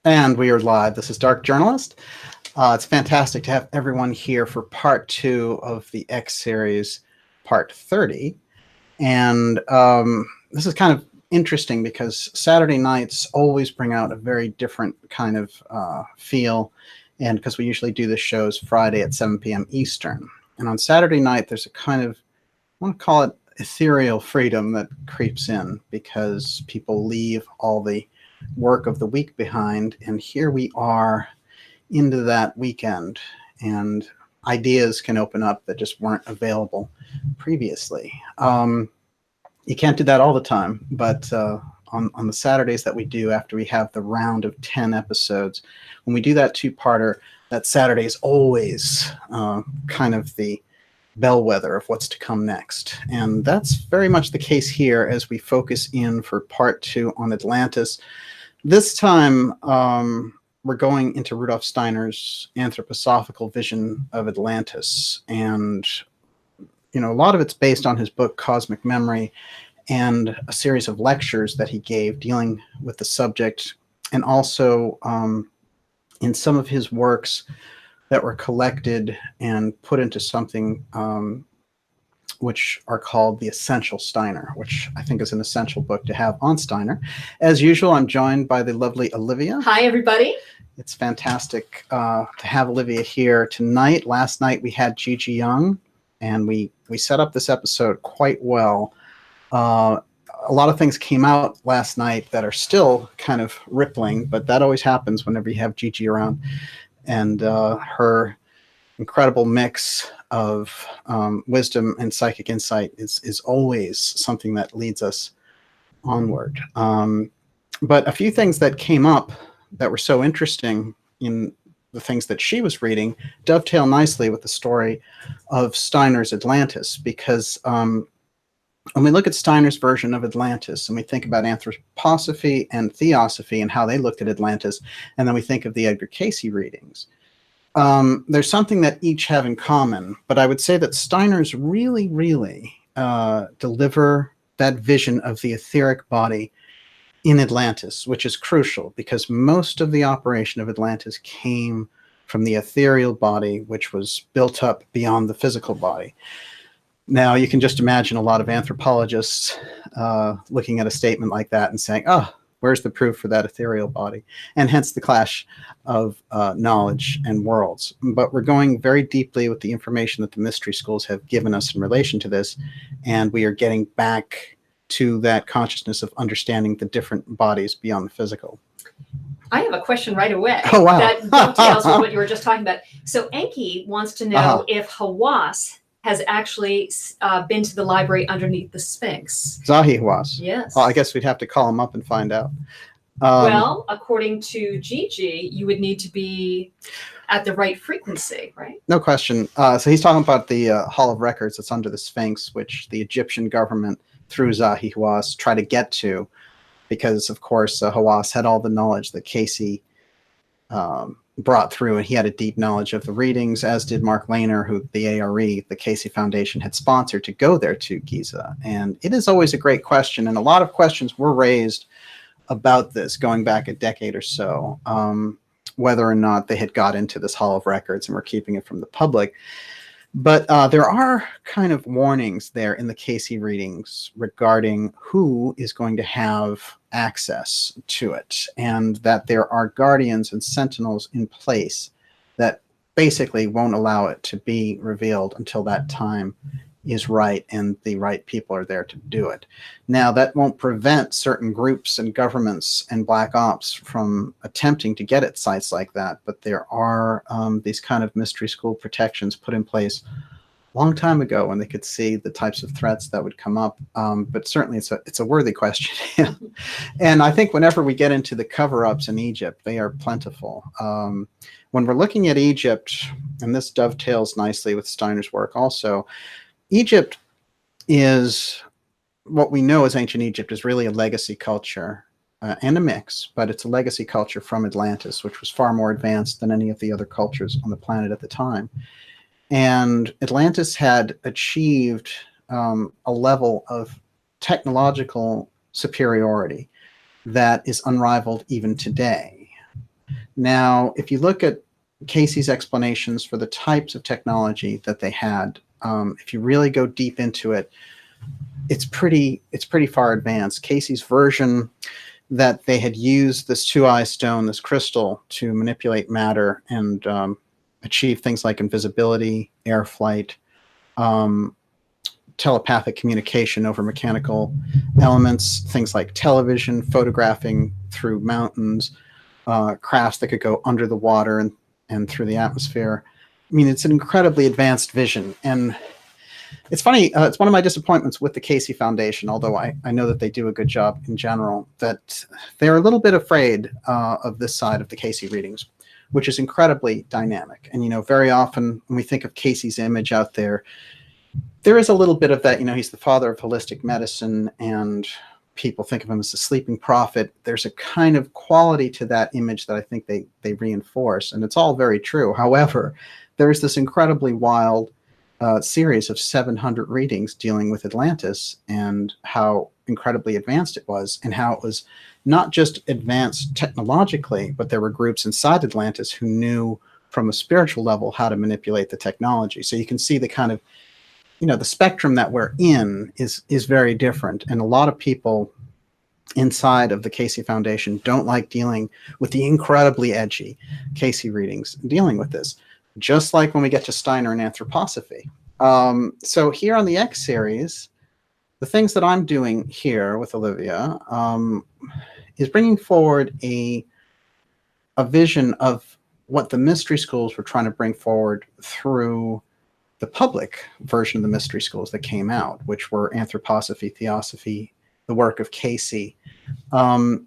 And we are live. This is Dark Journalist. It's fantastic to have everyone here for part 2 of the X series, part 30. And this is kind of interesting because Saturday nights always bring out a very different kind of feel. And because we usually do the shows Friday at 7 p.m. Eastern. And on Saturday night, there's a kind of, I want to call it ethereal freedom that creeps in because people leave all the work of the week behind, and here we are into that weekend, and ideas can open up that just weren't available previously. You can't do that all the time, but on the Saturdays that we do after we have the round of 10 episodes, when we do that two-parter, that Saturday is always kind of the bellwether of what's to come next. And that's very much the case here as we focus in for part 2 on Atlantis. This time, we're going into Rudolf Steiner's anthroposophical vision of Atlantis. And, you know, a lot of it's based on his book, Cosmic Memory, and a series of lectures that he gave dealing with the subject, and also in some of his works that were collected and put into something which are called the Essential Steiner, which I think is an essential book to have on Steiner. As usual, I'm joined by the lovely Olivia. Hi, everybody. It's fantastic to have Olivia here tonight. Last night we had Gigi Young, and we set up this episode quite well. A lot of things came out last night that are still kind of rippling, but that always happens whenever you have Gigi around. And her incredible mix of wisdom and psychic insight is always something that leads us onward. But a few things that came up that were so interesting in the things that she was reading dovetail nicely with the story of Steiner's Atlantis, because when we look at Steiner's version of Atlantis and we think about anthroposophy and theosophy and how they looked at Atlantis, and then we think of the Edgar Cayce readings, there's something that each have in common, but I would say that Steiner's really deliver that vision of the etheric body in Atlantis, which is crucial because most of the operation of Atlantis came from the ethereal body, which was built up beyond the physical body. Now, you can just imagine a lot of anthropologists looking at a statement like that and saying, oh, where's the proof for that ethereal body? And hence the clash of knowledge and worlds. But we're going very deeply with the information that the mystery schools have given us in relation to this, and we are getting back to that consciousness of understanding the different bodies beyond the physical. I have a question right away. Oh, wow. That dovetails with what you were just talking about. So Enki wants to know if Hawass has actually been to the library underneath the Sphinx. Zahi Hawass. Yes. Well, I guess we'd have to call him up and find out. Well, according to Gigi, you would need to be at the right frequency, right? No question. So he's talking about the Hall of Records that's under the Sphinx, which the Egyptian government, through Zahi Hawass, tried to get to, because, of course, Hawass had all the knowledge that Cayce brought through, and he had a deep knowledge of the readings, as did Mark Lehner, who the ARE, the Cayce Foundation, had sponsored to go there to Giza. And it is always a great question, and a lot of questions were raised about this going back a decade or so, whether or not they had got into this Hall of Records and were keeping it from the public. But there are kind of warnings there in the Cayce readings regarding who is going to have access to it, and that there are guardians and sentinels in place that basically won't allow it to be revealed until that time is right and the right people are there to do it. Now, that won't prevent certain groups and governments and black ops from attempting to get at sites like that, but there are these kind of mystery school protections put in place a long time ago when they could see the types of threats that would come up. But certainly it's a worthy question. And I think whenever we get into the cover-ups in Egypt, they are plentiful. When we're looking at Egypt, and this dovetails nicely with Steiner's work also, Egypt is, what we know as ancient Egypt is really a legacy culture and a mix, but it's a legacy culture from Atlantis, which was far more advanced than any of the other cultures on the planet at the time. And Atlantis had achieved a level of technological superiority that is unrivaled even today. Now, if you look at Casey's explanations for the types of technology that they had, if you really go deep into it, it's pretty far advanced. Casey's version that they had used this Tuaoi stone, this crystal, to manipulate matter and achieve things like invisibility, air flight, telepathic communication over mechanical elements, things like television, photographing through mountains, crafts that could go under the water and through the atmosphere. I mean, it's an incredibly advanced vision. And it's funny, it's one of my disappointments with the Casey Foundation, although I know that they do a good job in general, that they're a little bit afraid of this side of the Casey readings, which is incredibly dynamic. And, you know, very often when we think of Casey's image out there, there is a little bit of that, you know, he's the father of holistic medicine and people think of him as the sleeping prophet. There's a kind of quality to that image that I think they reinforce, and it's all very true. However, there's this incredibly wild series of 700 readings dealing with Atlantis and how incredibly advanced it was, and how it was not just advanced technologically, but there were groups inside Atlantis who knew from a spiritual level how to manipulate the technology. So you can see the kind of, you know, the spectrum that we're in is very different. And a lot of people inside of the Casey Foundation don't like dealing with the incredibly edgy Casey readings dealing with this, just like when we get to Steiner and Anthroposophy. So here on the X series, the things that I'm doing here with Olivia is bringing forward a vision of what the mystery schools were trying to bring forward through the public version of the mystery schools that came out, which were Anthroposophy, Theosophy, the work of Casey, and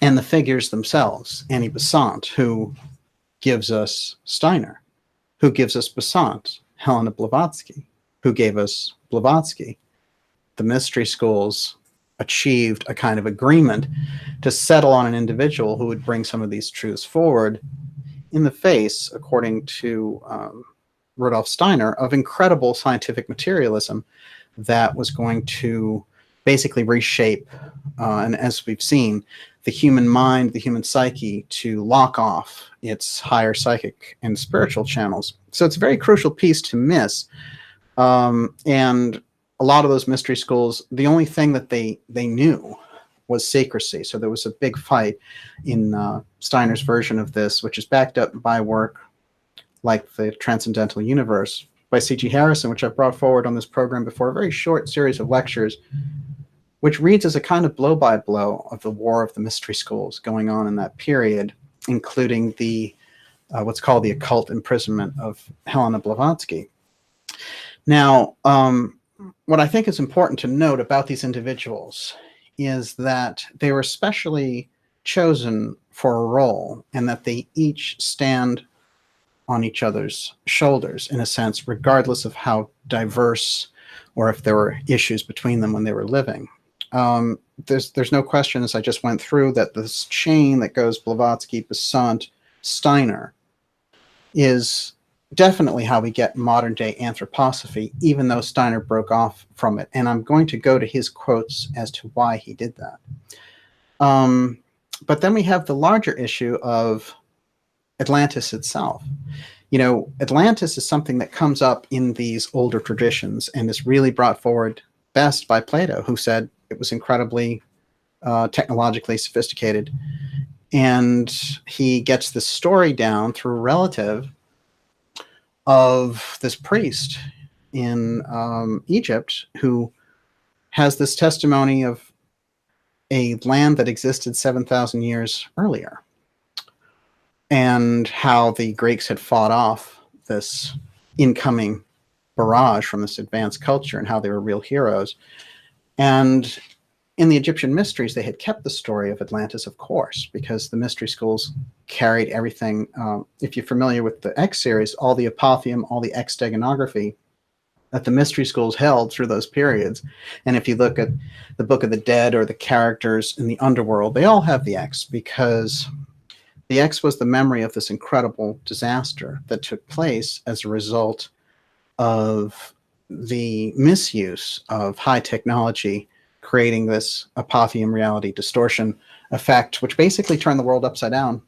the figures themselves. Annie Besant, who gives us Steiner, who gives us Besant, Helena Blavatsky, who gave us Blavatsky. The mystery schools achieved a kind of agreement to settle on an individual who would bring some of these truths forward in the face, according to Rudolf Steiner, of incredible scientific materialism that was going to basically reshape, and as we've seen, the human mind, the human psyche, to lock off its higher psychic and spiritual channels. So it's a very crucial piece to miss. And a lot of those mystery schools, the only thing that they knew was secrecy. So there was a big fight in Steiner's version of this, which is backed up by work like the Transcendental Universe by C.G. Harrison, which I've brought forward on this program before, a very short series of lectures, which reads as a kind of blow-by-blow of the war of the mystery schools going on in that period, including the what's called the occult imprisonment of Helena Blavatsky. Now, what I think is important to note about these individuals is that they were specially chosen for a role, and that they each stand on each other's shoulders, in a sense, regardless of how diverse or if there were issues between them when they were living. There's no question, as I just went through, that this chain that goes Blavatsky, Besant, Steiner is definitely how we get modern-day anthroposophy, even though Steiner broke off from it. And I'm going to go to his quotes as to why he did that. But then we have the larger issue of Atlantis itself. You know, Atlantis is something that comes up in these older traditions and is really brought forward best by Plato, who said it was incredibly technologically sophisticated. And he gets this story down through a relative of this priest in Egypt who has this testimony of a land that existed 7,000 years earlier, and how the Greeks had fought off this incoming barrage from this advanced culture, and how they were real heroes. And in the Egyptian mysteries, they had kept the story of Atlantis, of course, because the mystery schools carried everything. If you're familiar with the X series, all the Apotheum, all the X Steganography that the mystery schools held through those periods. And if you look at the Book of the Dead or the characters in the underworld, they all have the X, because the X was the memory of this incredible disaster that took place as a result of the misuse of high technology, creating this Apotheum reality distortion effect, which basically turned the world upside down.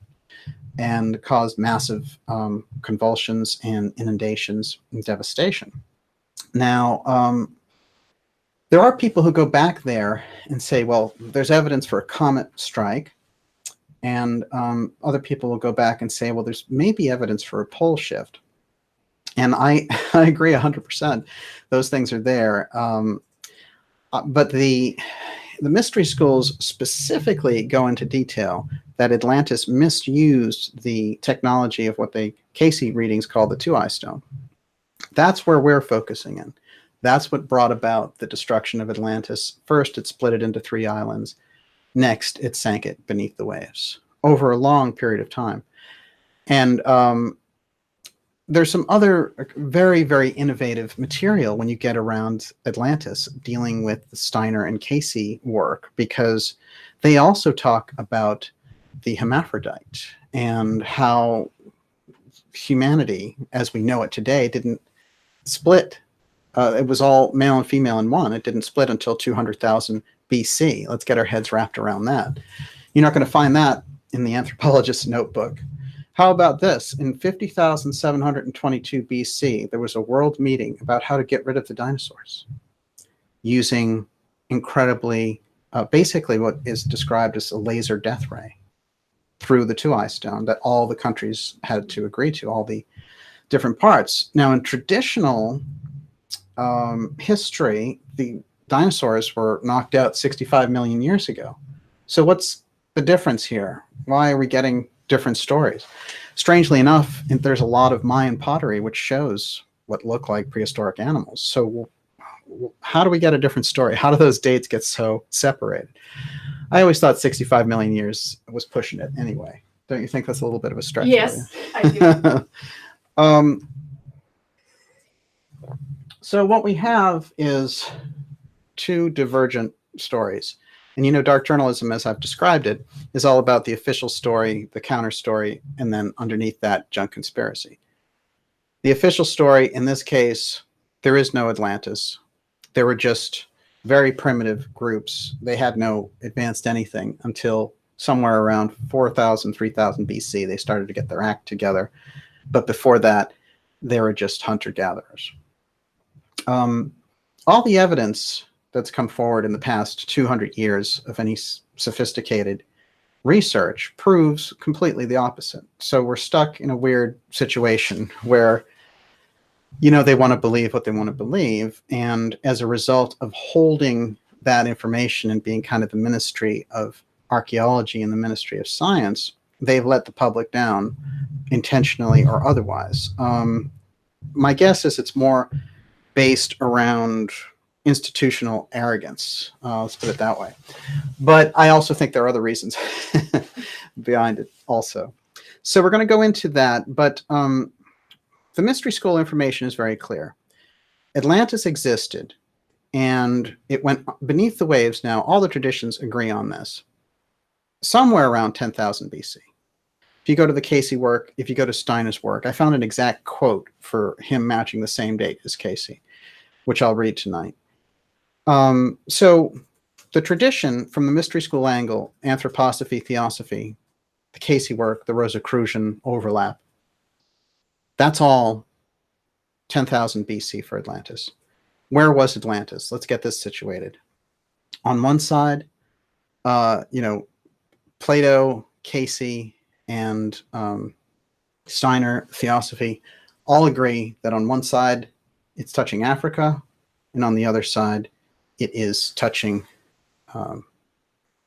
and caused massive convulsions and inundations and devastation. Now, there are people who go back there and say, well, there's evidence for a comet strike. And other people will go back and say, well, there's maybe evidence for a pole shift. And I agree 100%. Those things are there. But the mystery schools specifically go into detail that Atlantis misused the technology of what Casey readings call the Tuaoi stone. That's where we're focusing in. That's what brought about the destruction of Atlantis. First, it split it into 3 islands. Next, it sank it beneath the waves over a long period of time. And there's some other very, very innovative material when you get around Atlantis dealing with the Steiner and Casey work, because they also talk about the hermaphrodite and how humanity, as we know it today, didn't split. It was all male and female in one. It didn't split until 200,000 BC. Let's get our heads wrapped around that. You're not going to find that in the anthropologist's notebook. How about this? In 50,722 BC, there was a world meeting about how to get rid of the dinosaurs using incredibly, basically what is described as a laser death ray through the Tuaoi stone that all the countries had to agree to, all the different parts. Now, in traditional history, the dinosaurs were knocked out 65 million years ago. So what's the difference here? Why are we getting different stories? Strangely enough, there's a lot of Mayan pottery which shows what look like prehistoric animals. So how do we get a different story? How do those dates get so separated? I always thought 65 million years was pushing it anyway. Don't you think that's a little bit of a stretch? Yes, I do. So what we have is 2 divergent stories. And you know, dark journalism, as I've described it, is all about the official story, the counter story, and then underneath that, junk conspiracy. The official story, in this case, there is no Atlantis. There were just very primitive groups. They had no advanced anything until somewhere around 4,000, 3,000 BC. They started to get their act together. But before that, they were just hunter-gatherers. All the evidence that's come forward in the past 200 years of any sophisticated research proves completely the opposite. So we're stuck in a weird situation where, you know, they want to believe what they want to believe. And as a result of holding that information and being kind of the Ministry of Archaeology and the Ministry of Science, they've let the public down intentionally or otherwise. My guess is it's more based around institutional arrogance. Let's put it that way. But I also think there are other reasons behind it also. So we're going to go into that. But the mystery school information is very clear. Atlantis existed, and it went beneath the waves. Now, all the traditions agree on this. Somewhere around 10,000 BC. If you go to the Casey work, if you go to Steiner's work, I found an exact quote for him matching the same date as Casey, which I'll read tonight. So the tradition from the mystery school angle, anthroposophy, theosophy, the Casey work, the Rosicrucian overlap, that's all 10,000 BC for Atlantis. Where was Atlantis? Let's get this situated. On one side, you know, Plato, Casey, and Steiner, theosophy, all agree that on one side it's touching Africa, and on the other side it is touching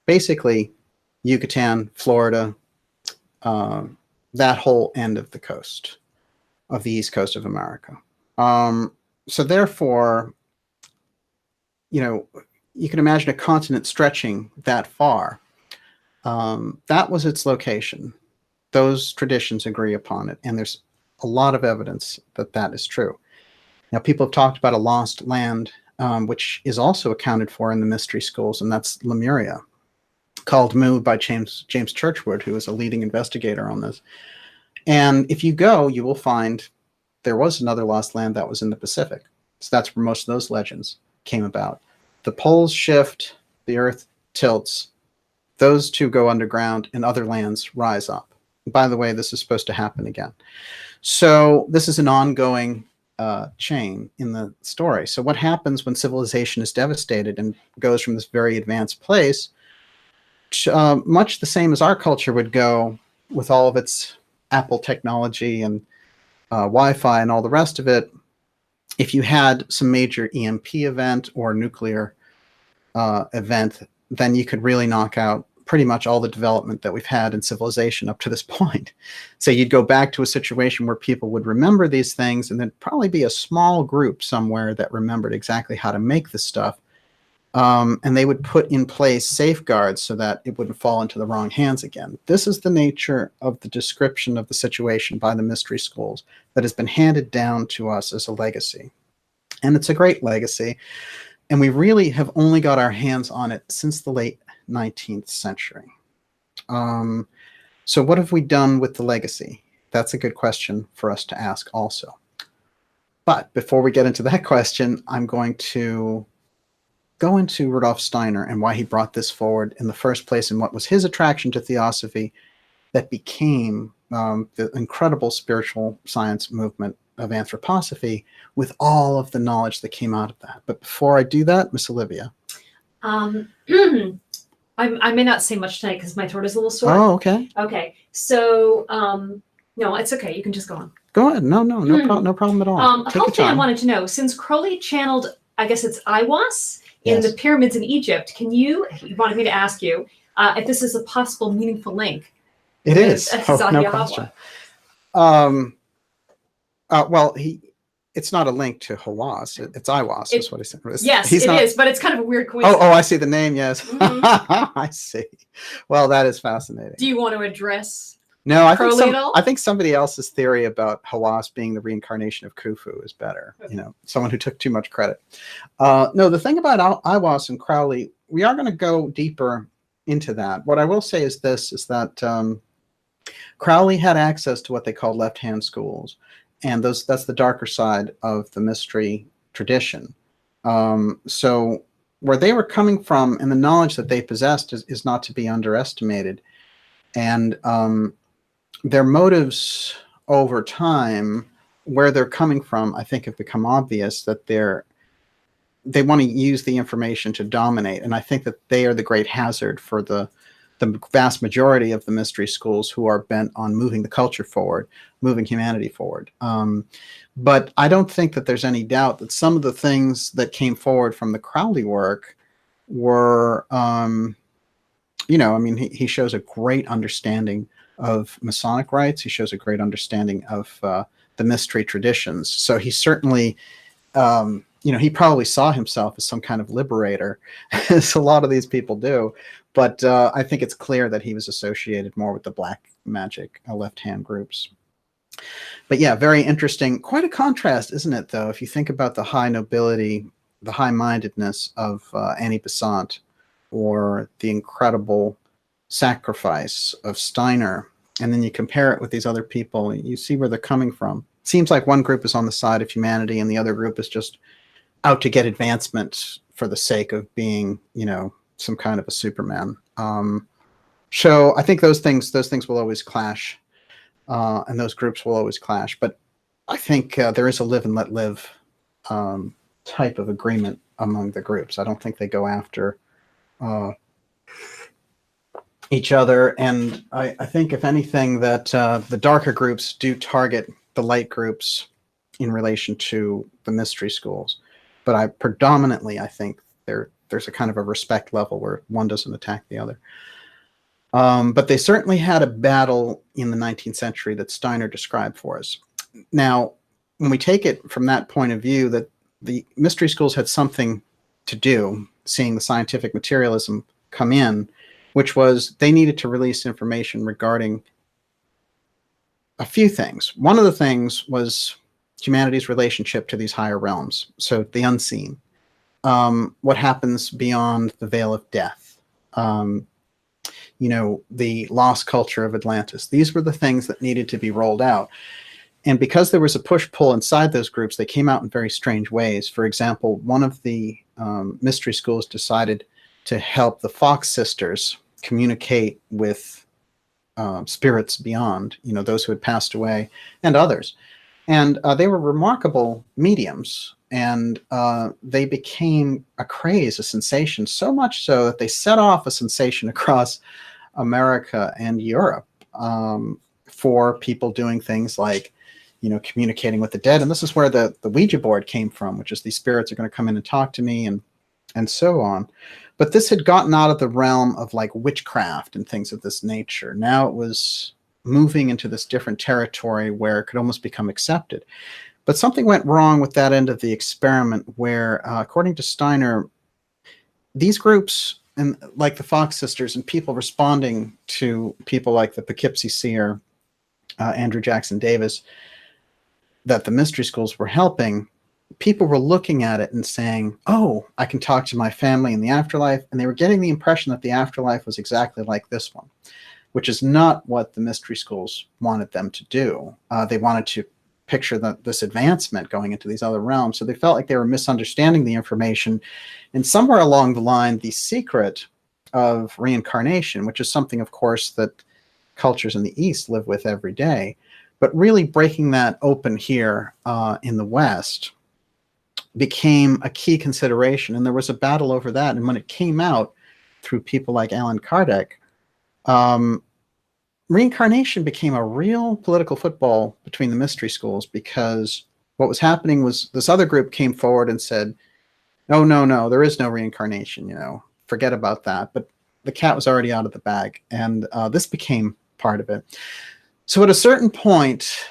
basically Yucatan, Florida, that whole end of the coast, of the east coast of America. So therefore, you know, you can imagine a continent stretching that far. That was its location. Those traditions agree upon it, and there's a lot of evidence that that is true. Now, people have talked about a lost land, which is also accounted for in the mystery schools, and that's Lemuria, called Mu by James Churchward, who is a leading investigator on this. And if you go, you will find there was another lost land that was in the Pacific. So that's where most of those legends came about. The poles shift, the earth tilts, those two go underground, and other lands rise up. by the way, this is supposed to happen again. So this is an ongoing chain in the story. So what happens when civilization is devastated and goes from this very advanced place, much the same as our culture would go with all of its Apple technology and Wi-Fi and all the rest of it. If you had some major EMP event or nuclear event, then you could really knock out pretty much all the development that we've had in civilization up to this point. So you'd go back to a situation where people would remember these things, and there'd probably be a small group somewhere that remembered exactly how to make this stuff. And they would put in place safeguards so that it wouldn't fall into the wrong hands again. This is the nature of the description of the situation by the mystery schools that has been handed down to us as a legacy. And it's a great legacy. And we really have only got our hands on it since the late 19th century. So what have we done with the legacy? That's a good question for us to ask also. But before we get into that question, I'm going to go into Rudolf Steiner and why he brought this forward in the first place and what was his attraction to theosophy that became the incredible spiritual science movement of anthroposophy with all of the knowledge that came out of that. But before I do that, Miss Olivia. I may not say much tonight because my throat is a little sore. Oh, okay. Okay. So, no, it's okay. You can just go on. Go ahead. No problem at all. A whole thing I wanted to know, since Crowley channeled, I guess it's Aiwass in the pyramids in Egypt, you wanted me to ask you if this is a possible meaningful link? It is. No question. Well, it's not a link to Hawass. It's Aiwass, is what he said. Yes, it is, but it's kind of a weird coincidence. Oh, I see the name, yes. Mm-hmm. I see. Well, that is fascinating. Do you want to address No, Crowley at all? I think somebody else's theory about Hawass being the reincarnation of Khufu is better. Okay. You know, someone who took too much credit. No, the thing about Aiwass and Crowley, we are going to go deeper into that. What I will say is this, is that Crowley had access to what they called left-hand schools. And that's the darker side of the mystery tradition. So where they were coming from and the knowledge that they possessed is not to be underestimated. And their motives over time, where they're coming from, I think have become obvious, that they want to use the information to dominate. And I think that they are the great hazard for the vast majority of the mystery schools who are bent on moving the culture forward, moving humanity forward. But I don't think that there's any doubt that some of the things that came forward from the Crowley work were, he shows a great understanding of Masonic rites. He shows a great understanding of the mystery traditions. So he certainly, he probably saw himself as some kind of liberator, as a lot of these people do. But I think it's clear that he was associated more with the black magic left-hand groups. But yeah, very interesting. Quite a contrast, isn't it, though, if you think about the high nobility, the high-mindedness of Annie Besant, or the incredible sacrifice of Steiner, and then you compare it with these other people, you see where they're coming from. It seems like one group is on the side of humanity and the other group is just out to get advancement for the sake of being, some kind of a Superman. So I think those things will always clash, and those groups will always clash. But I think there is a live and let live type of agreement among the groups. I don't think they go after each other. And I think, if anything, that the darker groups do target the light groups in relation to the mystery schools. But I think there's a kind of a respect level where one doesn't attack the other. But they certainly had a battle in the 19th century that Steiner described for us. Now, when we take it from that point of view, that the mystery schools had something to do, seeing the scientific materialism come in, which was they needed to release information regarding a few things. One of the things was humanity's relationship to these higher realms, so the unseen. What happens beyond the veil of death, the lost culture of Atlantis. These were the things that needed to be rolled out. And because there was a push-pull inside those groups, they came out in very strange ways. For example, one of the mystery schools decided to help the Fox sisters communicate with spirits beyond, those who had passed away and others. And they were remarkable mediums, and they became a craze, a sensation, so much so that they set off a sensation across America and Europe for people doing things like, communicating with the dead. And this is where the Ouija board came from, which is these spirits are going to come in and talk to me and so on. But this had gotten out of the realm of like witchcraft and things of this nature. Now it was moving into this different territory where it could almost become accepted. But something went wrong with that end of the experiment where, according to Steiner, these groups, and like the Fox sisters and people responding to people like the Poughkeepsie seer, Andrew Jackson Davis, that the mystery schools were helping, people were looking at it and saying, oh, I can talk to my family in the afterlife. And they were getting the impression that the afterlife was exactly like this one, which is not what the mystery schools wanted them to do. They wanted to picture this advancement going into these other realms. So they felt like they were misunderstanding the information. And somewhere along the line, the secret of reincarnation, which is something, of course, that cultures in the East live with every day, but really breaking that open here in the West became a key consideration. And there was a battle over that. And when it came out through people like Allan Kardec, reincarnation became a real political football between the mystery schools, because what was happening was this other group came forward and said, oh, no, there is no reincarnation, forget about that. But the cat was already out of the bag, and this became part of it. So at a certain point,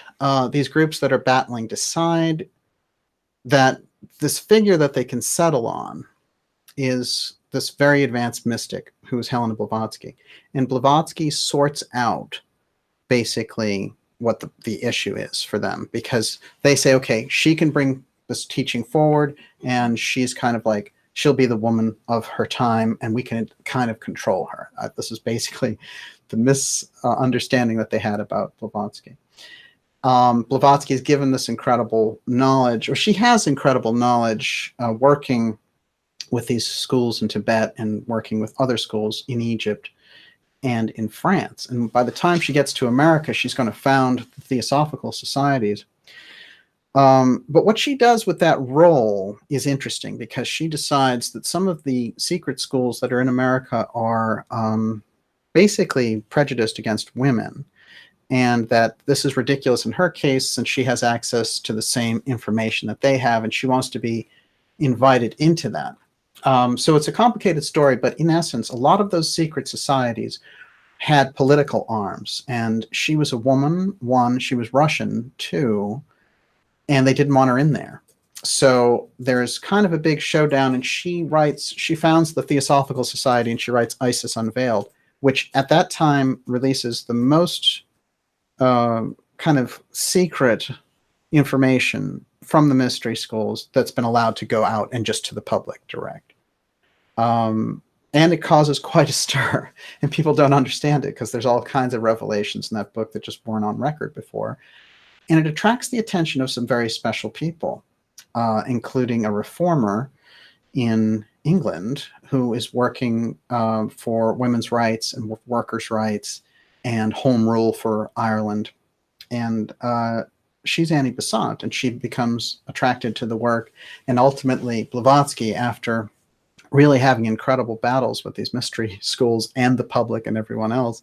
these groups that are battling decide that this figure that they can settle on is this very advanced mystic who is Helena Blavatsky. And Blavatsky sorts out basically what the issue is for them, because they say, okay, she can bring this teaching forward, and she's kind of like, she'll be the woman of her time, and we can kind of control her. This is basically the misunderstanding that they had about Blavatsky. Blavatsky is given this incredible knowledge, or she has incredible knowledge working with these schools in Tibet and working with other schools in Egypt and in France. And by the time she gets to America, she's going to found the Theosophical Societies. But what she does with that role is interesting, because she decides that some of the secret schools that are in America are basically prejudiced against women, and that this is ridiculous in her case, since she has access to the same information that they have, and she wants to be invited into that. So it's a complicated story, but in essence, a lot of those secret societies had political arms, and she was a woman, one, she was Russian, two, and they didn't want her in there. So there's kind of a big showdown, and she founds the Theosophical Society, and she writes Isis Unveiled, which at that time releases the most kind of secret information from the mystery schools that's been allowed to go out and just to the public direct. And it causes quite a stir, and people don't understand it because there's all kinds of revelations in that book that just weren't on record before. And it attracts the attention of some very special people, including a reformer in England who is working for women's rights and workers' rights and home rule for Ireland. And she's Annie Besant, and she becomes attracted to the work. And ultimately, Blavatsky, after really having incredible battles with these mystery schools and the public and everyone else,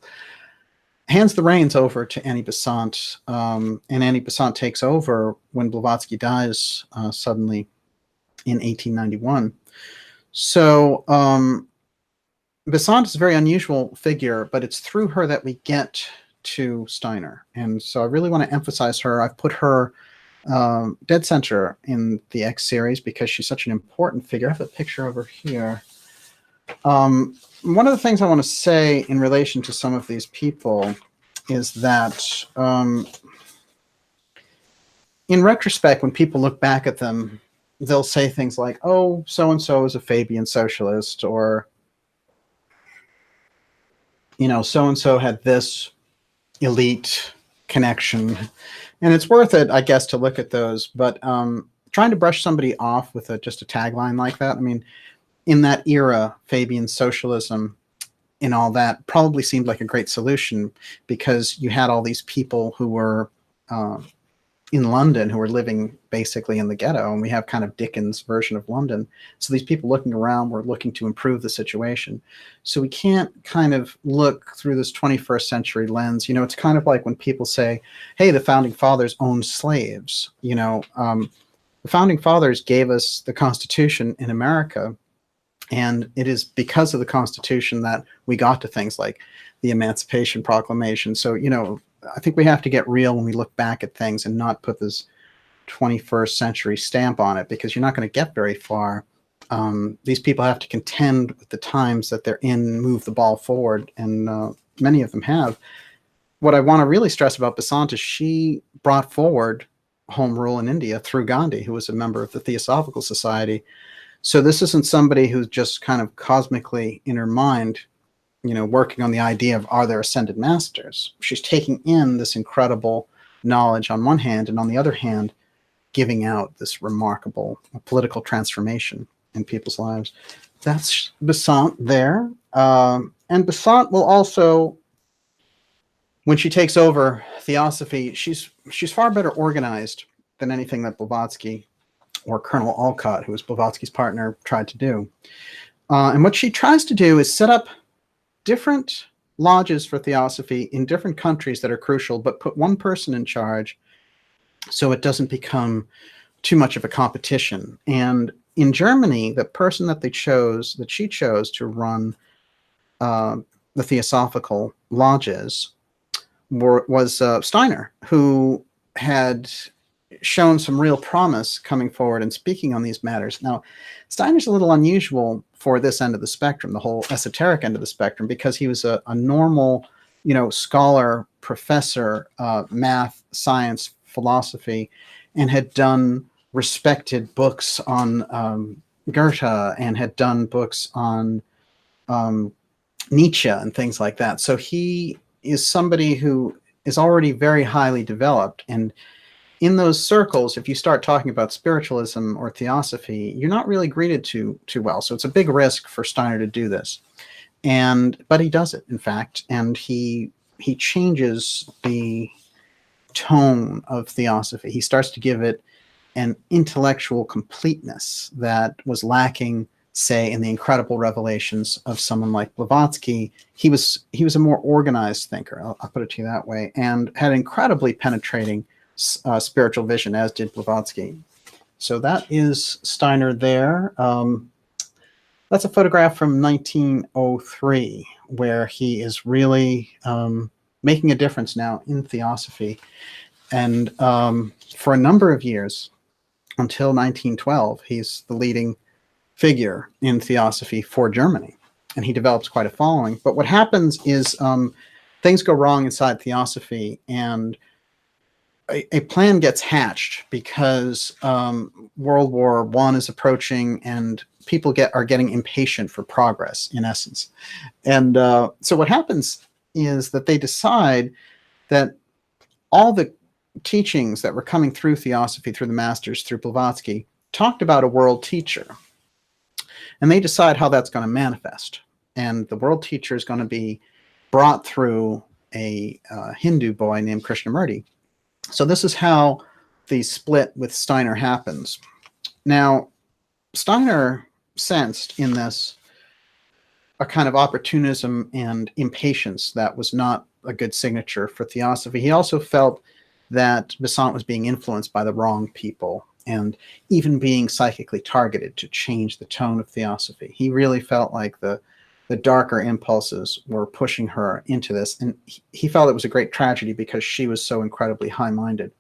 hands the reins over to Annie Besant. And Annie Besant takes over when Blavatsky dies suddenly in 1891. So Besant is a very unusual figure, but it's through her that we get to Steiner. And so I really want to emphasize her. I've put her dead center in the X series because she's such an important figure. I have a picture over here. One of the things I want to say in relation to some of these people is that in retrospect, when people look back at them, they'll say things like, oh, so-and-so is a Fabian socialist, or, you know, so-and-so had this elite connection. And it's worth it, I guess, to look at those. But trying to brush somebody off with just a tagline like that, I mean, in that era, Fabian socialism, in all that probably seemed like a great solution, because you had all these people who were in London who were living basically in the ghetto, and we have kind of Dickens' version of London. So these people looking around were looking to improve the situation. So we can't kind of look through this 21st century lens. You know, it's kind of like when people say, hey, the founding fathers owned slaves. You know, the founding fathers gave us the Constitution in America, and it is because of the Constitution that we got to things like the Emancipation Proclamation. So, you know, I think we have to get real when we look back at things and not put this 21st century stamp on it, because you're not going to get very far. These people have to contend with the times that they're in, move the ball forward, and many of them have. What I want to really stress about Besant is she brought forward home rule in India through Gandhi, who was a member of the Theosophical Society. So this isn't somebody who's just kind of cosmically in her mind, you know, working on the idea of, are there ascended masters? She's taking in this incredible knowledge on one hand, and on the other hand, giving out this remarkable political transformation in people's lives. That's Besant there. And Besant will also, when she takes over Theosophy, she's far better organized than anything that Blavatsky or Colonel Alcott, who was Blavatsky's partner, tried to do. And what she tries to do is set up different lodges for Theosophy in different countries that are crucial, but put one person in charge so it doesn't become too much of a competition. And in Germany, the person that she chose to run the Theosophical lodges was Steiner, who had shown some real promise coming forward and speaking on these matters. Now, Steiner's a little unusual for this end of the spectrum, the whole esoteric end of the spectrum, because he was a normal, you know, scholar, professor, math, science, philosophy, and had done respected books on Goethe, and had done books on Nietzsche and things like that. So he is somebody who is already very highly developed. And in those circles, if you start talking about spiritualism or theosophy, you're not really greeted too well. So it's a big risk for Steiner to do this. But he does it, in fact, and he changes the tone of theosophy. He starts to give it an intellectual completeness that was lacking, say, in the incredible revelations of someone like Blavatsky. He was a more organized thinker, I'll put it to you that way, and had incredibly penetrating spiritual vision, as did Blavatsky. So that is Steiner there. That's a photograph from 1903, where he is really making a difference now in theosophy. And for a number of years, until 1912, he's the leading figure in theosophy for Germany, and he develops quite a following. But what happens is things go wrong inside theosophy, and a plan gets hatched because World War I is approaching, and people are getting impatient for progress, in essence. And so what happens is that they decide that all the teachings that were coming through theosophy, through the masters, through Blavatsky, talked about a world teacher. And they decide how that's going to manifest. And the world teacher is going to be brought through a Hindu boy named Krishnamurti. So this is how the split with Steiner happens. Now, Steiner sensed in this a kind of opportunism and impatience that was not a good signature for theosophy. He also felt that Besant was being influenced by the wrong people, and even being psychically targeted to change the tone of theosophy. He really felt like the darker impulses were pushing her into this, and he felt it was a great tragedy because she was so incredibly high-minded.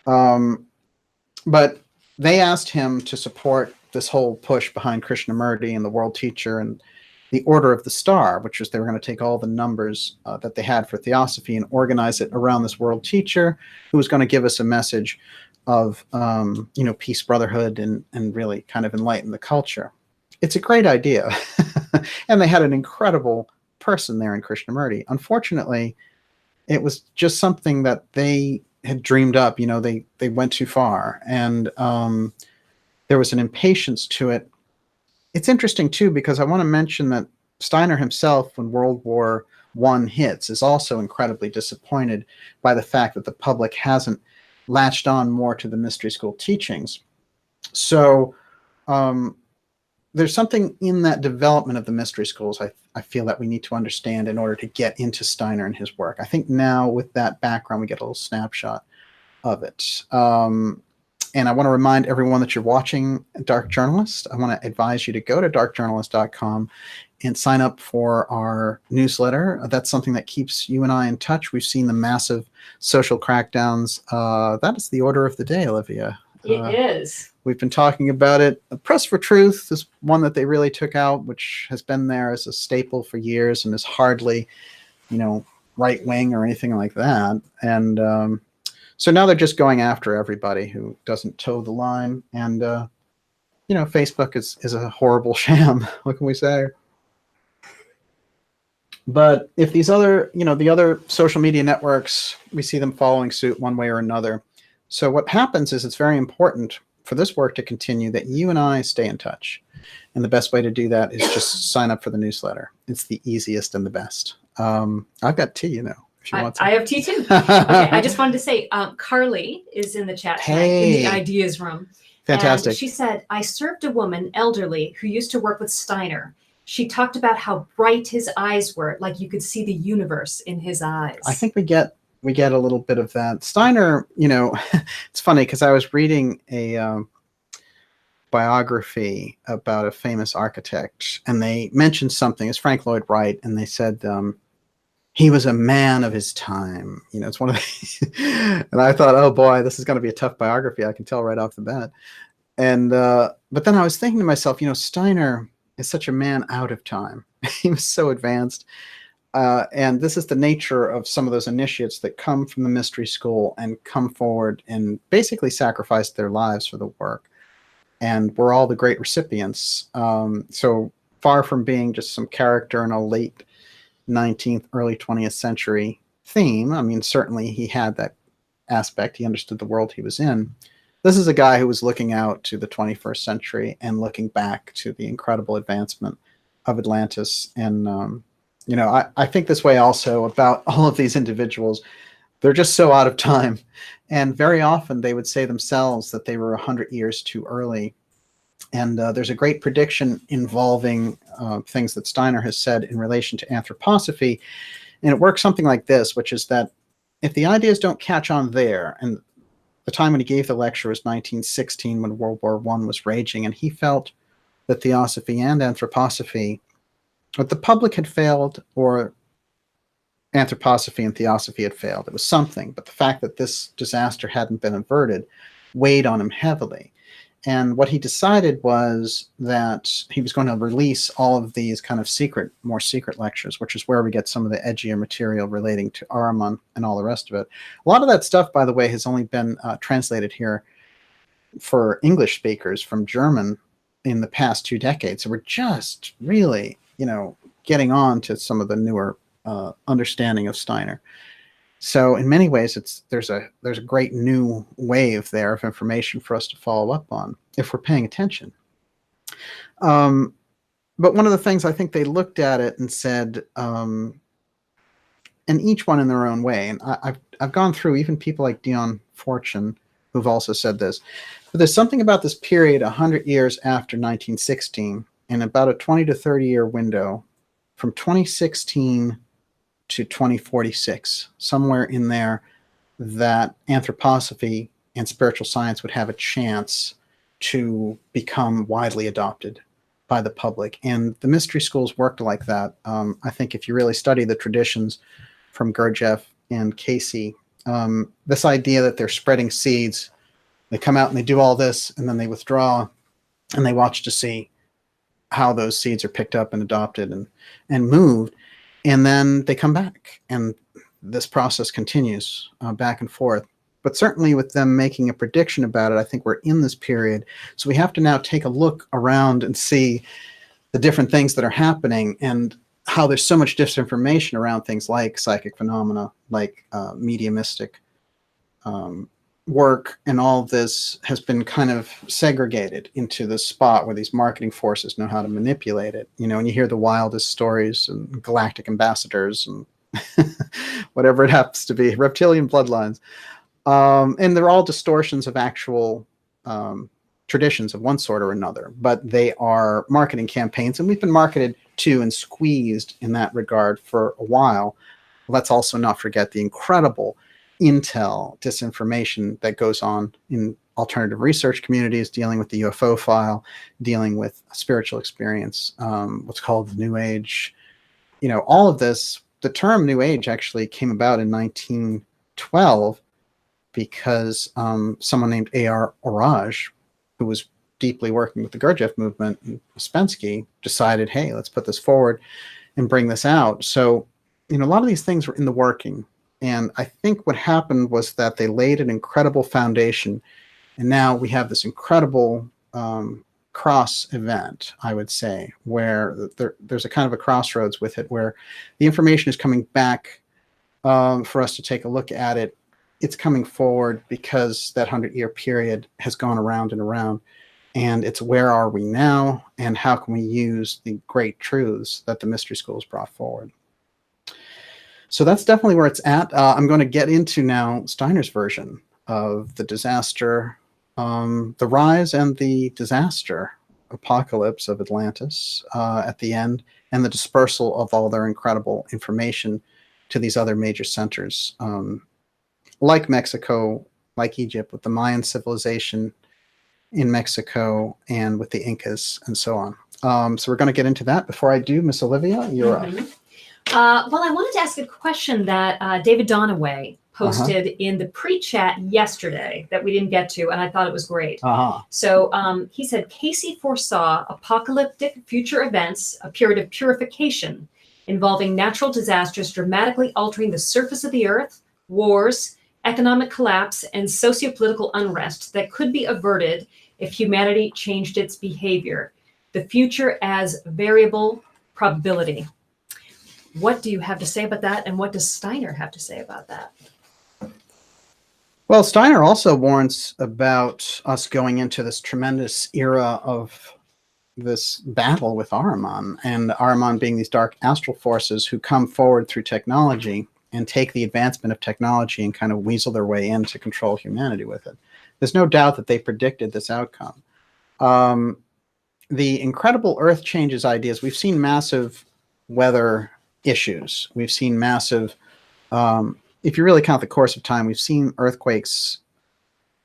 But they asked him to support this whole push behind Krishnamurti and the world teacher and the Order of the Star, which was they were going to take all the numbers that they had for theosophy and organize it around this world teacher who was going to give us a message of peace, brotherhood, and really kind of enlighten the culture. It's a great idea. And they had an incredible person there in Krishnamurti. Unfortunately, it was just something that they had dreamed up. They went too far, and there was an impatience to it. It's interesting too, because I want to mention that Steiner himself, when World War I hits, is also incredibly disappointed by the fact that the public hasn't latched on more to the mystery school teachings. So there's something in that development of the mystery schools I feel that we need to understand in order to get into Steiner and his work. I think now with that background, we get a little snapshot of it. And I want to remind everyone that you're watching Dark Journalist. I want to advise you to go to darkjournalist.com and sign up for our newsletter. That's something that keeps you and I in touch. We've seen the massive social crackdowns. That is the order of the day, Olivia. It is. We've been talking about it. Press for Truth is one that they really took out, which has been there as a staple for years and is hardly, right wing or anything like that. And so now they're just going after everybody who doesn't toe the line. And, Facebook is a horrible sham. What can we say? But if these other, the other social media networks, we see them following suit one way or another. So what happens is it's very important for this work to continue that you and I stay in touch. And the best way to do that is just sign up for the newsletter. It's the easiest and the best. I've got tea, if you want to. I have tea too. Okay, I just wanted to say, Carly is in the chat tonight, in the ideas room. Fantastic. And she said, I served a woman, elderly, who used to work with Steiner. She talked about how bright his eyes were, like you could see the universe in his eyes. I think we get a little bit of that. Steiner, it's funny because I was reading a biography about a famous architect, and they mentioned something. It's Frank Lloyd Wright, and they said he was a man of his time. It's one of the and I thought, oh boy, this is going to be a tough biography. I can tell right off the bat. And but then I was thinking to myself, Steiner is such a man out of time. He was so advanced. And this is the nature of some of those initiates that come from the mystery school and come forward and basically sacrifice their lives for the work. And we're all the great recipients. So far from being just some character in a late 19th, early 20th century theme. I mean, certainly he had that aspect. He understood the world he was in. This is a guy who was looking out to the 21st century and looking back to the incredible advancement of Atlantis. And, I think this way also about all of these individuals. They're just so out of time. And very often they would say themselves that they were 100 years too early. And there's a great prediction involving things that Steiner has said in relation to anthroposophy. And it works something like this, which is that if the ideas don't catch on there, and the time when he gave the lecture was 1916 when World War I was raging, and he felt that theosophy and anthroposophy, but the public had failed, or anthroposophy and theosophy had failed. It was something, but the fact that this disaster hadn't been averted weighed on him heavily. And what he decided was that he was going to release all of these kind of more secret lectures, which is where we get some of the edgier material relating to Ahriman and all the rest of it. A lot of that stuff, by the way, has only been translated here for English speakers from German in the past 2 decades. So we're just really, getting on to some of the newer understanding of Steiner. So in many ways, there's a great new wave there of information for us to follow up on if we're paying attention. But one of the things I think they looked at it and said, and each one in their own way, and I've gone through even people like Dion Fortune who've also said this, but there's something about this period 100 years after 1916 in about a 20 to 30 year window from 2016 to 2046, somewhere in there, that anthroposophy and spiritual science would have a chance to become widely adopted by the public. And the mystery schools worked like that. I think if you really study the traditions from Gurdjieff and Casey, this idea that they're spreading seeds, they come out and they do all this, and then they withdraw, and they watch to see how those seeds are picked up and adopted and moved. And then they come back, and this process continues back and forth. But certainly with them making a prediction about it, I think we're in this period. So we have to now take a look around and see the different things that are happening and how there's so much disinformation around things like psychic phenomena, like mediumistic work and all of this has been kind of segregated into this spot where these marketing forces know how to manipulate it. You know, and you hear the wildest stories and galactic ambassadors and whatever it happens to be, reptilian bloodlines. And they're all distortions of actual traditions of one sort or another, but they are marketing campaigns, and we've been marketed to and squeezed in that regard for a while. Let's also not forget the incredible intel disinformation that goes on in alternative research communities, dealing with the UFO file, dealing with spiritual experience, what's called the New Age. You know, all of this, the term New Age actually came about in 1912 because someone named A.R. Orage, who was deeply working with the Gurdjieff movement, and Ouspensky, decided, hey, let's put this forward and bring this out. So, you know, a lot of these things were in the working. And I think what happened was that they laid an incredible foundation. And now we have this incredible cross event, I would say, where there's a kind of a crossroads with it, where the information is coming back for us to take a look at it. It's coming forward because that 100-year period has gone around and around. And it's where are we now, and how can we use the great truths that the mystery schools brought forward. So that's definitely where it's at. I'm going to get into now Steiner's version of the disaster, the rise and the disaster apocalypse of Atlantis at the end, and the dispersal of all their incredible information to these other major centers, like Mexico, like Egypt, with the Mayan civilization in Mexico, and with the Incas, and so on. So we're going to get into that. Before I do, Miss Olivia, you're up. Well, I wanted to ask a question that David Donaway posted in the pre-chat yesterday that we didn't get to, and I thought it was great. So he said, Casey foresaw apocalyptic future events, a period of purification involving natural disasters dramatically altering the surface of the earth, wars, economic collapse, and socio-political unrest that could be averted if humanity changed its behavior. The future as variable probability. What do you have to say about that, and what does Steiner have to say about that? Well, Steiner also warns about us going into this tremendous era of this battle with Ahriman, and Ahriman being these dark astral forces who come forward through technology and take the advancement of technology and kind of weasel their way in to control humanity with it. There's no doubt that they predicted this outcome. The incredible Earth changes ideas, we've seen massive weather issues. We've seen massive, if you really count the course of time, we've seen earthquakes.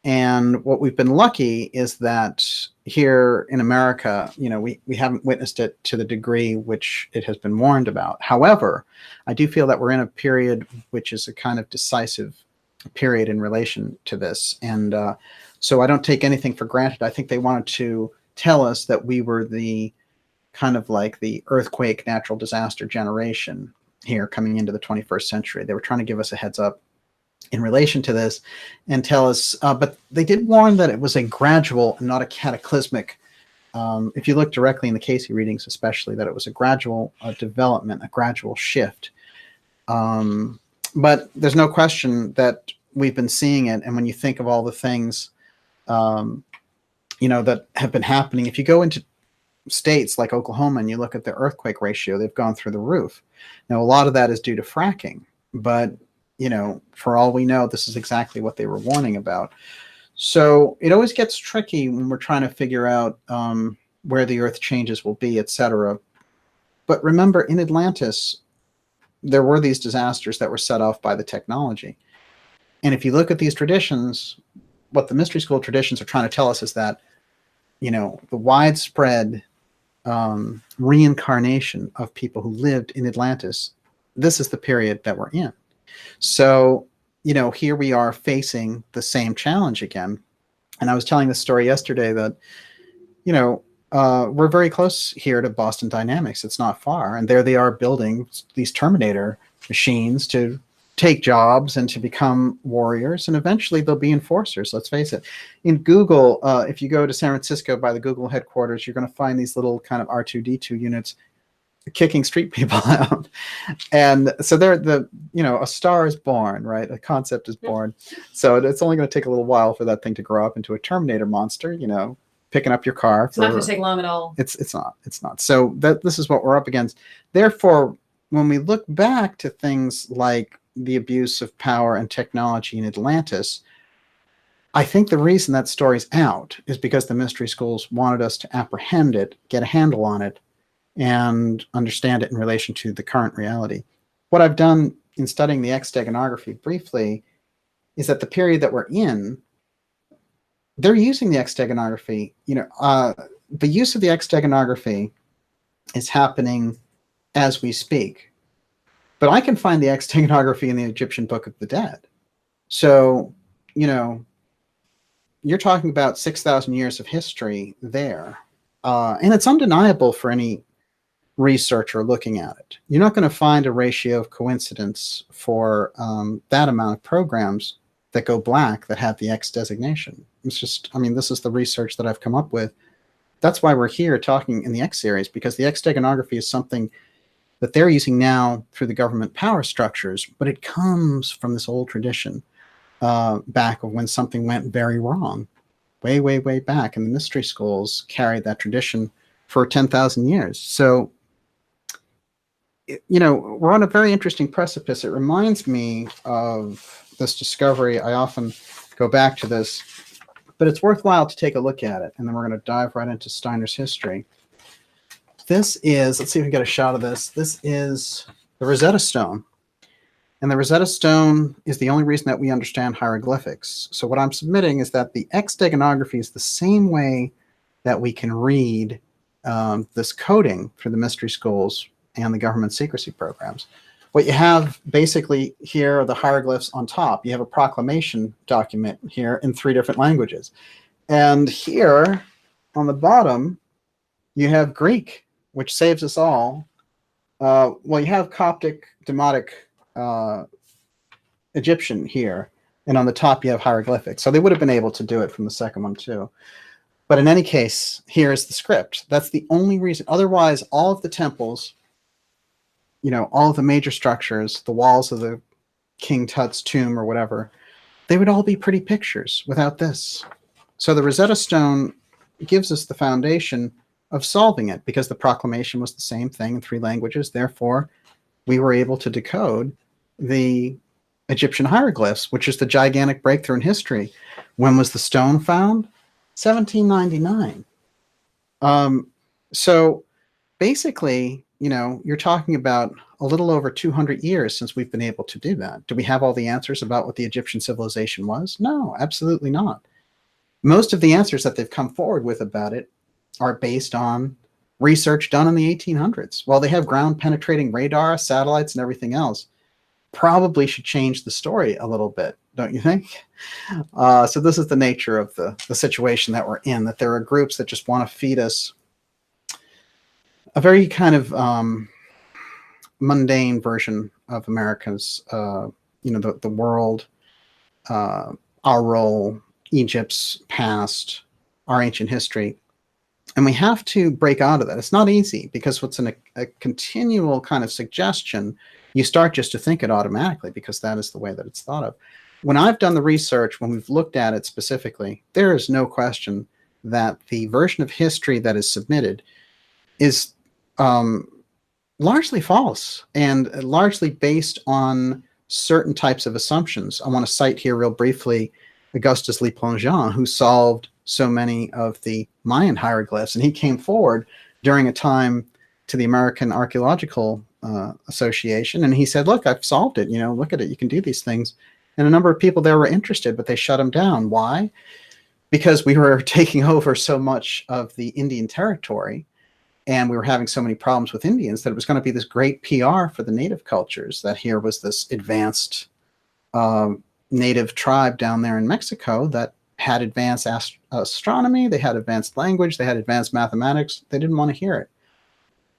And what we've been lucky is that here in America, you know, we haven't witnessed it to the degree which it has been warned about. However, I do feel that we're in a period which is a kind of decisive period in relation to this. And so I don't take anything for granted. I think they wanted to tell us that we were the kind of like the earthquake natural disaster generation here coming into the 21st century. They were trying to give us a heads up in relation to this and tell us, but they did warn that it was a gradual and not a cataclysmic, if you look directly in the Casey readings especially, that it was a gradual development, a gradual shift. But there's no question that we've been seeing it, and when you think of all the things you know, that have been happening, if you go into states like Oklahoma and you look at the earthquake ratio, they've gone through the roof. Now, a lot of that is due to fracking, but, you know, for all we know, this is exactly what they were warning about. So it always gets tricky when we're trying to figure out where the earth changes will be, etc. But remember, in Atlantis, there were these disasters that were set off by the technology. And if you look at these traditions, what the mystery school traditions are trying to tell us is that, you know, the widespread reincarnation of people who lived in Atlantis, this is the period that we're in. So, you know, here we are facing the same challenge again. And I was telling this story yesterday that, you know, we're very close here to Boston Dynamics. It's not far. And there they are building these Terminator machines to take jobs and to become warriors, and eventually they'll be enforcers. Let's face it. In Google, if you go to San Francisco by the Google headquarters, you're going to find these little kind of R2D2 units kicking street people out. And so they're a star is born, right? A concept is born. So it's only going to take a little while for that thing to grow up into a Terminator monster, picking up your car. It's not going to take long at all. It's not. So this is what we're up against. Therefore, when we look back to things like the abuse of power and technology in Atlantis, I think the reason that story's out is because the mystery schools wanted us to apprehend it, get a handle on it, and understand it in relation to the current reality. What I've done in studying the X Steganography briefly is that the period that we're in, they're using the X Steganography. The use of the X Steganography is happening as we speak. But I can find the X Steganography in the Egyptian Book of the Dead. So, you're talking about 6,000 years of history there. And it's undeniable for any researcher looking at it. You're not going to find a ratio of coincidence for that amount of programs that go black that have the X designation. It's just, this is the research that I've come up with. That's why we're here talking in the X series, because the X Steganography is something that they're using now through the government power structures, but it comes from this old tradition back of when something went very wrong, way, way, way back. And the mystery schools carried that tradition for 10,000 years. So, we're on a very interesting precipice. It reminds me of this discovery. I often go back to this, but it's worthwhile to take a look at it. And then we're going to dive right into Steiner's history. This is, let's see if we get a shot of this. This is the Rosetta Stone. And the Rosetta Stone is the only reason that we understand hieroglyphics. So what I'm submitting is that the X Steganography is the same way that we can read this coding for the mystery schools and the government secrecy programs. What you have basically here are the hieroglyphs on top. You have a proclamation document here in 3 different languages. And here on the bottom, you have Greek, which saves us all. Well, you have Coptic, Demotic, Egyptian here. And on the top, you have hieroglyphics. So they would have been able to do it from the second one too. But in any case, here's the script. That's the only reason. Otherwise, all of the temples, all of the major structures, the walls of the King Tut's tomb or whatever, they would all be pretty pictures without this. So the Rosetta Stone gives us the foundation of solving it, because the proclamation was the same thing in 3 languages. Therefore, we were able to decode the Egyptian hieroglyphs, which is the gigantic breakthrough in history. When was the stone found? 1799. So basically, you're talking about a little over 200 years since we've been able to do that. Do we have all the answers about what the Egyptian civilization was? No, absolutely not. Most of the answers that they've come forward with about it are based on research done in the 1800s. Well, they have ground-penetrating radar, satellites, and everything else. Probably should change the story a little bit, don't you think? So this is the nature of the situation that we're in, that there are groups that just want to feed us a very kind of mundane version of America's, the world, our role, Egypt's past, our ancient history. And we have to break out of that. It's not easy, because what's in a continual kind of suggestion, you start just to think it automatically, because that is the way that it's thought of. When I've done the research, when we've looked at it specifically, there is no question that the version of history that is submitted is largely false and largely based on certain types of assumptions. I want to cite here real briefly Augustus Le Plongeon, who solved so many of the Mayan hieroglyphs, and he came forward during a time to the American Archaeological Association, and he said, look, I've solved it, look at it, you can do these things. And a number of people there were interested, but they shut him down. Why? Because we were taking over so much of the Indian territory, and we were having so many problems with Indians that it was going to be this great PR for the native cultures, that here was this advanced native tribe down there in Mexico that had advanced astronomy, they had advanced language, they had advanced mathematics. They didn't want to hear it.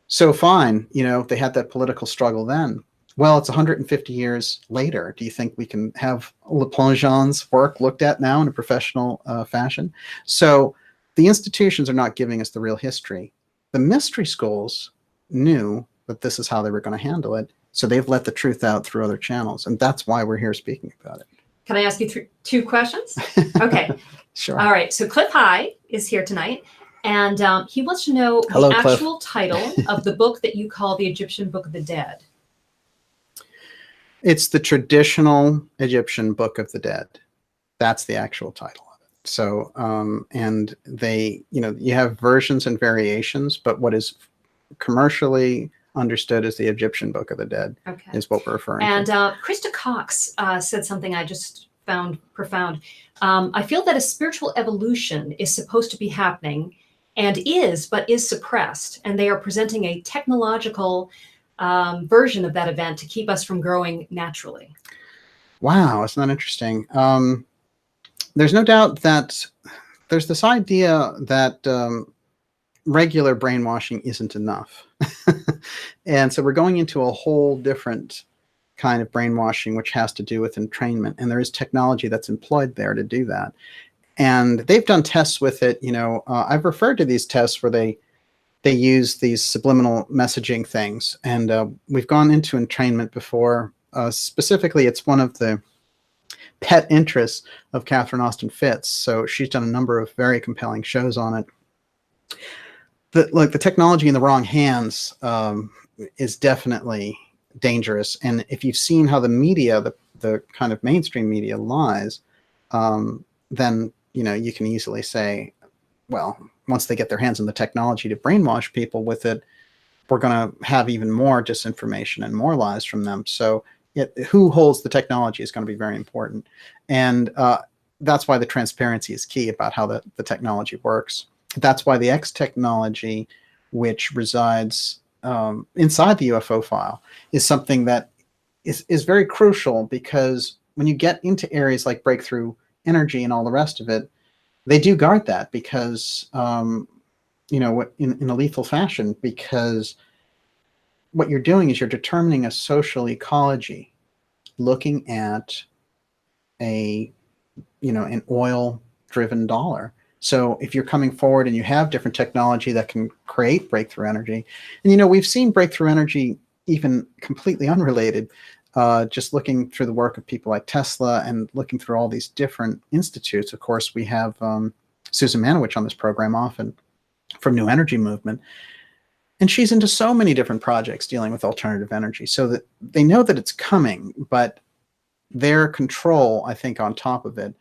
So fine, they had that political struggle then. Well, it's 150 years later. Do you think we can have Le Plongeon's work looked at now in a professional fashion? So the institutions are not giving us the real history. The mystery schools knew that this is how they were going to handle it. So they've let the truth out through other channels. And that's why we're here speaking about it. Can I ask you two questions? Okay. Sure. All right. So Cliff High is here tonight. And he wants to know Hello, the Cliff. actual title of the book that you call the Egyptian Book of the Dead. It's the traditional Egyptian Book of the Dead. That's the actual title of it. So, and they, you have versions and variations, but what is commercially understood as the Egyptian Book of the Dead is what we're referring to. And Krista Cox said something I just found profound. I feel that a spiritual evolution is supposed to be happening and but is suppressed. And they are presenting a technological version of that event to keep us from growing naturally. Wow, isn't that interesting? There's no doubt that there's this idea that regular brainwashing isn't enough. And so we're going into a whole different kind of brainwashing, which has to do with entrainment. And there is technology that's employed there to do that. And they've done tests with it. I've referred to these tests where they use these subliminal messaging things. And we've gone into entrainment before. Specifically, it's one of the pet interests of Catherine Austin Fitz. So she's done a number of very compelling shows on it. The technology in the wrong hands is definitely dangerous. And if you've seen how the media, the kind of mainstream media lies, then you can easily say, well, once they get their hands on the technology to brainwash people with it, we're going to have even more disinformation and more lies from them. So who holds the technology is going to be very important. And that's why the transparency is key about how the technology works. That's why the X technology, which resides inside the UFO file, is something that is very crucial, because when you get into areas like breakthrough energy and all the rest of it, they do guard that because, in a lethal fashion, because what you're doing is you're determining a social ecology, looking at an oil-driven dollar. So if you're coming forward and you have different technology that can create breakthrough energy, and we've seen breakthrough energy even completely unrelated, just looking through the work of people like Tesla and looking through all these different institutes. Of course, we have Susan Manowich on this program often from New Energy Movement. And she's into so many different projects dealing with alternative energy, so that they know that it's coming, but their control, I think, on top of it,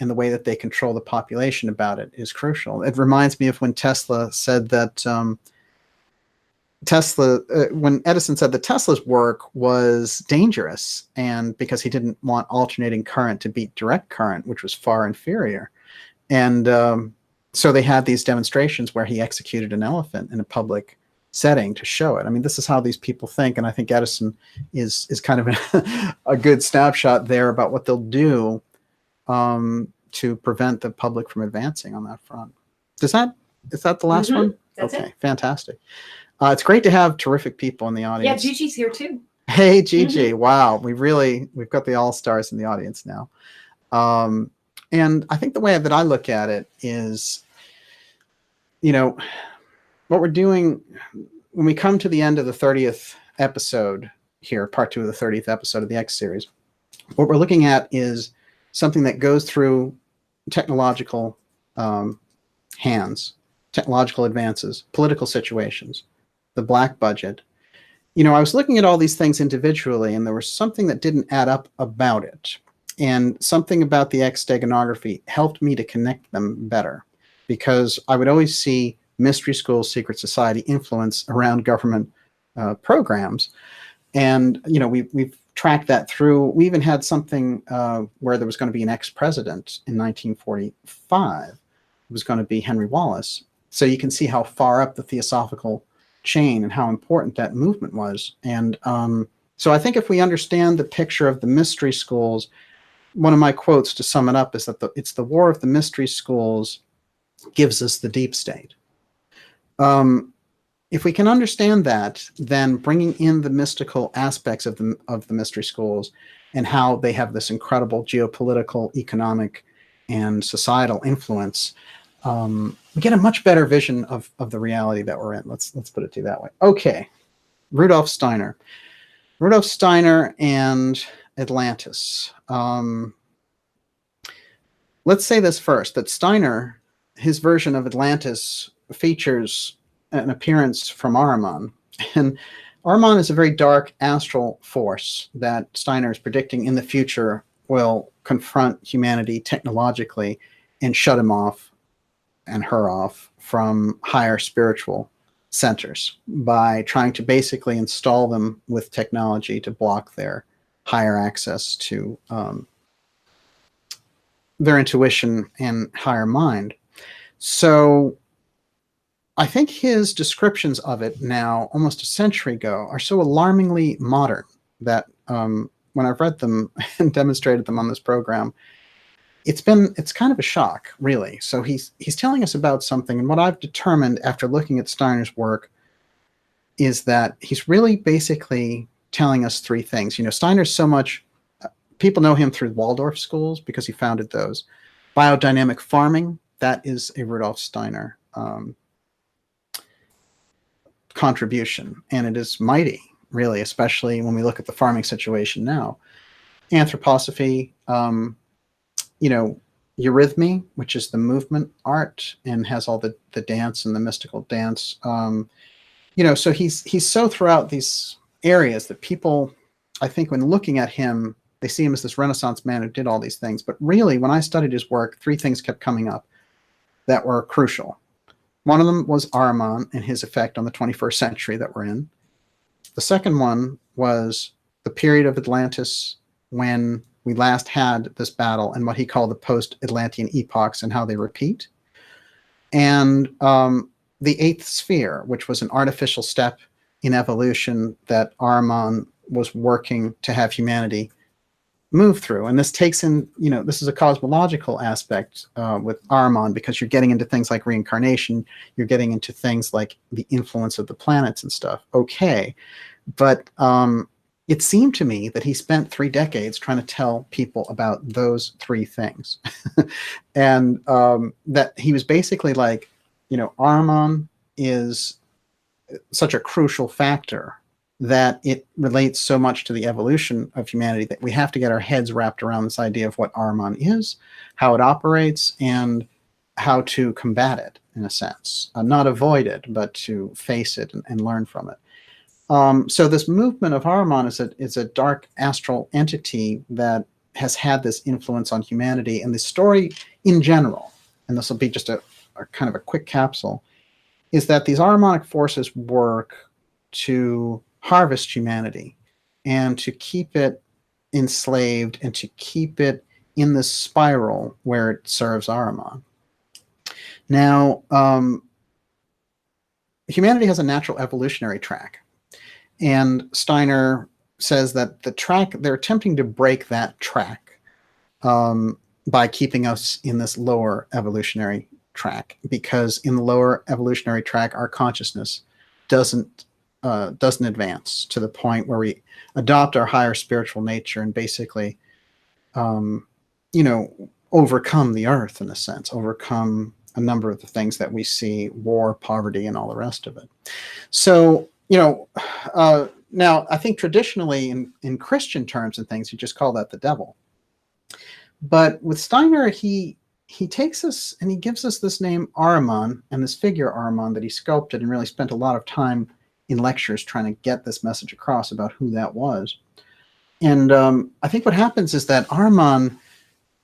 and the way that they control the population about it is crucial. It reminds me of when Tesla said that when Edison said that Tesla's work was dangerous, and because he didn't want alternating current to beat direct current, which was far inferior. And so they had these demonstrations where he executed an elephant in a public setting to show it. I mean, this is how these people think. And I think Edison is kind of a good snapshot there about what they'll do to prevent the public from advancing on that front. Is that the last one? That's okay, it. Fantastic. It's great to have terrific people in the audience. Yeah, Gigi's here too. Hey, Gigi. Wow. We've got the all-stars in the audience now. And I think the way that I look at it is, what we're doing when we come to the end of the 30th episode here, part 2 of the 30th episode of the X series, what we're looking at is something that goes through technological hands, technological advances, political situations, the black budget. I was looking at all these things individually, and there was something that didn't add up about it. And something about the X Steganography helped me to connect them better, because I would always see mystery schools, secret society influence around government programs. And, we've tracked that through. We even had something where there was going to be an ex-president in 1945. It was going to be Henry Wallace. So you can see how far up the theosophical chain and how important that movement was. And so I think if we understand the picture of the mystery schools, one of my quotes to sum it up is that it's the war of the mystery schools gives us the deep state. If we can understand that, then bringing in the mystical aspects of the mystery schools and how they have this incredible geopolitical, economic, and societal influence, we get a much better vision of the reality that we're in. Let's put it to you that way. Okay. Rudolf Steiner. Rudolf Steiner and Atlantis. Let's say this first, that Steiner, his version of Atlantis, features an appearance from Ahriman. And Ahriman is a very dark astral force that Steiner is predicting in the future will confront humanity technologically and shut him off and her off from higher spiritual centers by trying to basically install them with technology to block their higher access to their intuition and higher mind. So I think his descriptions of it now, almost a century ago, are so alarmingly modern that when I've read them and demonstrated them on this program, it's kind of a shock, really. So he's telling us about something, and what I've determined after looking at Steiner's work is that he's really basically telling us three things. You know, Steiner's so much, people know him through Waldorf schools because he founded those. Biodynamic farming, that is a Rudolf Steiner contribution, and it is mighty, really, especially when we look at the farming situation now. Anthroposophy, you know, eurythmy, which is the movement art and has all the dance and the mystical dance. You know, so he's so throughout these areas that people, I think when looking at him, they see him as this Renaissance man who did all these things. But really, when I studied his work, three things kept coming up that were crucial. One of them was Ahriman and his effect on the 21st century that we're in. The second one was the period of Atlantis when we last had this battle and what he called the post-Atlantean epochs and how they repeat. And the eighth sphere, which was an artificial step in evolution that Ahriman was working to have humanity move through. And this takes in, you know, this is a cosmological aspect with Ahriman, because you're getting into things like reincarnation, you're getting into things like the influence of the planets and stuff. Okay. But it seemed to me that he spent 3 decades trying to tell people about those three things. And that he was basically like, you know, Ahriman is such a crucial factor that it relates so much to the evolution of humanity that we have to get our heads wrapped around this idea of what Ahriman is, how it operates, and how to combat it, in a sense. Not avoid it, but to face it and learn from it. So this movement of Ahriman is a dark astral entity that has had this influence on humanity. And the story in general, and this will be just a kind of a quick capsule, is that these Ahrimanic forces work to harvest humanity and to keep it enslaved and to keep it in this spiral where it serves Ahriman. Now, humanity has a natural evolutionary track, and Steiner says that the track, they're attempting to break that track by keeping us in this lower evolutionary track, because in the lower evolutionary track, our consciousness doesn't advance to the point where we adopt our higher spiritual nature and basically, you know, overcome the earth, in a sense, overcome a number of the things that we see, war, poverty, and all the rest of it. So, you know, now I think traditionally in Christian terms and things, you just call that the devil. But with Steiner, he takes us and he gives us this name Ahriman and this figure Ahriman that he sculpted and really spent a lot of time in lectures trying to get this message across about who that was. And I think what happens is that Ahriman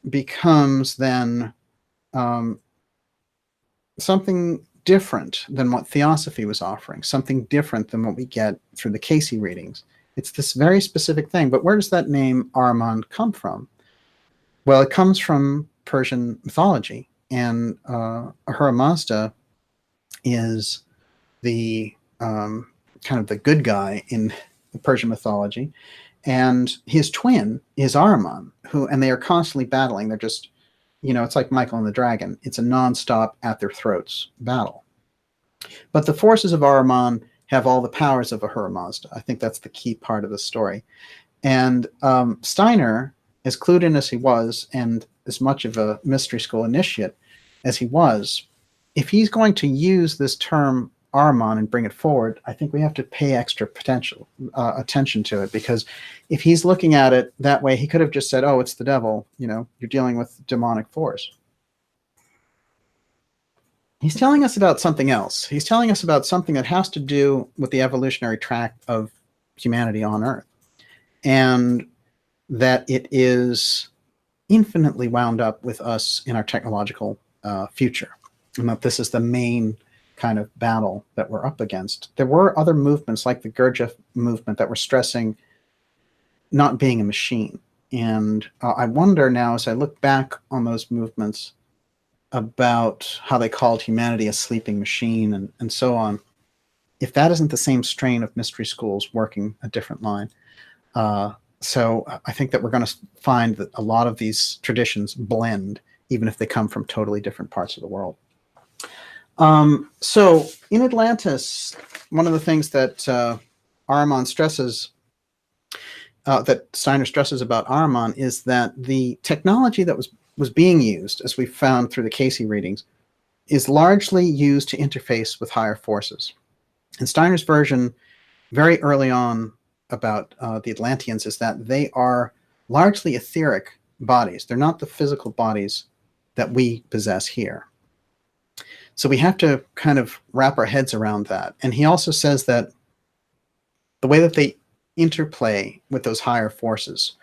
becomes then something different than what Theosophy was offering, something different than what we get through the Casey readings. It's this very specific thing. But where does that name Ahriman come from? Well, it comes from Persian mythology, and Ahura Mazda is the kind of the good guy in the Persian mythology, and his twin is Ahriman, and they are constantly battling. They're just, you know, it's like Michael and the Dragon. It's a nonstop at their throats battle. But the forces of Ahriman have all the powers of Ahura Mazda. I think that's the key part of the story. And Steiner, as clued in as he was, and as much of a mystery school initiate as he was, if he's going to use this term Ahriman and bring it forward, I think we have to pay extra attention to it, because if he's looking at it that way, he could have just said, oh, it's the devil, you're dealing with demonic force. He's telling us about something else. He's telling us about something that has to do with the evolutionary track of humanity on Earth, and that it is infinitely wound up with us in our technological future, and that this is the main kind of battle that we're up against. There were other movements like the Gurdjieff movement that were stressing not being a machine. And I wonder now, as I look back on those movements, about how they called humanity a sleeping machine and so on, if that isn't the same strain of mystery schools working a different line. So I think that we're going to find that a lot of these traditions blend, even if they come from totally different parts of the world. So in Atlantis, one of the things that Ahriman stresses, that Steiner stresses about Ahriman, is that the technology that was being used, as we found through the Casey readings, is largely used to interface with higher forces. And Steiner's version very early on about the Atlanteans is that they are largely etheric bodies. They're not the physical bodies that we possess here. So we have to kind of wrap our heads around that. And he also says that the way that they interplay with those higher forces,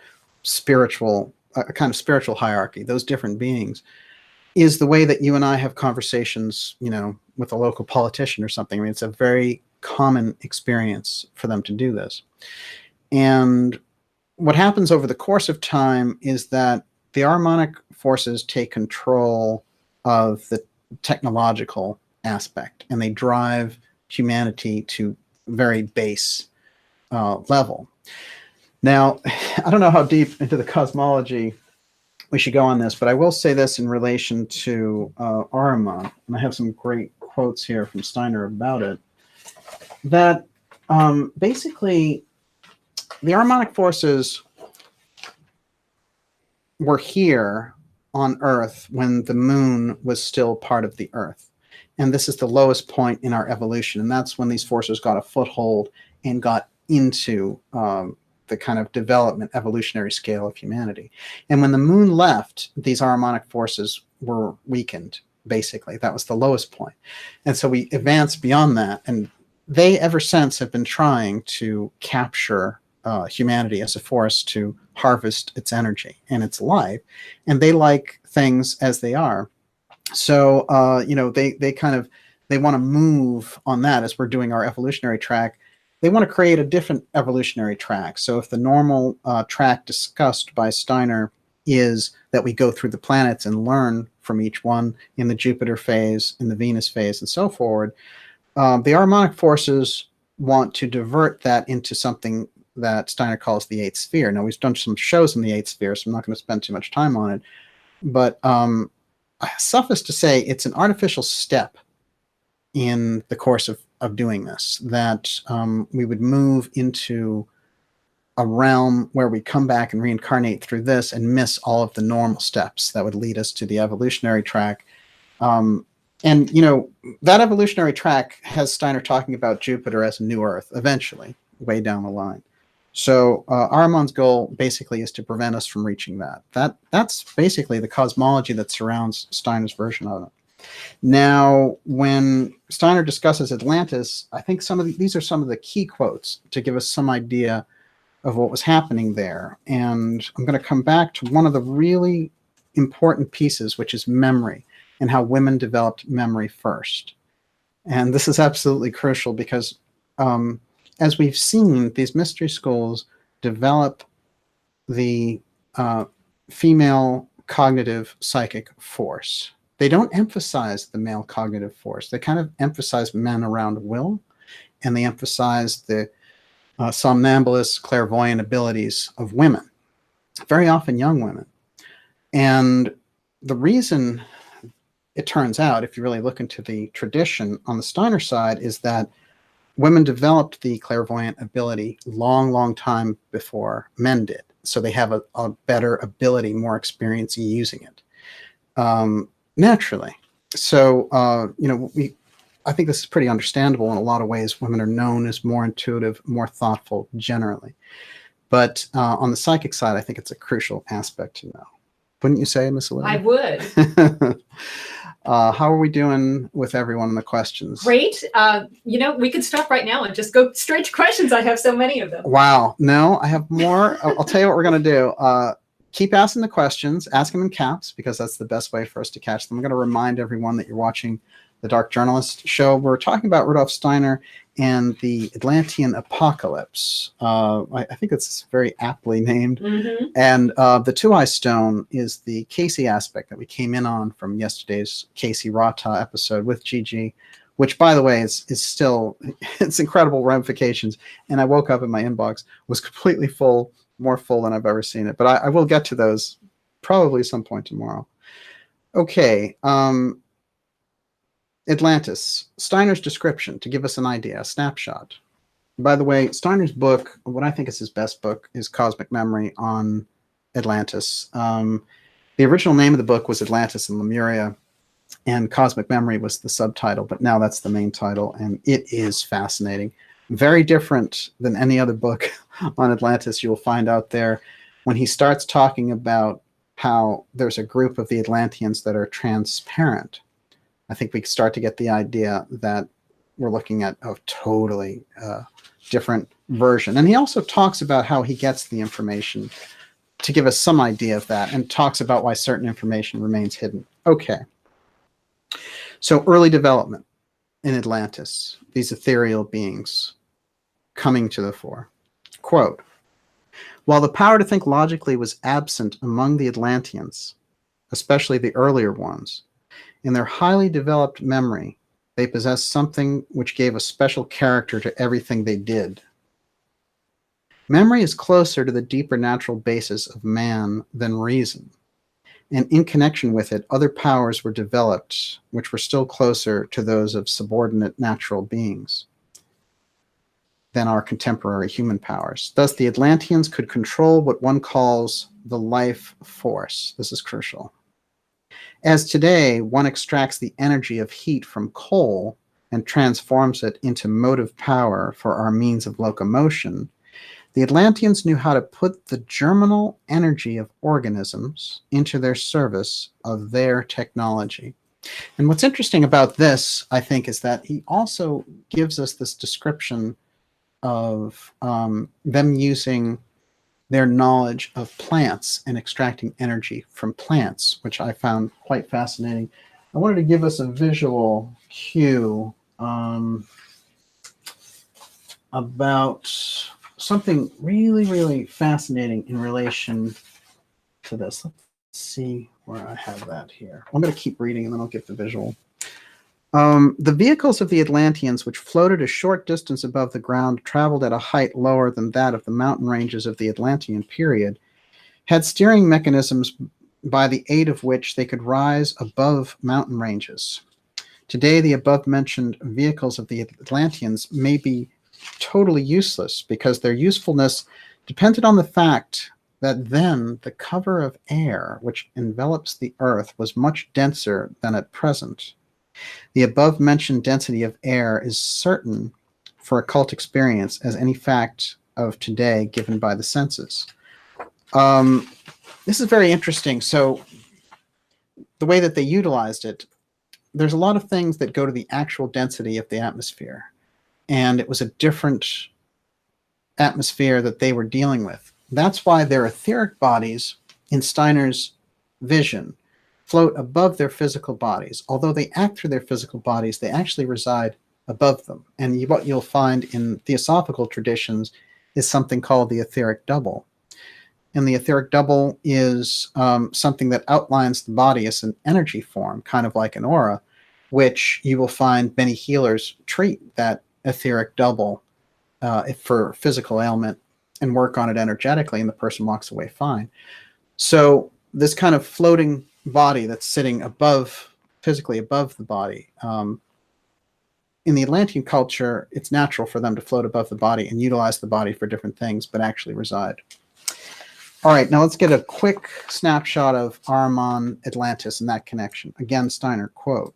a kind of spiritual hierarchy, those different beings, is the way that you and I have conversations, with a local politician or something. I mean, it's a very common experience for them to do this. And what happens over the course of time is that the Ahrimanic forces take control of the technological aspect, and they drive humanity to very base level. Now, I don't know how deep into the cosmology we should go on this, but I will say this in relation to Ahriman, and I have some great quotes here from Steiner about it, that basically the Ahrimanic forces were here on Earth when the moon was still part of the Earth. And this is the lowest point in our evolution, and that's when these forces got a foothold and got into the kind of development evolutionary scale of humanity. And when the moon left, these Ahrimanic forces were weakened, basically. That was the lowest point. And so we advanced beyond that, and they ever since have been trying to capture humanity as a force to harvest its energy and its life, and they like things as they are. So they want to move on that as we're doing our evolutionary track. They want to create a different evolutionary track. So if the normal track discussed by Steiner is that we go through the planets and learn from each one in the Jupiter phase, in the Venus phase, and so forward, the Ahrimanic forces want to divert that into something that Steiner calls the eighth sphere. Now, we've done some shows on the eighth sphere, so I'm not going to spend too much time on it. But suffice to say, it's an artificial step in the course of doing this, that we would move into a realm where we come back and reincarnate through this and miss all of the normal steps that would lead us to the evolutionary track. And, that evolutionary track has Steiner talking about Jupiter as a new Earth, eventually, way down the line. So Ahriman's goal basically is to prevent us from reaching that. That's basically the cosmology that surrounds Steiner's version of it. Now, when Steiner discusses Atlantis, I think these are some of the key quotes to give us some idea of what was happening there. And I'm going to come back to one of the really important pieces, which is memory, and how women developed memory first. And this is absolutely crucial because as we've seen, these mystery schools develop the female cognitive psychic force. They don't emphasize the male cognitive force. They kind of emphasize men around will, and they emphasize the somnambulous, clairvoyant abilities of women, very often young women. And the reason, it turns out, if you really look into the tradition on the Steiner side, is that women developed the clairvoyant ability long time before men did. So they have a better ability, more experience using it naturally. So, I think this is pretty understandable in a lot of ways. Women are known as more intuitive, more thoughtful generally. But on the psychic side, I think it's a crucial aspect to know. Wouldn't you say, Miss Olivia? I would. How are we doing with everyone in the questions? Great. We could stop right now and just go straight to questions. I have so many of them. Wow. No, I have more. I'll tell you what we're going to do. Keep asking the questions. Ask them in caps, because that's the best way for us to catch them. I'm going to remind everyone that you're watching the Dark Journalist show. We're talking about Rudolf Steiner and the Atlantean apocalypse. I think it's very aptly named. Mm-hmm. And the Tuaoi stone is the Casey aspect that we came in on from yesterday's Casey Rata episode with Gigi, which, by the way, is still, it's incredible ramifications. And I woke up and my inbox was completely full, more full than I've ever seen it. But I will get to those probably some point tomorrow. Okay. Atlantis, Steiner's description, to give us an idea, a snapshot. By the way, Steiner's book, what I think is his best book, is Cosmic Memory on Atlantis. The original name of the book was Atlantis and Lemuria, and Cosmic Memory was the subtitle, but now that's the main title, and it is fascinating. Very different than any other book on Atlantis you will find out there. When he starts talking about how there's a group of the Atlanteans that are transparent, I think we start to get the idea that we're looking at a totally different version. And he also talks about how he gets the information to give us some idea of that, and talks about why certain information remains hidden. Okay. So early development in Atlantis, these ethereal beings coming to the fore. Quote, while the power to think logically was absent among the Atlanteans, especially the earlier ones, in their highly developed memory, they possessed something which gave a special character to everything they did. Memory is closer to the deeper natural basis of man than reason, and in connection with it, other powers were developed which were still closer to those of subordinate natural beings than our contemporary human powers. Thus, the Atlanteans could control what one calls the life force. This is crucial. As today, one extracts the energy of heat from coal and transforms it into motive power for our means of locomotion, the Atlanteans knew how to put the germinal energy of organisms into their service of their technology. And what's interesting about this, I think, is that he also gives us this description of them using their knowledge of plants and extracting energy from plants, which I found quite fascinating. I wanted to give us a visual cue about something really, really fascinating in relation to this. Let's see where I have that here. I'm going to keep reading and then I'll get the visual. The vehicles of the Atlanteans, which floated a short distance above the ground, traveled at a height lower than that of the mountain ranges of the Atlantean period, had steering mechanisms by the aid of which they could rise above mountain ranges. Today, the above-mentioned vehicles of the Atlanteans may be totally useless because their usefulness depended on the fact that then the cover of air which envelops the Earth was much denser than at present. The above-mentioned density of air is certain for occult experience as any fact of today given by the senses. This is very interesting. So the way that they utilized it, there's a lot of things that go to the actual density of the atmosphere. And it was a different atmosphere that they were dealing with. That's why their etheric bodies, in Steiner's vision, float above their physical bodies. Although they act through their physical bodies, they actually reside above them. And what you'll find in theosophical traditions is something called the Etheric Double. And the Etheric Double is something that outlines the body as an energy form, kind of like an aura, which you will find many healers treat that Etheric Double for physical ailment and work on it energetically, and the person walks away fine. So this kind of floating body that's sitting above, physically above the body, in the Atlantean culture, it's natural for them to float above the body and utilize the body for different things, but actually reside. All right, now let's get a quick snapshot of Ahriman Atlantis and that connection. Again, Steiner, quote,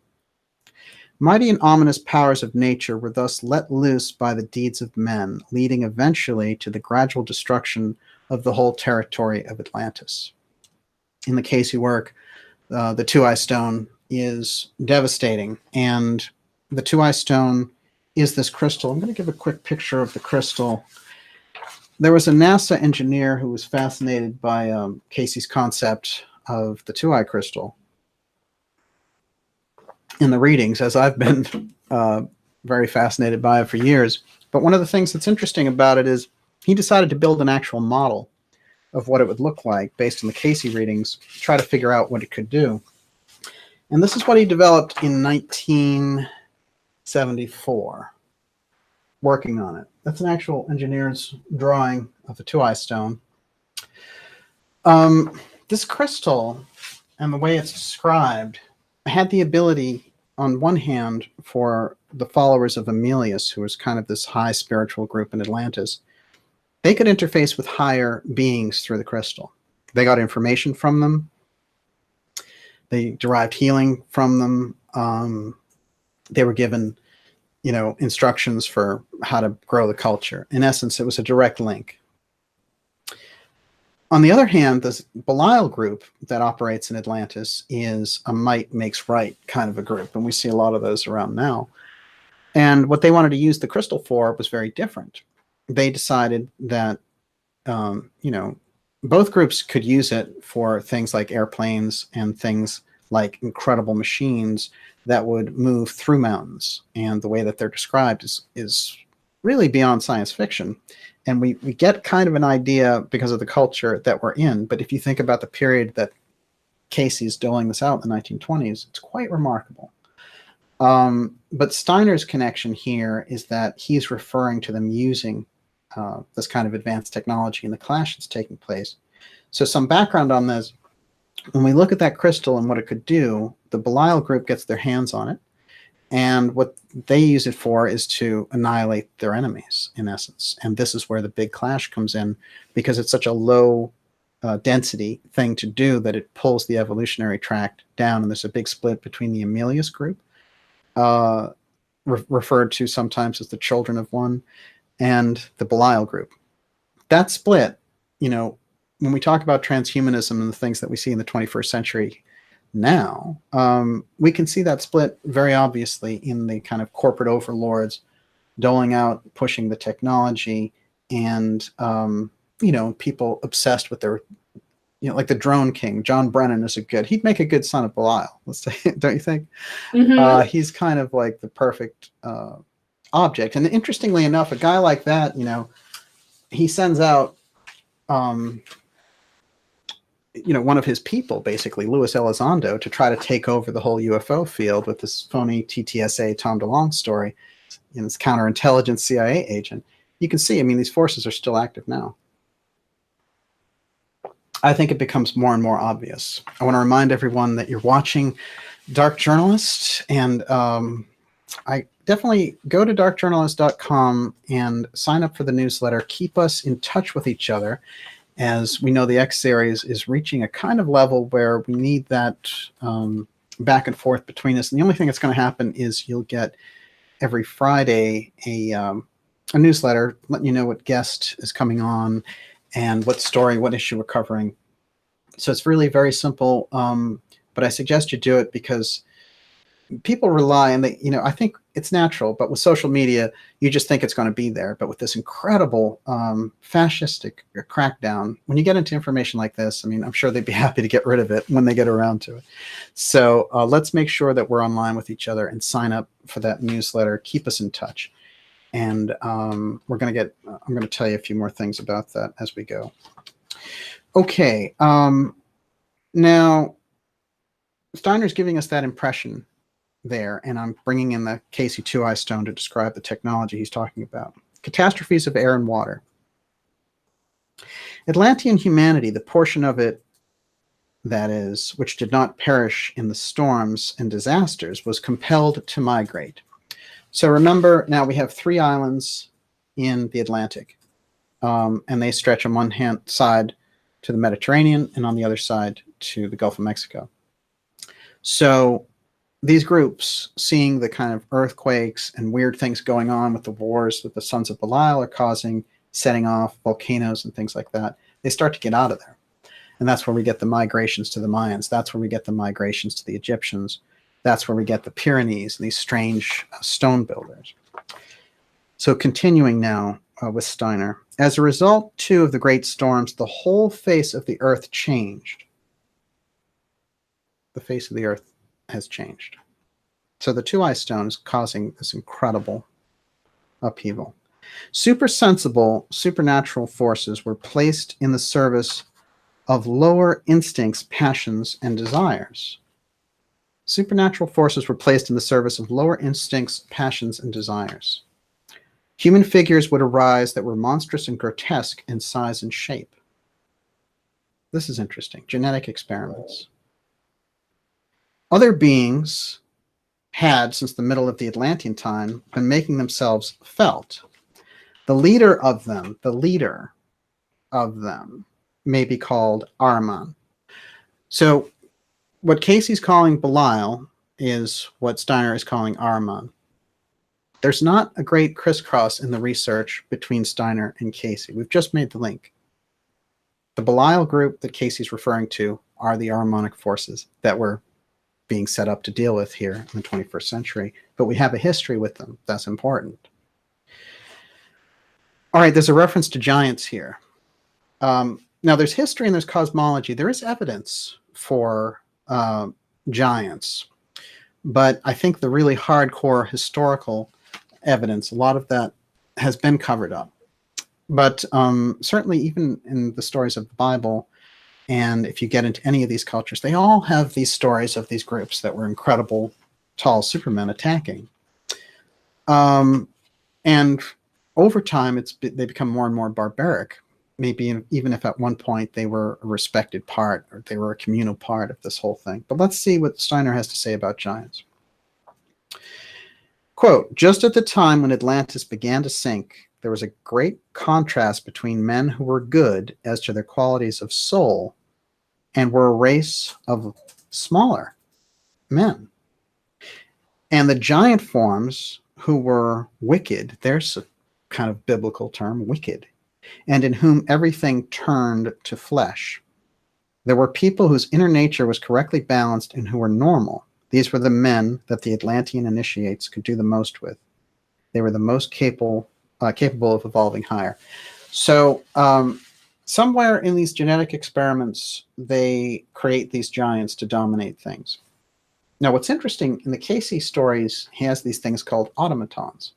Mighty and ominous powers of nature were thus let loose by the deeds of men, leading eventually to the gradual destruction of the whole territory of Atlantis. In the Casey work, the Tuaoi stone is devastating, and the Tuaoi stone is this crystal. I'm going to give a quick picture of the crystal. There was a NASA engineer who was fascinated by Casey's concept of the Tuaoi crystal in the readings, as I've been very fascinated by it for years. But one of the things that's interesting about it is he decided to build an actual model of what it would look like based on the Casey readings, try to figure out what it could do. And this is what he developed in 1974, working on it. That's an actual engineer's drawing of the Tuaoi stone. This crystal and the way it's described had the ability, on one hand, for the followers of Emilius, who was kind of this high spiritual group in Atlantis, they could interface with higher beings through the crystal. They got information from them. They derived healing from them. They were given, instructions for how to grow the culture. In essence, it was a direct link. On the other hand, this Belial group that operates in Atlantis is a might makes right kind of a group, and we see a lot of those around now. And what they wanted to use the crystal for was very different. They decided that, both groups could use it for things like airplanes and things like incredible machines that would move through mountains. And the way that they're described is really beyond science fiction. And we get kind of an idea because of the culture that we're in. But if you think about the period that Casey's doling this out in the 1920s, it's quite remarkable. But Steiner's connection here is that he's referring to them using this kind of advanced technology and the clash that's taking place. So some background on this. When we look at that crystal and what it could do, the Belial group gets their hands on it. And what they use it for is to annihilate their enemies, in essence. And this is where the big clash comes in, because it's such a low density thing to do that it pulls the evolutionary tract down. And there's a big split between the Emilius group, referred to sometimes as the Children of One, and the Belial group. That split, when we talk about transhumanism and the things that we see in the 21st century now, we can see that split very obviously in the kind of corporate overlords doling out, pushing the technology, and, people obsessed with their, like the Drone King. John Brennan is he'd make a good son of Belial, let's say, don't you think? Mm-hmm. He's kind of like the perfect object. And interestingly enough, a guy like that, he sends out, one of his people, basically, Luis Elizondo, to try to take over the whole UFO field with this phony TTSA Tom DeLonge story, this counterintelligence CIA agent. You can see, these forces are still active now. I think it becomes more and more obvious. I want to remind everyone that you're watching Dark Journalist, and I definitely go to darkjournalist.com and sign up for the newsletter. Keep us in touch with each other, as we know the X series is reaching a kind of level where we need that back and forth between us. And the only thing that's going to happen is you'll get every Friday a newsletter letting you know what guest is coming on and what story, what issue we're covering. So it's really very simple, but I suggest you do it because people rely, and I think it's natural, but with social media, you just think it's going to be there. But with this incredible fascistic crackdown, when you get into information like this, I'm sure they'd be happy to get rid of it when they get around to it. So let's make sure that we're online with each other and sign up for that newsletter. Keep us in touch. And I'm going to tell you a few more things about that as we go. Okay. Now, Steiner's giving us that impression there, and I'm bringing in the Casey Tuaoi stone to describe the technology he's talking about. Catastrophes of air and water. Atlantean humanity, the portion of it, that is, which did not perish in the storms and disasters, was compelled to migrate. So remember, now we have 3 islands in the Atlantic, and they stretch on one hand side to the Mediterranean and on the other side to the Gulf of Mexico. So these groups, seeing the kind of earthquakes and weird things going on with the wars that the Sons of Belial are causing, setting off volcanoes and things like that, they start to get out of there. And that's where we get the migrations to the Mayans. That's where we get the migrations to the Egyptians. That's where we get the Pyrenees and these strange stone builders. So continuing now with Steiner. As a result, too, of the great storms, the whole face of the earth changed. The face of the earth has changed. So the Tuaoi stone is causing this incredible upheaval. Supersensible, supernatural forces were placed in the service of lower instincts, passions, and desires. Supernatural forces were placed in the service of lower instincts, passions, and desires. Human figures would arise that were monstrous and grotesque in size and shape. This is interesting. Genetic experiments. Other beings had, since the middle of the Atlantean time, been making themselves felt. The leader of them may be called Ahriman. So what Casey's calling Belial is what Steiner is calling Ahriman. There's not a great crisscross in the research between Steiner and Casey. We've just made the link. The Belial group that Casey's referring to are the Ahrimanic forces that were being set up to deal with here in the 21st century, but we have a history with them. That's important. All right, there's a reference to giants here. Now, there's history and there's cosmology. There is evidence for giants, but I think the really hardcore historical evidence, a lot of that has been covered up. But certainly even in the stories of the Bible, and if you get into any of these cultures, they all have these stories of these groups that were incredible, tall supermen attacking. And over time, they become more and more barbaric. Maybe even if at one point they were a respected part or they were a communal part of this whole thing. But let's see what Steiner has to say about giants. Quote, just at the time when Atlantis began to sink, there was a great contrast between men who were good as to their qualities of soul and were a race of smaller men. And the giant forms who were wicked, there's a kind of biblical term, wicked, and in whom everything turned to flesh. There were people whose inner nature was correctly balanced and who were normal. These were the men that the Atlantean initiates could do the most with. They were the most capable of evolving higher. So somewhere in these genetic experiments, they create these giants to dominate things. Now, what's interesting, in the Casey stories, he has these things called automatons.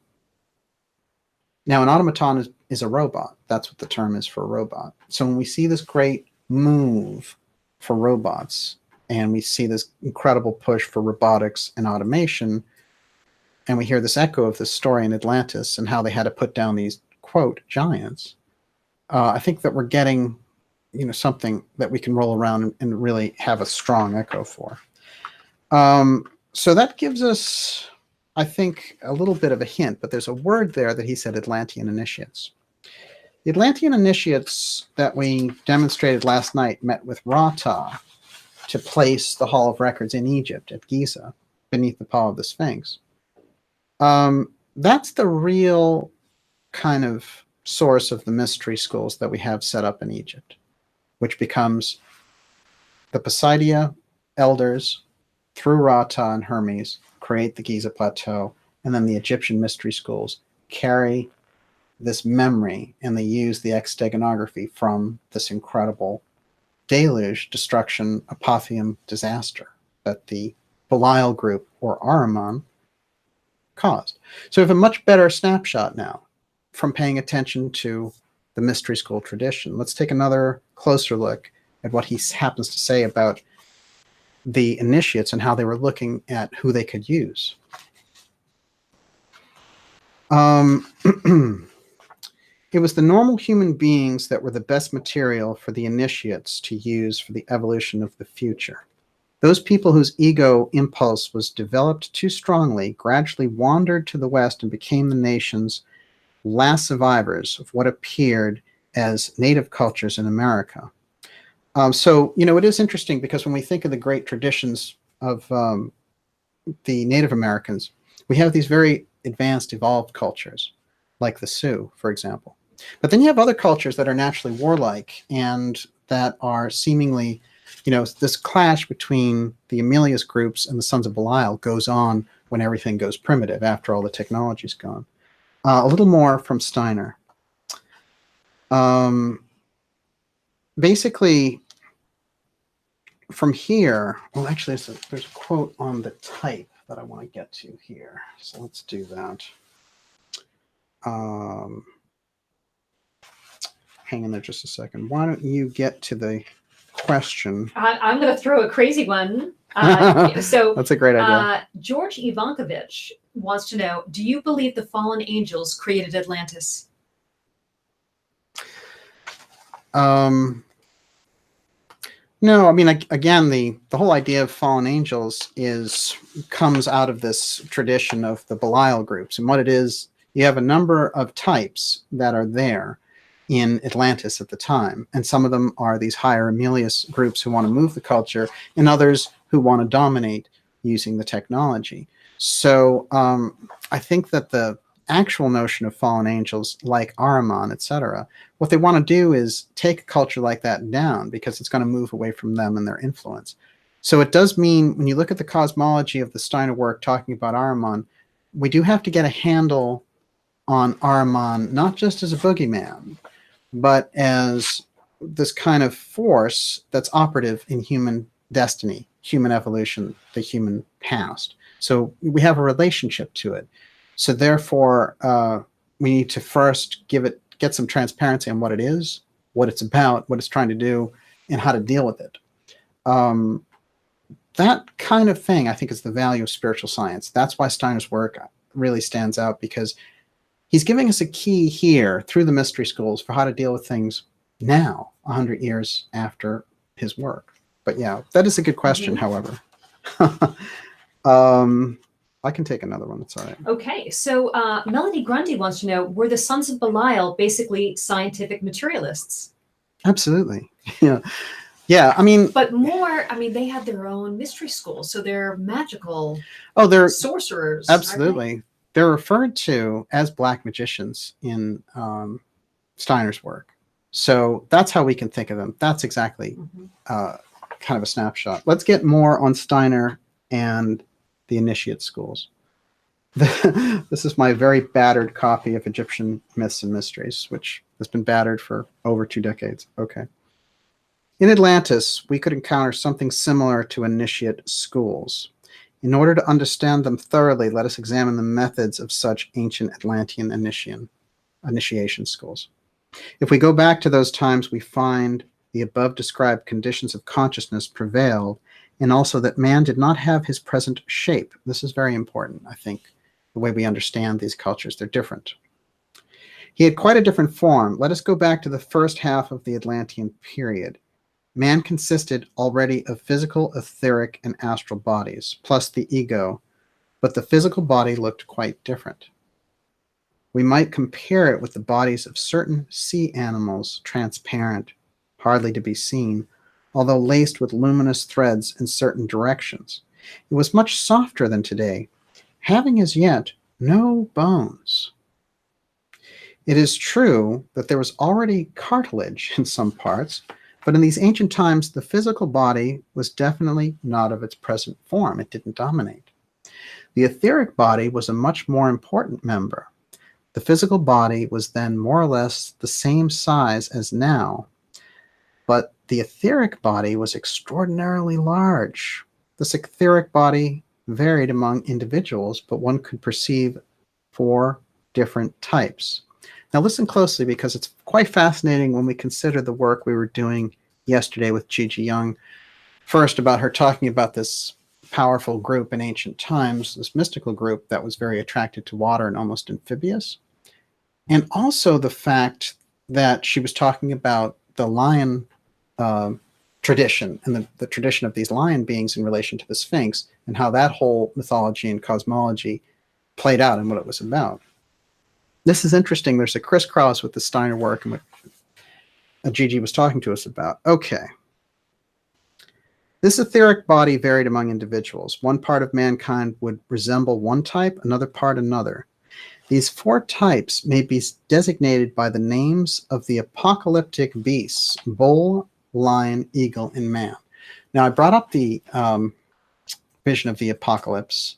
Now, an automaton is a robot. That's what the term is for a robot. So when we see this great move for robots, and we see this incredible push for robotics and automation, and we hear this echo of this story in Atlantis and how they had to put down these, quote, giants, I think that we're getting, something that we can roll around and really have a strong echo for. So that gives us, I think, a little bit of a hint, but there's a word there that he said Atlantean initiates. The Atlantean initiates that we demonstrated last night met with Ra-Ta to place the Hall of Records in Egypt at Giza, beneath the paw of the Sphinx. That's the real kind of source of the mystery schools that we have set up in Egypt, which becomes the Poseidia elders through Ra-Ta and Hermes create the Giza Plateau, and then the Egyptian mystery schools carry this memory, and they use the X Steganography from this incredible deluge, destruction, Apotheum disaster that the Belial group or Ahriman caused. So we have a much better snapshot now from paying attention to the mystery school tradition. Let's take another closer look at what he happens to say about the initiates and how they were looking at who they could use. It was the normal human beings that were the best material for the initiates to use for the evolution of the future. Those people whose ego impulse was developed too strongly gradually wandered to the West and became the nation's last survivors of what appeared as native cultures in America. So, it is interesting because when we think of the great traditions of the Native Americans, we have these very advanced, evolved cultures, like the Sioux, for example. But then you have other cultures that are naturally warlike and that are seemingly, this clash between the Emilius groups and the Sons of Belial goes on when everything goes primitive, after all the technology's gone. A little more from Steiner. Basically, from here, well, actually, there's a quote on the type that I want to get to here. So let's do that. Hang in there just a second. Why don't you get to the question? I'm going to throw a crazy one. So that's a great idea. George Ivankovich wants to know, do you believe the fallen angels created Atlantis? No, I mean, again, the whole idea of fallen angels comes out of this tradition of the Belial groups. And what it is, you have a number of types that are there in Atlantis at the time. And some of them are these higher Emilius groups who want to move the culture, and others who want to dominate using the technology. So I think that the actual notion of fallen angels, like Ahriman, etc., what they want to do is take a culture like that down, because it's going to move away from them and their influence. So it does mean, when you look at the cosmology of the Steiner work talking about Ahriman, we do have to get a handle on Ahriman, not just as a boogeyman, but as this kind of force that's operative in human destiny, human evolution, the human past. So we have a relationship to it. So therefore, we need to first get some transparency on what it is, what it's about, what it's trying to do, and how to deal with it. That kind of thing, I think, is the value of spiritual science. That's why Steiner's work really stands out, because he's giving us a key here through the mystery schools for how to deal with things now, 100 years after his work. But yeah, that is a good question, however. I can take another one. It's all right. Okay, so Melody Grundy wants to know, were the Sons of Belial basically scientific materialists? Absolutely. Yeah. Yeah, I mean... But more, they had their own mystery school, so they're magical they're sorcerers. Absolutely. They're referred to as black magicians in Steiner's work. So that's how we can think of them. That's exactly kind of a snapshot. Let's get more on Steiner and the initiate schools. This is my very battered copy of Egyptian Myths and Mysteries, which has been battered for over 2 decades. Okay. In Atlantis, we could encounter something similar to initiate schools. In order to understand them thoroughly, let us examine the methods of such ancient Atlantean initiation schools. If we go back to those times, we find the above described conditions of consciousness prevailed, and also that man did not have his present shape. This is very important, I think, the way we understand these cultures. They're different. He had quite a different form. Let us go back to the first half of the Atlantean period. Man consisted already of physical, etheric, and astral bodies, plus the ego, but the physical body looked quite different. We might compare it with the bodies of certain sea animals, transparent, hardly to be seen, although laced with luminous threads in certain directions. It was much softer than today, having as yet no bones. It is true that there was already cartilage in some parts, but in these ancient times, the physical body was definitely not of its present form. It didn't dominate. The etheric body was a much more important member. The physical body was then more or less the same size as now, but the etheric body was extraordinarily large. This etheric body varied among individuals, but one could perceive 4 different types. Now listen closely, because it's quite fascinating when we consider the work we were doing yesterday with Gigi Young. First, about her talking about this powerful group in ancient times, this mystical group that was very attracted to water and almost amphibious. And also the fact that she was talking about the lion tradition and the tradition of these lion beings in relation to the Sphinx, and how that whole mythology and cosmology played out and what it was about. This is interesting. There's a crisscross with the Steiner work and what Gigi was talking to us about. Okay. This etheric body varied among individuals. One part of mankind would resemble one type, another part another. These 4 types may be designated by the names of the apocalyptic beasts: bull, lion, eagle, and man. Now, I brought up the vision of the apocalypse,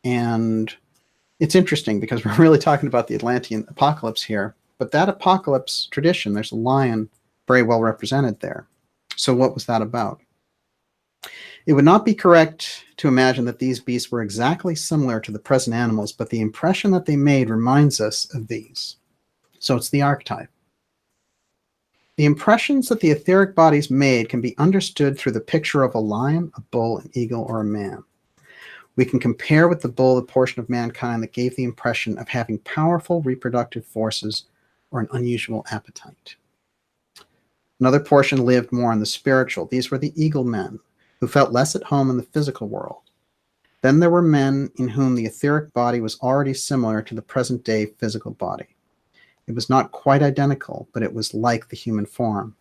and it's interesting because we're really talking about the Atlantean apocalypse here, but that apocalypse tradition, there's a lion very well represented there. So what was that about? It would not be correct to imagine that these beasts were exactly similar to the present animals, but the impression that they made reminds us of these. So it's the archetype. The impressions that the etheric bodies made can be understood through the picture of a lion, a bull, an eagle, or a man. We can compare with the bull the portion of mankind that gave the impression of having powerful reproductive forces or an unusual appetite. Another portion lived more in the spiritual. These were the eagle men, who felt less at home in the physical world. Then there were men in whom the etheric body was already similar to the present-day physical body. It was not quite identical, but it was like the human form.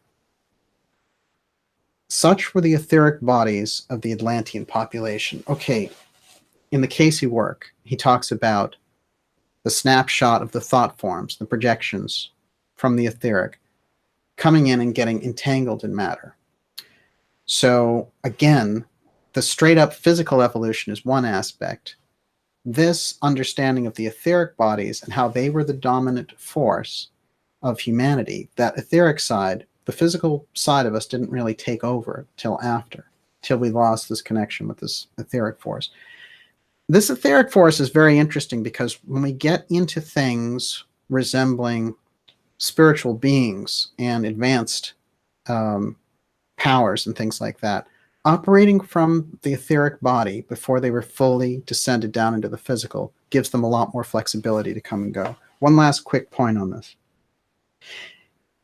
Such were the etheric bodies of the Atlantean population. Okay, in the Casey work, he talks about the snapshot of the thought forms, the projections from the etheric, coming in and getting entangled in matter. So again, the straight up physical evolution is one aspect. This understanding of the etheric bodies and how they were the dominant force of humanity, that etheric side, the physical side of us didn't really take over till we lost this connection with this etheric force. This etheric force is very interesting because when we get into things resembling spiritual beings and advanced powers and things like that, operating from the etheric body before they were fully descended down into the physical gives them a lot more flexibility to come and go. One last quick point on this.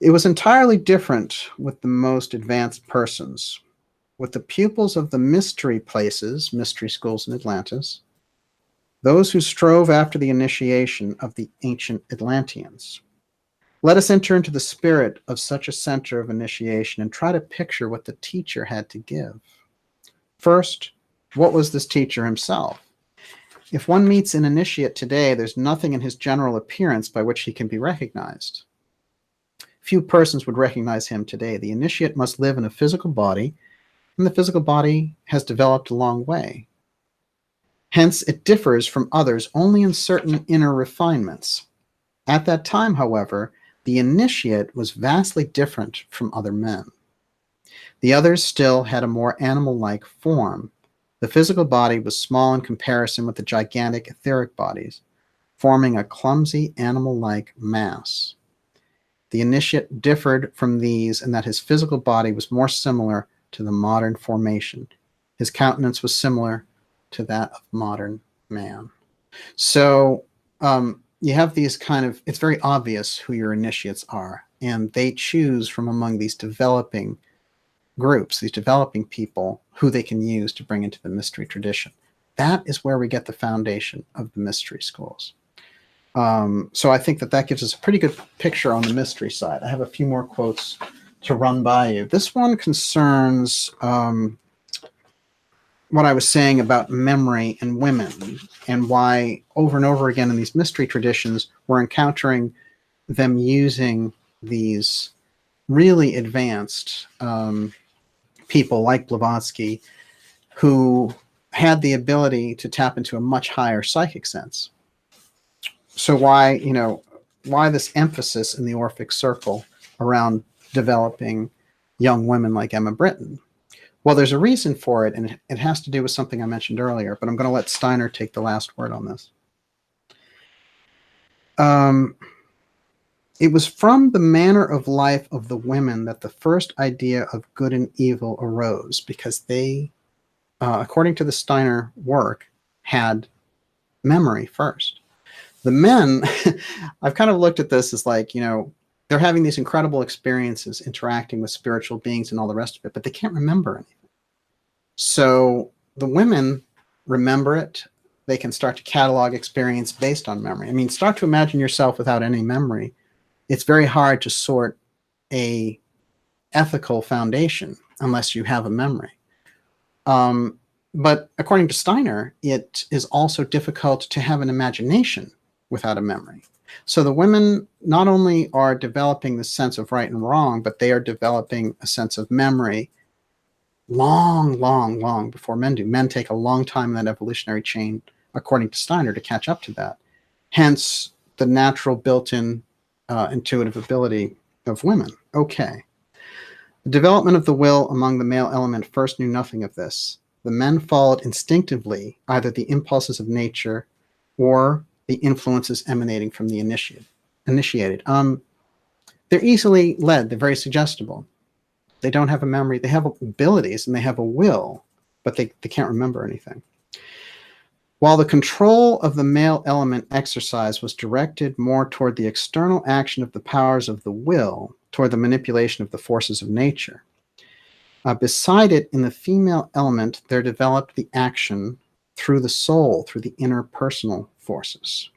It was entirely different with the most advanced persons. With the pupils of the mystery places, mystery schools in Atlantis, those who strove after the initiation of the ancient Atlanteans. Let us enter into the spirit of such a center of initiation and try to picture what the teacher had to give. First, what was this teacher himself? If one meets an initiate today, there's nothing in his general appearance by which he can be recognized. Few persons would recognize him today. The initiate must live in a physical body, and the physical body has developed a long way. Hence, it differs from others only in certain inner refinements. At that time, however, the initiate was vastly different from other men. The others still had a more animal-like form. The physical body was small in comparison with the gigantic etheric bodies, forming a clumsy animal-like mass. The initiate differed from these in that his physical body was more similar to the modern formation. His countenance was similar to that of modern man. So, you have these it's very obvious who your initiates are, and they choose from among these developing groups, these developing people, who they can use to bring into the mystery tradition. That is where we get the foundation of the mystery schools. So I think that gives us a pretty good picture on the mystery side. I have a few more quotes to run by you. This one concerns what I was saying about memory and women, and why over and over again in these mystery traditions we're encountering them using these really advanced people like Blavatsky, who had the ability to tap into a much higher psychic sense. So why this emphasis in the Orphic circle around developing young women like Emma Britton? Well, there's a reason for it, and it has to do with something I mentioned earlier, but I'm going to let Steiner take the last word on this. It was from the manner of life of the women that the first idea of good and evil arose, because they, according to the Steiner work, had memory first. The men, I've kind of looked at this as like, they're having these incredible experiences interacting with spiritual beings and all the rest of it, but they can't remember anything. So the women remember it. They can start to catalog experience based on memory. I mean, start to imagine yourself without any memory. It's very hard to sort a ethical foundation unless you have a memory. But according to Steiner, it is also difficult to have an imagination without a memory. So the women not only are developing the sense of right and wrong, but they are developing a sense of memory long, long, long before men do. Men take a long time in that evolutionary chain, according to Steiner, to catch up to that. Hence, the natural built-in intuitive ability of women. Okay. The development of the will among the male element first knew nothing of this. The men followed instinctively either the impulses of nature or the influences emanating from the initiated. They're easily led. They're very suggestible. They don't have a memory. They have abilities and they have a will, but they can't remember anything. While the control of the male element exercise was directed more toward the external action of the powers of the will, toward the manipulation of the forces of nature, beside it, in the female element, there developed the action through the soul, through the interpersonal forces.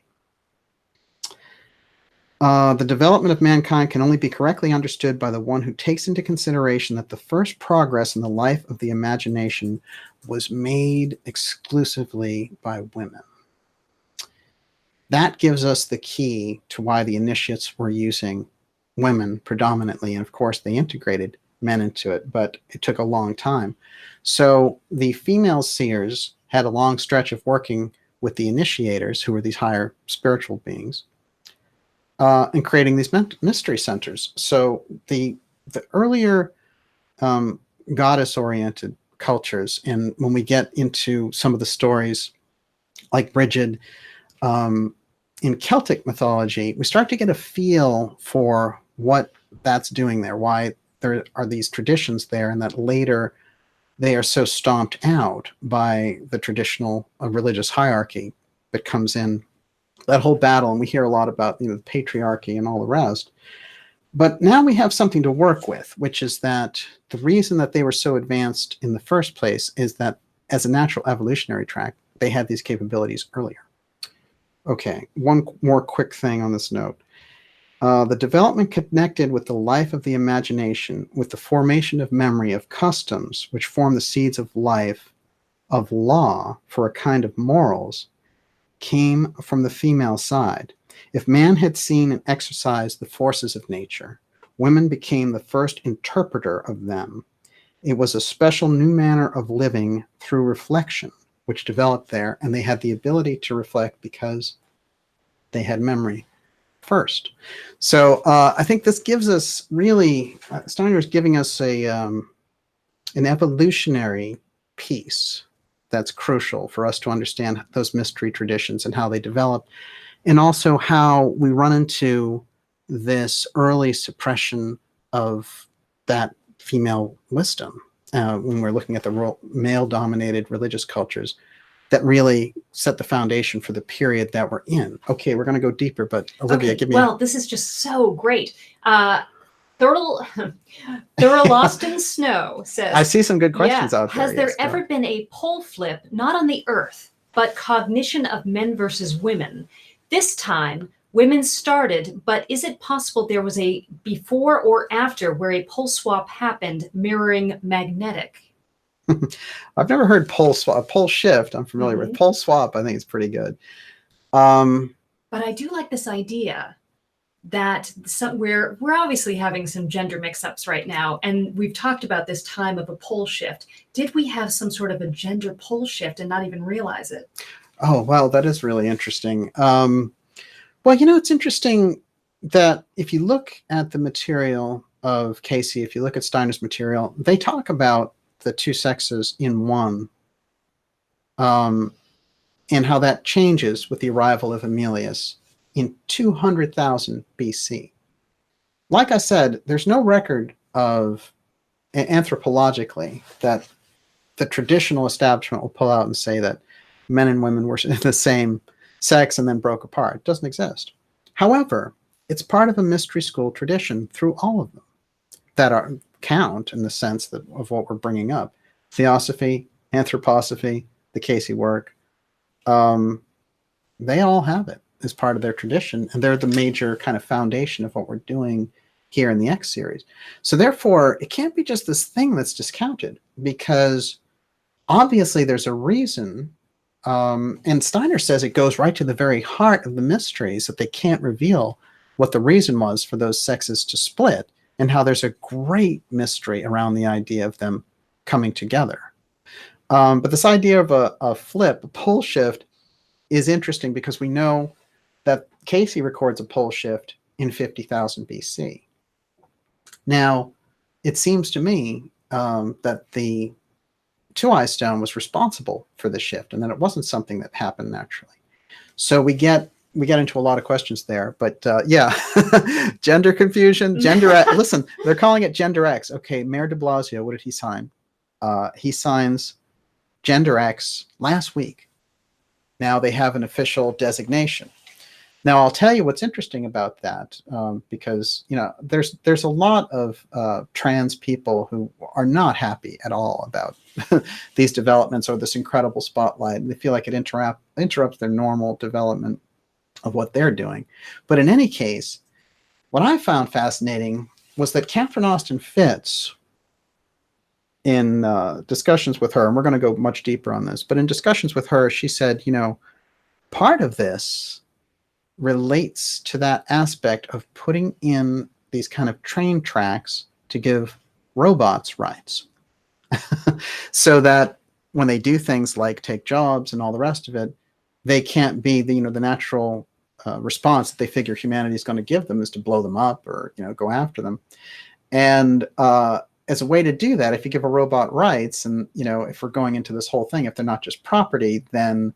The development of mankind can only be correctly understood by the one who takes into consideration that the first progress in the life of the imagination was made exclusively by women. That gives us the key to why the initiates were using women predominantly, and of course they integrated men into it, but it took a long time. So the female seers had a long stretch of working with the initiators, who were these higher spiritual beings, and creating these mystery centers. So the earlier goddess-oriented cultures, and when we get into some of the stories like Brigid in Celtic mythology, we start to get a feel for what that's doing there, why there are these traditions there, and that later they are so stomped out by the traditional religious hierarchy that comes in. That whole battle, and we hear a lot about the patriarchy and all the rest. But now we have something to work with, which is that the reason that they were so advanced in the first place is that as a natural evolutionary track, they had these capabilities earlier. Okay, one more quick thing on this note. The development connected with the life of the imagination, with the formation of memory, of customs, which form the seeds of life, of law for a kind of morals, came from the female side. If man had seen and exercised the forces of nature, women became the first interpreter of them. It was a special new manner of living through reflection, which developed there, and they had the ability to reflect because they had memory first. So I think this gives us really, Steiner's giving us an evolutionary piece that's crucial for us to understand those mystery traditions and how they develop, and also how we run into this early suppression of that female wisdom when we're looking at the male-dominated religious cultures that really set the foundation for the period that we're in. Okay, we're going to go deeper, but Olivia, give me... Well, this is just so great. Thurl Lost in Snow says... I see some good questions out there. Has there ever been a pole flip, not on the Earth, but cognition of men versus women? This time, women started, but is it possible there was a before or after where a pole swap happened mirroring magnetic? I've never heard pole swap. Pole shift, I'm familiar with. Pole swap, I think it's pretty good. But I do like this idea that we're obviously having some gender mix-ups right now, and we've talked about this time of a pole shift. Did we have some sort of a gender pole shift and not even realize it? Oh, well, that is really interesting. Well, it's interesting that if you look at the material of Casey, if you look at Steiner's material, they talk about the two sexes in one, and how that changes with the arrival of Emilius in 200,000 BC. Like I said, there's no record of, anthropologically, that the traditional establishment will pull out and say that men and women were the same sex and then broke apart. It doesn't exist. However, it's part of a mystery school tradition through all of them that count in the sense that of what we're bringing up. Theosophy, anthroposophy, the Casey work, they all have it as part of their tradition, and they're the major kind of foundation of what we're doing here in the X series. So therefore, it can't be just this thing that's discounted, because obviously there's a reason. And Steiner says it goes right to the very heart of the mysteries, that they can't reveal what the reason was for those sexes to split, and how there's a great mystery around the idea of them coming together. But this idea of a flip, a pole shift, is interesting because we know that Casey records a pole shift in 50,000 BC. Now, it seems to me that the Tuaoi stone was responsible for the shift, and that it wasn't something that happened naturally. So we get into a lot of questions there, but yeah, gender confusion, gender X. Listen, they're calling it gender X. Okay, Mayor de Blasio, what did he sign? He signs gender X last week. Now they have an official designation. Now I'll tell you what's interesting about that, because there's a lot of trans people who are not happy at all about these developments or this incredible spotlight. They feel like it interrupts their normal development of what they're doing. But in any case, what I found fascinating was that Catherine Austin Fitts, in discussions with her, and we're going to go much deeper on this, but in discussions with her, she said, part of this relates to that aspect of putting in these kind of train tracks to give robots rights. So that when they do things like take jobs and all the rest of it, they can't be the natural response that they figure humanity is going to give them is to blow them up or go after them. And as a way to do that, if you give a robot rights, and if we're going into this whole thing, if they're not just property, then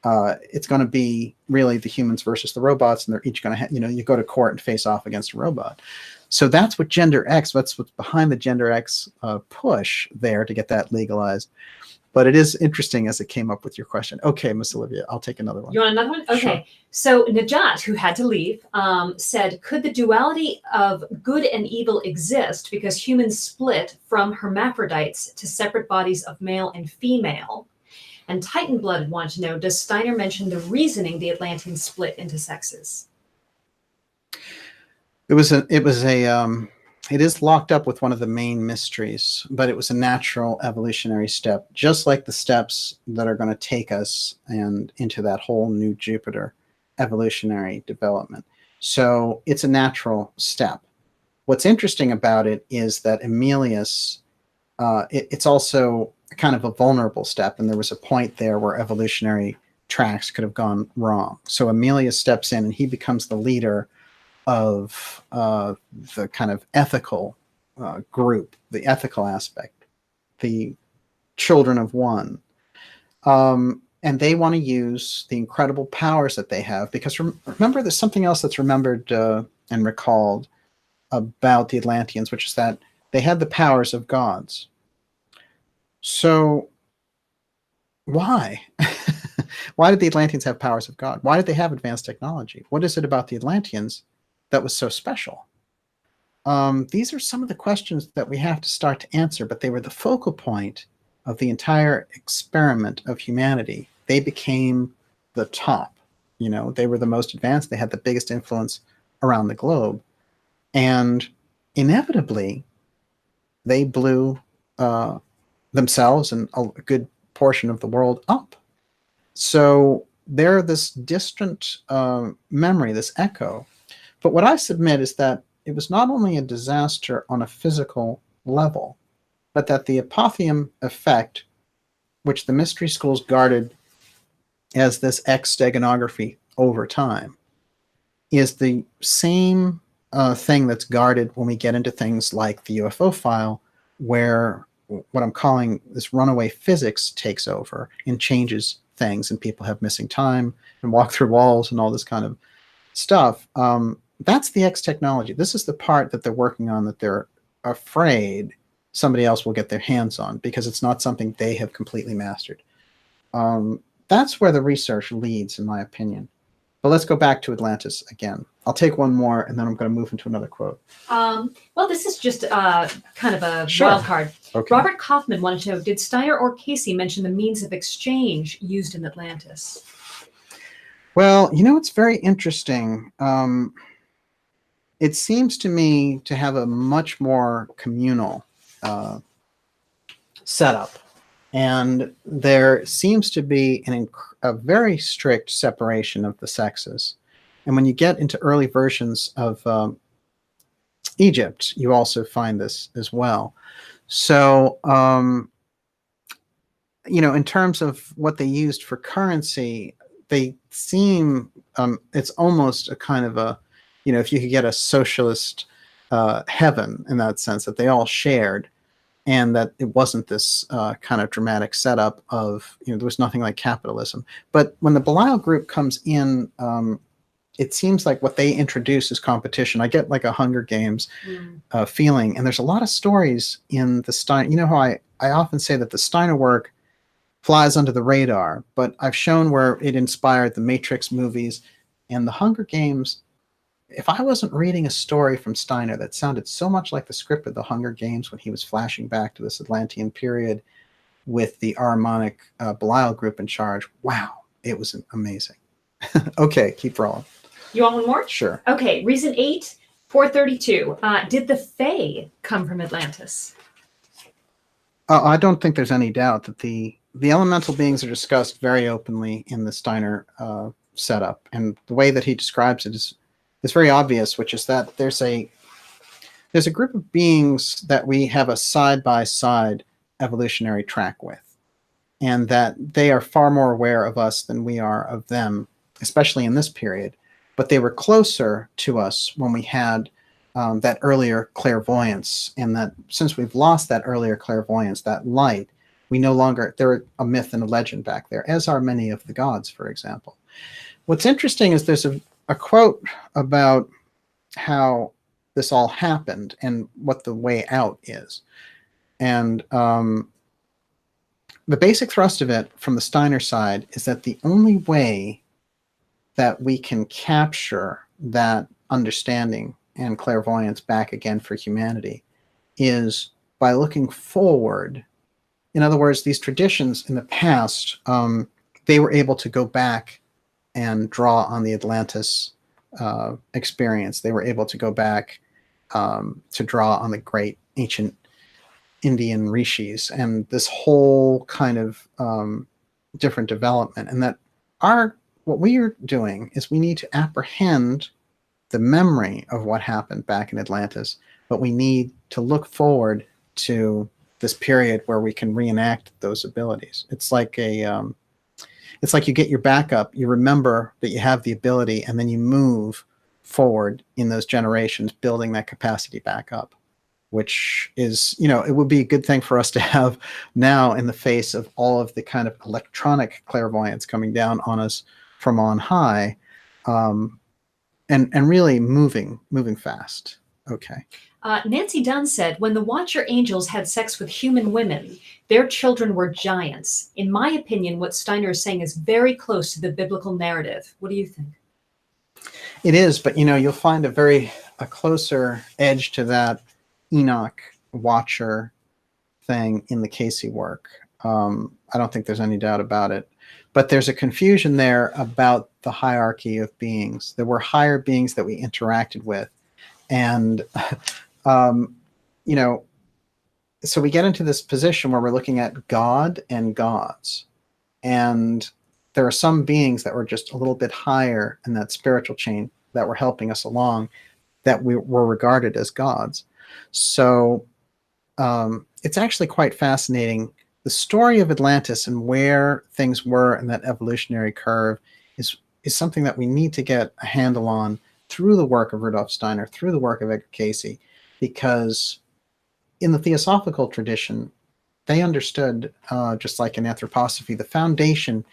it's going to be really the humans versus the robots, and they're each going to you go to court and face off against a robot. So that's what gender X, that's what's behind the gender X push there to get that legalized. But it is interesting as it came up with your question. Okay, Miss Olivia, I'll take another one. You want another one? Okay. Sure. So Najat, who had to leave, said, could the duality of good and evil exist because humans split from hermaphrodites to separate bodies of male and female? And Titan Blood wanted to know, does Steiner mention the reasoning the Atlanteans split into sexes? It is locked up with one of the main mysteries, but it was a natural evolutionary step, just like the steps that are going to take us and into that whole new Jupiter evolutionary development. So it's a natural step. What's interesting about it is that Emilius, it's also kind of a vulnerable step, and there was a point there where evolutionary tracks could have gone wrong. So Emilius steps in and he becomes the leader of the kind of ethical group, the ethical aspect, the children of one. And they want to use the incredible powers that they have, because remember, there's something else that's remembered and recalled about the Atlanteans, which is that they had the powers of gods. So why? Why did the Atlanteans have powers of God? Why did they have advanced technology? What is it about the Atlanteans that was so special? These are some of the questions that we have to start to answer, but they were the focal point of the entire experiment of humanity. They became the top. They were the most advanced. They had the biggest influence around the globe. And inevitably, they blew themselves and a good portion of the world up. So they're this distant memory, this echo. But what I submit is that it was not only a disaster on a physical level, but that the Apotheum effect, which the mystery schools guarded as this X Steganography over time, is the same thing that's guarded when we get into things like the UFO file, where what I'm calling this runaway physics takes over and changes things, and people have missing time and walk through walls and all this kind of stuff. That's the X technology. This is the part that they're working on, that they're afraid somebody else will get their hands on, because it's not something they have completely mastered. That's where the research leads, in my opinion. But let's go back to Atlantis again. I'll take one more, and then I'm going to move into another quote. Well, this is just kind of a Sure. wild card. Okay. Robert Kaufman wanted to know, did Steiner or Casey mention the means of exchange used in Atlantis? Well, it's very interesting. It seems to me to have a much more communal setup And there seems to be a very strict separation of the sexes. And when you get into early versions of Egypt, you also find this as well. So, in terms of what they used for currency, they seem, it's almost a kind of a, if you could get a socialist heaven in that sense, that they all shared, and that it wasn't this kind of dramatic setup of, there was nothing like capitalism. But when the Belial group comes in, it seems like what they introduce is competition. I get like a Hunger Games feeling, and there's a lot of stories in the Steiner. You know how I often say that the Steiner work flies under the radar, but I've shown where it inspired the Matrix movies and the Hunger Games. If I wasn't reading a story from Steiner that sounded so much like the script of the Hunger Games when he was flashing back to this Atlantean period with the Ahrimanic Belial group in charge, wow, it was amazing. Okay, keep rolling. You want one more? Sure. Okay, reason 8, 432. Did the Fae come from Atlantis? I don't think there's any doubt that the elemental beings are discussed very openly in the Steiner setup, and the way that he describes it is very obvious, which is that there's a group of beings that we have a side-by-side evolutionary track with, and that they are far more aware of us than we are of them, especially in this period. But they were closer to us when we had that earlier clairvoyance, and that since we've lost that earlier clairvoyance, that light, we no longer, they're a myth and a legend back there, as are many of the gods, for example. What's interesting is there's a quote about how this all happened and what the way out is. And the basic thrust of it from the Steiner side is that the only way that we can capture that understanding and clairvoyance back again for humanity is by looking forward. In other words, these traditions in the past, they were able to go back and draw on the Atlantis experience. They were able to go back to draw on the great ancient Indian rishis and this whole kind of different development. And that what we are doing is we need to apprehend the memory of what happened back in Atlantis, but we need to look forward to this period where we can reenact those abilities. It's like it's like you get your backup, you remember that you have the ability, and then you move forward in those generations, building that capacity back up, which is, it would be a good thing for us to have now in the face of all of the kind of electronic clairvoyance coming down on us from on high, and really moving fast. Okay. Nancy Dunn said, when the Watcher angels had sex with human women, their children were giants. In my opinion, what Steiner is saying is very close to the biblical narrative. What do you think? It is, but you'll find a closer edge to that Enoch Watcher thing in the Casey work. I don't think there's any doubt about it. But there's a confusion there about the hierarchy of beings. There were higher beings that we interacted with. And, so we get into this position where we're looking at God and gods. And there are some beings that were just a little bit higher in that spiritual chain that were helping us along, that we were regarded as gods. So it's actually quite fascinating. The story of Atlantis and where things were in that evolutionary curve is something that we need to get a handle on through the work of Rudolf Steiner, through the work of Edgar Cayce, because in the theosophical tradition, they understood, just like in anthroposophy, the foundation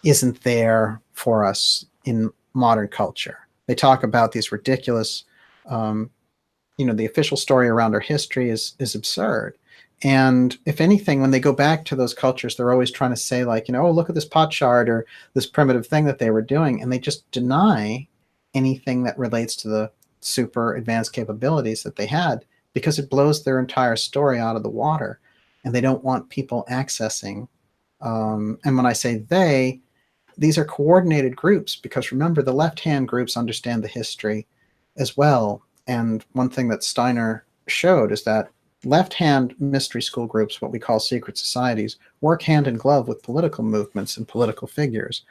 isn't there for us in modern culture. They talk about these ridiculous, the official story around our history is absurd. And if anything, when they go back to those cultures, they're always trying to say like, oh, look at this pot shard or this primitive thing that they were doing. And they just deny anything that relates to the super advanced capabilities that they had, because it blows their entire story out of the water. And they don't want people accessing. And when I say they, these are coordinated groups, because remember, the left-hand groups understand the history as well. And one thing that Steiner showed is that left-hand mystery school groups, what we call secret societies, work hand in glove with political movements and political figures.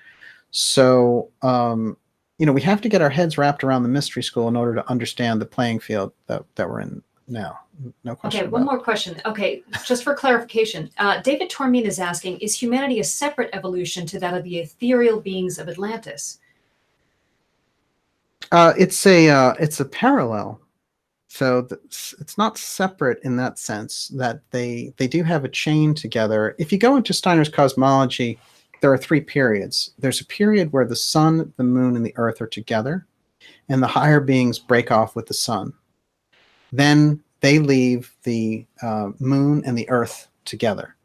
So, we have to get our heads wrapped around the mystery school in order to understand the playing field that we're in now. No question. Okay, one more question. Okay, just for clarification, David Tormine is asking, is humanity a separate evolution to that of the ethereal beings of Atlantis? It's a parallel. So it's not separate in that sense, that they do have a chain together. If you go into Steiner's cosmology, there are 3 periods. There's a period where the sun, the moon, and the earth are together, and the higher beings break off with the sun. Then they leave the moon and the earth together.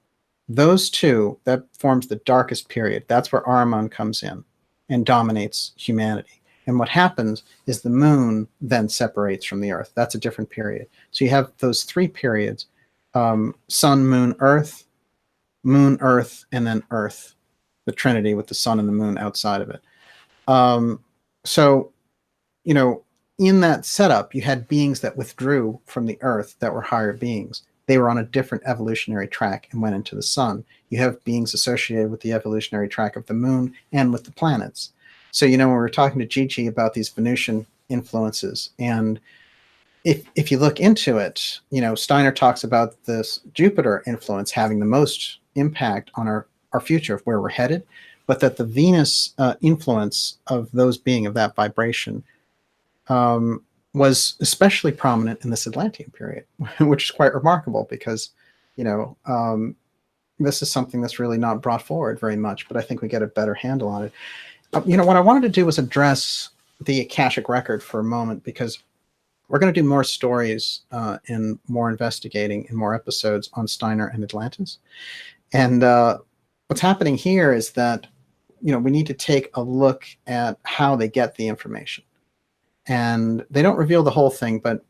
Those two, that forms the darkest period. That's where Ahriman comes in and dominates humanity. And what happens is the moon then separates from the earth. That's a different period. So you have those 3 periods, sun, moon, earth, and then earth, the Trinity with the sun and the moon outside of it. So, in that setup, you had beings that withdrew from the earth that were higher beings. They were on a different evolutionary track and went into the sun. You have beings associated with the evolutionary track of the moon and with the planets. So, when we were talking to Gigi about these Venusian influences, and if you look into it, Steiner talks about this Jupiter influence having the most impact on our future of where we're headed, but that the Venus influence of those being of that vibration was especially prominent in this Atlantean period, which is quite remarkable because, this is something that's really not brought forward very much, but I think we get a better handle on it. What I wanted to do was address the Akashic record for a moment, because we're going to do more stories and more investigating in more episodes on Steiner and Atlantis. And what's happening here is that, we need to take a look at how they get the information. And they don't reveal the whole thing, but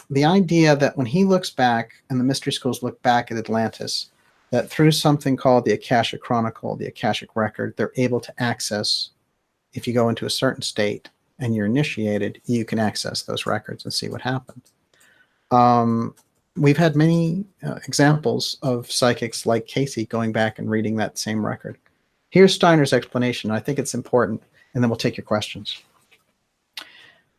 the idea that when he looks back and the mystery schools look back at Atlantis, that through something called the Akashic Chronicle, the Akashic record, they're able to access. If you go into a certain state and you're initiated, you can access those records and see what happened. We've had many examples of psychics like Casey going back and reading that same record. Here's Steiner's explanation. I think it's important, and then we'll take your questions.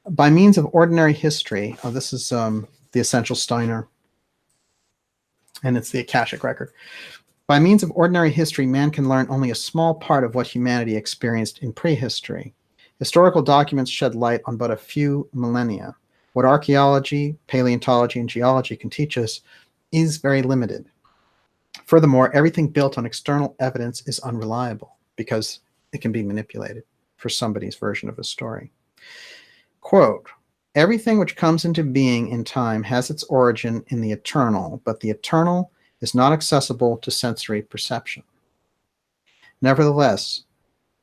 By means of ordinary history, this is the Essential Steiner, and it's the Akashic record. By means of ordinary history, man can learn only a small part of what humanity experienced in prehistory. Historical documents shed light on but a few millennia. What archaeology, paleontology, and geology can teach us is very limited. Furthermore, everything built on external evidence is unreliable because it can be manipulated for somebody's version of a story. Quote, everything which comes into being in time has its origin in the eternal, but the eternal is not accessible to sensory perception. Nevertheless,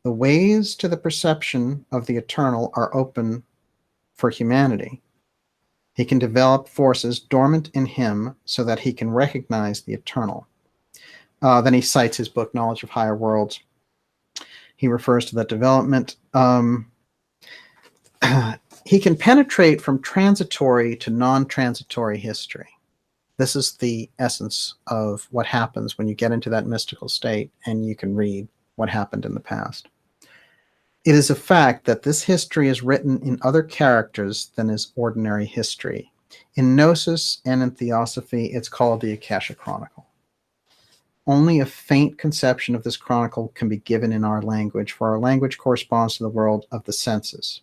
the ways to the perception of the eternal are open for humanity. He can develop forces dormant in him so that he can recognize the eternal. Then he cites his book, Knowledge of Higher Worlds. He refers to that development. He can penetrate from transitory to non-transitory history. This is the essence of what happens when you get into that mystical state and you can read what happened in the past. It is a fact that this history is written in other characters than is ordinary history. In Gnosis and in Theosophy, it's called the Akashic Chronicle. Only a faint conception of this chronicle can be given in our language, for our language corresponds to the world of the senses.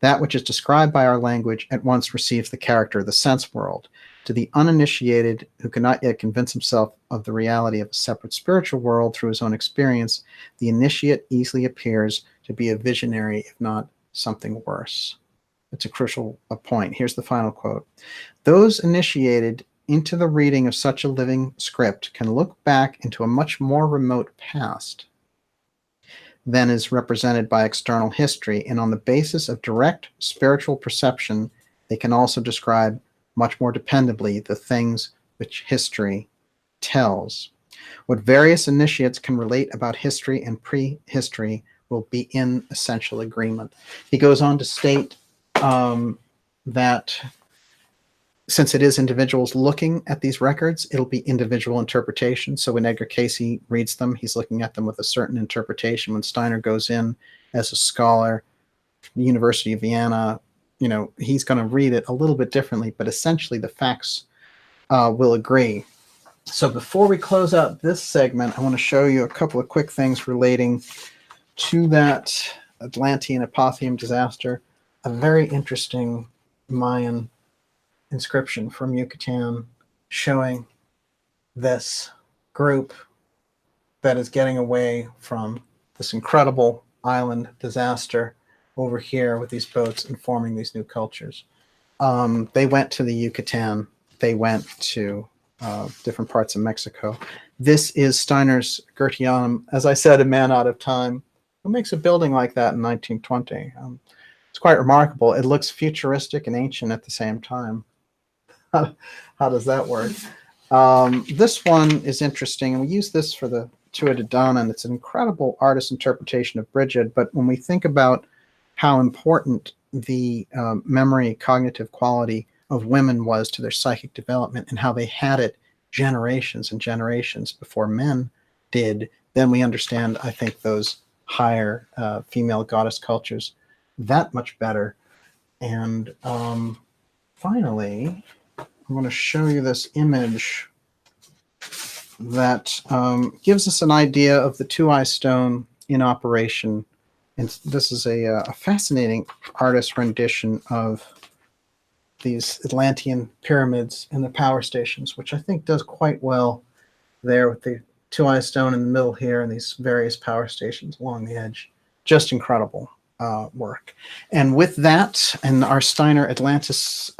That which is described by our language at once receives the character of the sense world. To the uninitiated, who cannot yet convince himself of the reality of a separate spiritual world through his own experience, the initiate easily appears to be a visionary, if not something worse. It's a crucial point. Here's the final quote. Those initiated into the reading of such a living script can look back into a much more remote past than is represented by external history, and on the basis of direct spiritual perception, they can also describe much more dependably the things which history tells. What various initiates can relate about history and prehistory will be in essential agreement. He goes on to state that since it is individuals looking at these records, it'll be individual interpretation. So when Edgar Cayce reads them, he's looking at them with a certain interpretation. When Steiner goes in as a scholar from the University of Vienna, he's going to read it a little bit differently, but essentially the facts will agree. So before we close out this segment, I want to show you a couple of quick things relating to that Atlantean Apotheum disaster. A very interesting Mayan inscription from Yucatan showing this group that is getting away from this incredible island disaster over here with these boats and forming these new cultures. They went to the Yucatan. They went to different parts of Mexico. This is Steiner's Goetheanum, as I said, a man out of time. Who makes a building like that in 1920? It's quite remarkable. It looks futuristic and ancient at the same time. How does that work? This one is interesting, and we use this for the Tuaoi de Danann, and it's an incredible artist interpretation of Brigid. But when we think about how important the memory cognitive quality of women was to their psychic development and how they had it generations and generations before men did, then we understand, I think, those higher female goddess cultures that much better. And finally, I'm going to show you this image that gives us an idea of the Tuaoi stone in operation. And this is a fascinating artist rendition of these Atlantean pyramids and the power stations, which I think does quite well there with the Tuaoi stone in the middle here and these various power stations along the edge. Just incredible work. And with that, and our Steiner Atlantis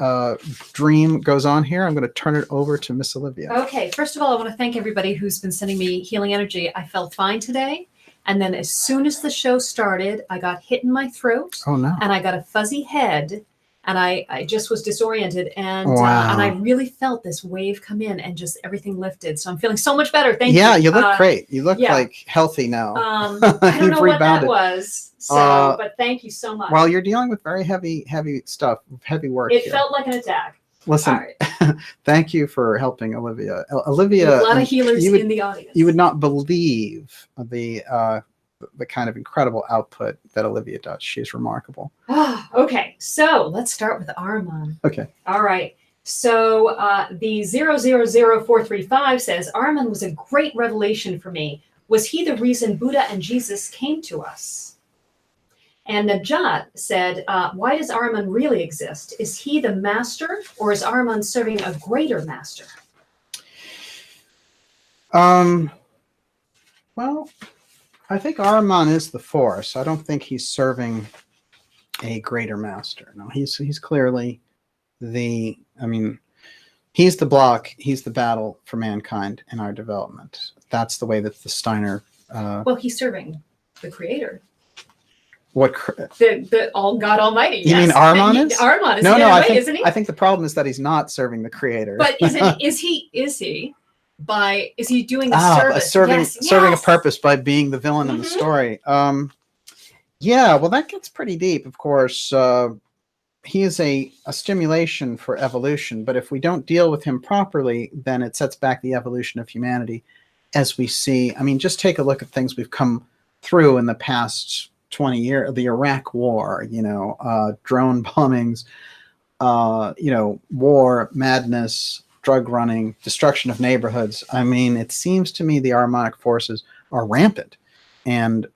dream goes on here, I'm going to turn it over to Miss Olivia. Okay, first of all, I want to thank everybody who's been sending me healing energy. I felt fine today. And then as soon as the show started, I got hit in my throat. Oh, no. And I got a fuzzy head. And I just was disoriented. And, wow. And I really felt this wave come in and just everything lifted. So I'm feeling so much better. Thank you. Yeah, you look great. You look like healthy now. I don't know what that was. So, but thank you so much. Well, you're dealing with very heavy stuff, heavy work. It felt like an attack. Listen, thank you for helping Olivia. Olivia, a lot of healers in the audience. You would not believe the kind of incredible output that Olivia does. She's remarkable. Okay, so let's start with Ahriman. Okay. All right. So the 000435 says, Ahriman was a great revelation for me. Was he the reason Buddha and Jesus came to us? And Najat said, why does Ahriman really exist? Is he the master, or is Ahriman serving a greater master? Well, I think Ahriman is the force. I don't think he's serving a greater master. No, he's clearly the, he's the block, he's the battle for mankind in our development. That's the way that the Steiner... well, he's serving the creator. What the all God Almighty? You mean Ahriman is? Ahriman is isn't he? I think the problem is that he's not serving the creator. But is he doing a service? Serving a purpose by being the villain in the story. Yeah, well, that gets pretty deep. Of course, he is a stimulation for evolution. But if we don't deal with him properly, then it sets back the evolution of humanity, as we see. Just take a look at things we've come through in the past 20 years, the Iraq War, drone bombings, war, madness, drug running, destruction of neighborhoods. It seems to me the Ahrimanic forces are rampant. And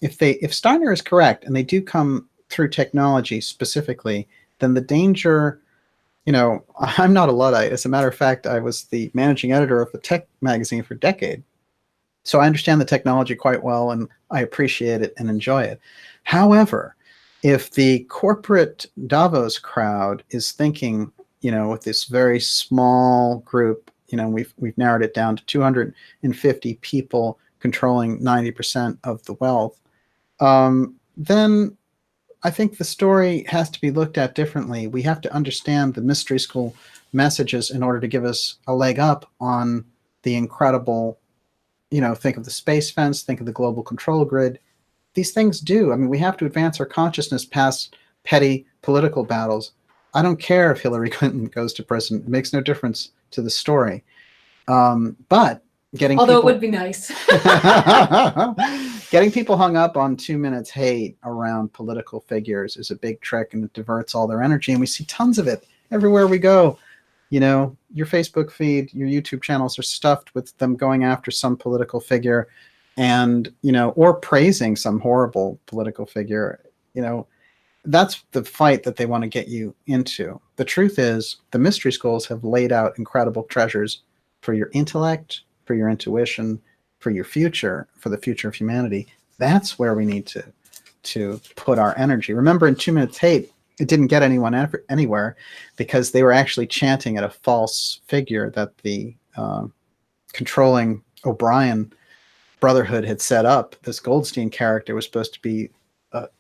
if Steiner is correct, and they do come through technology specifically, then the danger, I'm not a Luddite. As a matter of fact, I was the managing editor of the tech magazine for a decade. So I understand the technology quite well, and I appreciate it and enjoy it. However, if the corporate Davos crowd is thinking, with this very small group, we've narrowed it down to 250 people controlling 90% of the wealth, then I think the story has to be looked at differently. We have to understand the mystery school messages in order to give us a leg up on the incredible... think of the space fence, think of the global control grid. These things do. We have to advance our consciousness past petty political battles I don't care if Hillary Clinton goes to prison. It makes no difference to the story. But although it would be nice. Getting people hung up on 2 minutes hate around political figures is a big trick, and it diverts all their energy. And we see tons of it everywhere we go. You know, your Facebook feed, your YouTube channels are stuffed with them going after some political figure and, you know, or praising some horrible political figure. You know, that's the fight that they want to get you into. The truth is, the mystery schools have laid out incredible treasures for your intellect, for your intuition, for your future, for the future of humanity. That's where we need to put our energy. Remember, in 2 Minutes Hate, it didn't get anyone anywhere because they were actually chanting at a false figure that the controlling O'Brien Brotherhood had set up. This Goldstein character was supposed to be,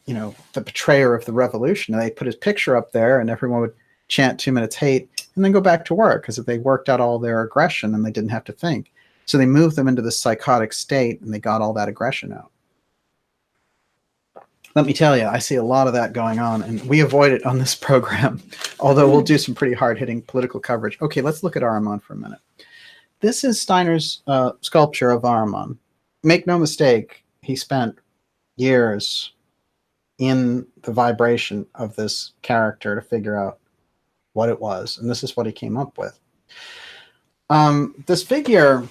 you know, the betrayer of the revolution. And they put his picture up there, and everyone would chant 2 Minutes Hate and then go back to work because they worked out all their aggression and they didn't have to think. So they moved them into this psychotic state and they got all that aggression out. Let me tell you, I see a lot of that going on, and we avoid it on this program, although we'll do some pretty hard-hitting political coverage. Okay, let's look at Ahriman for a minute. This is Steiner's sculpture of Ahriman. Make no mistake, he spent years in the vibration of this character to figure out what it was, and this is what he came up with. This figure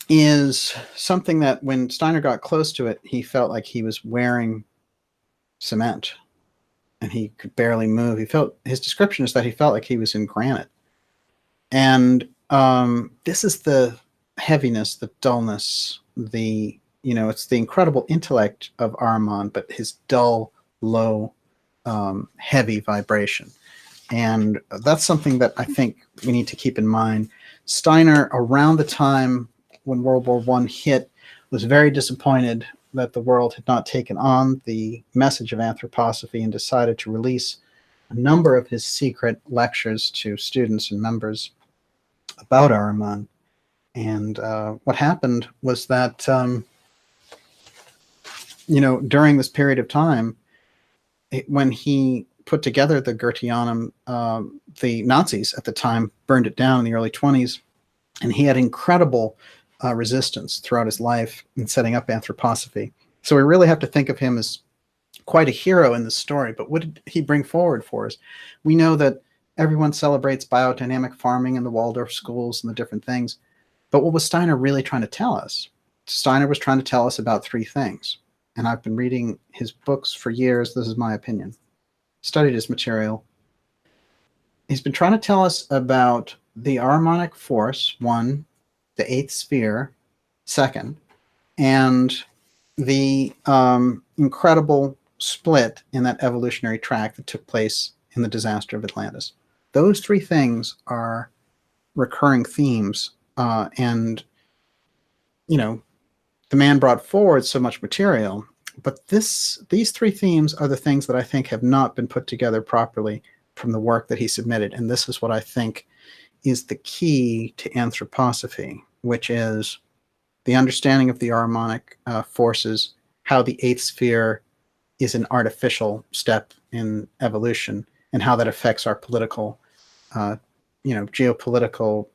is something that when Steiner got close to it, he felt like he was wearing cement and he could barely move. His description is that he felt like he was in granite. And this is the heaviness, the dullness, it's the incredible intellect of Ahriman, but his dull, low, heavy vibration. And that's something that I think we need to keep in mind. Steiner, around the time when World War I hit, was very disappointed that the world had not taken on the message of anthroposophy and decided to release a number of his secret lectures to students and members about Ahriman. And what happened was that, during this period of time, when he put together the Goetheanum, the Nazis at the time burned it down in the early 1920s, and he had incredible resistance throughout his life in setting up anthroposophy. So we really have to think of him as quite a hero in this story. But what did he bring forward for us? We know that everyone celebrates biodynamic farming and the Waldorf schools and the different things. But what was Steiner really trying to tell us? Steiner was trying to tell us about three things. And I've been reading his books for years. This is my opinion. Studied his material. He's been trying to tell us about the Ahrimanic force, one, the eighth sphere, second, and the incredible split in that evolutionary track that took place in the disaster of Atlantis. Those three things are recurring themes, and the man brought forward so much material, but these three themes are the things that I think have not been put together properly from the work that he submitted, and this is what I think is the key to anthroposophy, which is the understanding of the Ahrimanic forces, how the eighth sphere is an artificial step in evolution, and how that affects our political, geopolitical,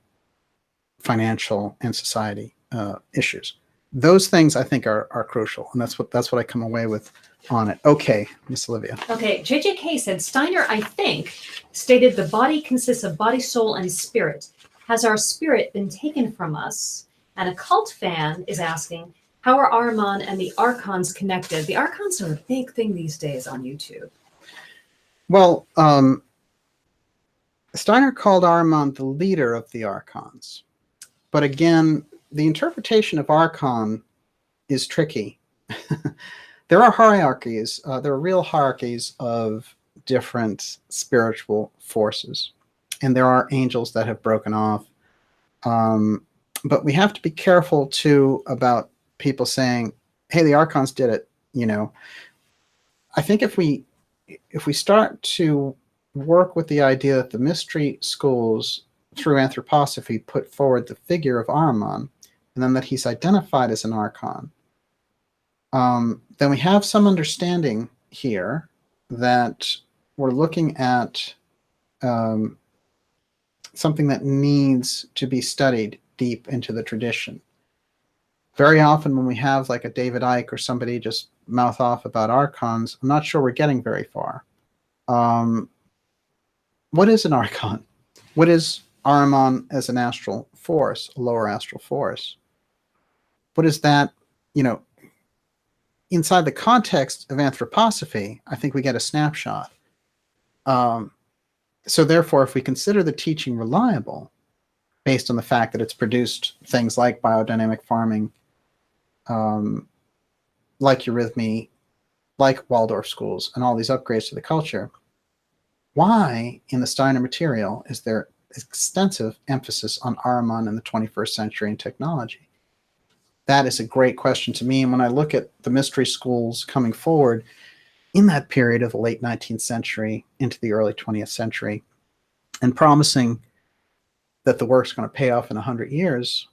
financial, and society issues. Those things I think are crucial, and that's what I come away with on it. Okay, Miss Olivia. Okay, JJK said, Steiner, I think, stated the body consists of body, soul, and spirit. Has our spirit been taken from us? And a cult fan is asking, how are Ahriman and the Archons connected? The Archons are a big thing these days on YouTube. Well, Steiner called Ahriman the leader of the Archons. But again, the interpretation of Archon is tricky. There are hierarchies. There are real hierarchies of different spiritual forces. And there are angels that have broken off. But we have to be careful, too, about people saying, hey, the Archons did it. I think if we start to work with the idea that the mystery schools through anthroposophy put forward the figure of Ahriman, and then that he's identified as an Archon, then we have some understanding here that we're looking at something that needs to be studied deep into the tradition. Very often when we have like a David Icke or somebody just mouth off about archons, I'm not sure we're getting very far. What is an archon? What is Ahriman as an astral force, a lower astral force? What is that, inside the context of anthroposophy, I think we get a snapshot. So therefore, if we consider the teaching reliable, based on the fact that it's produced things like biodynamic farming, like eurythmy, like Waldorf schools, and all these upgrades to the culture, why in the Steiner material is there extensive emphasis on Ahriman in the 21st century and technology? That is a great question to me. And when I look at the mystery schools coming forward in that period of the late 19th century into the early 20th century, and promising that the work's going to pay off in 100 years,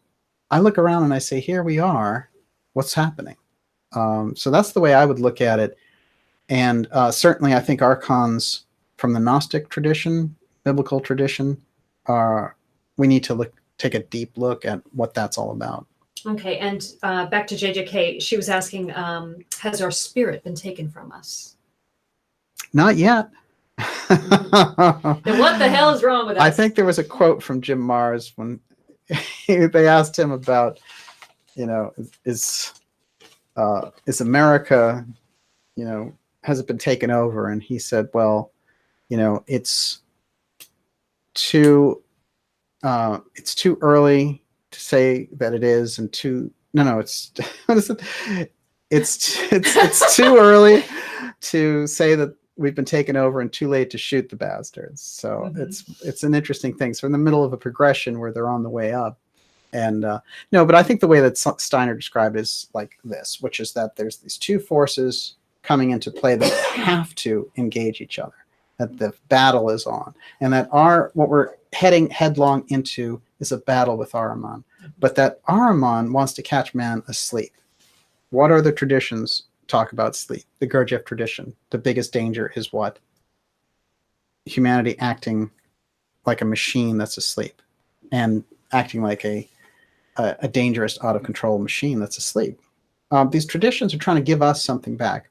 I look around and I say, here we are. What's happening? So that's the way I would look at it. And certainly I think archons from the Gnostic tradition, biblical tradition, we need to take a deep look at what that's all about. Okay, and back to JJK, she was asking, has our spirit been taken from us? Not yet. Then what the hell is wrong with us? I think there was a quote from Jim Mars when they asked him about, is America, has it been taken over? And he said, well, it's too early to say that it is, and it's what is it? It's too early to say that we've been taken over and too late to shoot the bastards. So it's an interesting thing. So in the middle of a progression where they're on the way up. And no, but I think the way that Steiner described it is like this, which is that there's these two forces coming into play that have to engage each other, that the battle is on, and that what we're heading headlong into is a battle with Ahriman, but that Ahriman wants to catch man asleep. What are the traditions talk about sleep? The Gurdjieff tradition. The biggest danger is what? Humanity acting like a machine that's asleep, and acting like a dangerous, out of control machine that's asleep. These traditions are trying to give us something back.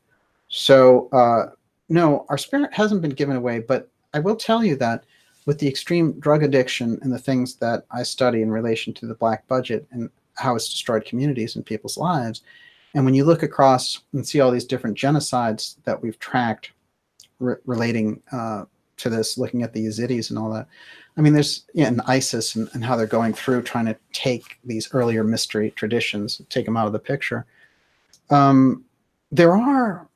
So no, our spirit hasn't been given away, but I will tell you that with the extreme drug addiction and the things that I study in relation to the black budget and how it's destroyed communities and people's lives, and when you look across and see all these different genocides that we've tracked relating to this, looking at the Yazidis and all that, I mean, there's and ISIS and how they're going through trying to take these earlier mystery traditions, take them out of the picture. There are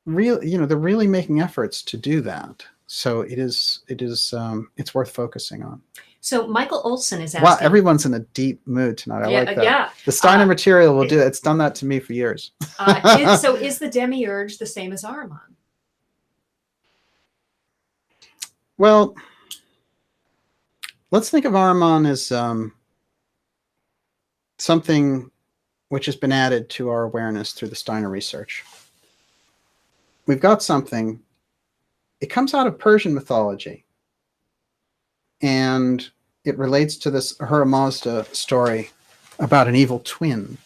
they're really making efforts to do that. So it's worth focusing on. So Michael Olson is asking. Wow, everyone's in a deep mood tonight. I like that. Yeah. The Steiner material will do that. It's done that to me for years. So is the demiurge the same as Ahriman? Well, let's think of Ahriman as something which has been added to our awareness through the Steiner research. We've got something. It comes out of Persian mythology, and it relates to this Ahura Mazda story about an evil twin,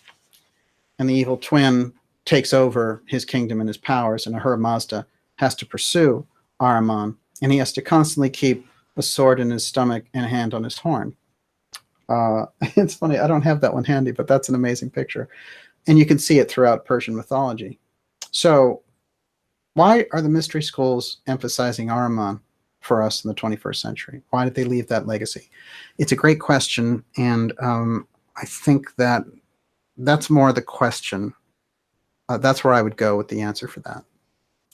and the evil twin takes over his kingdom and his powers, and Ahura Mazda has to pursue Ahriman, and he has to constantly keep a sword in his stomach and a hand on his horn. It's funny, I don't have that one handy, but that's an amazing picture, and you can see it throughout Persian mythology. So why are the mystery schools emphasizing Ahriman for us in the 21st century? Why did they leave that legacy? It's a great question, and I think that's more the question. That's where I would go with the answer for that.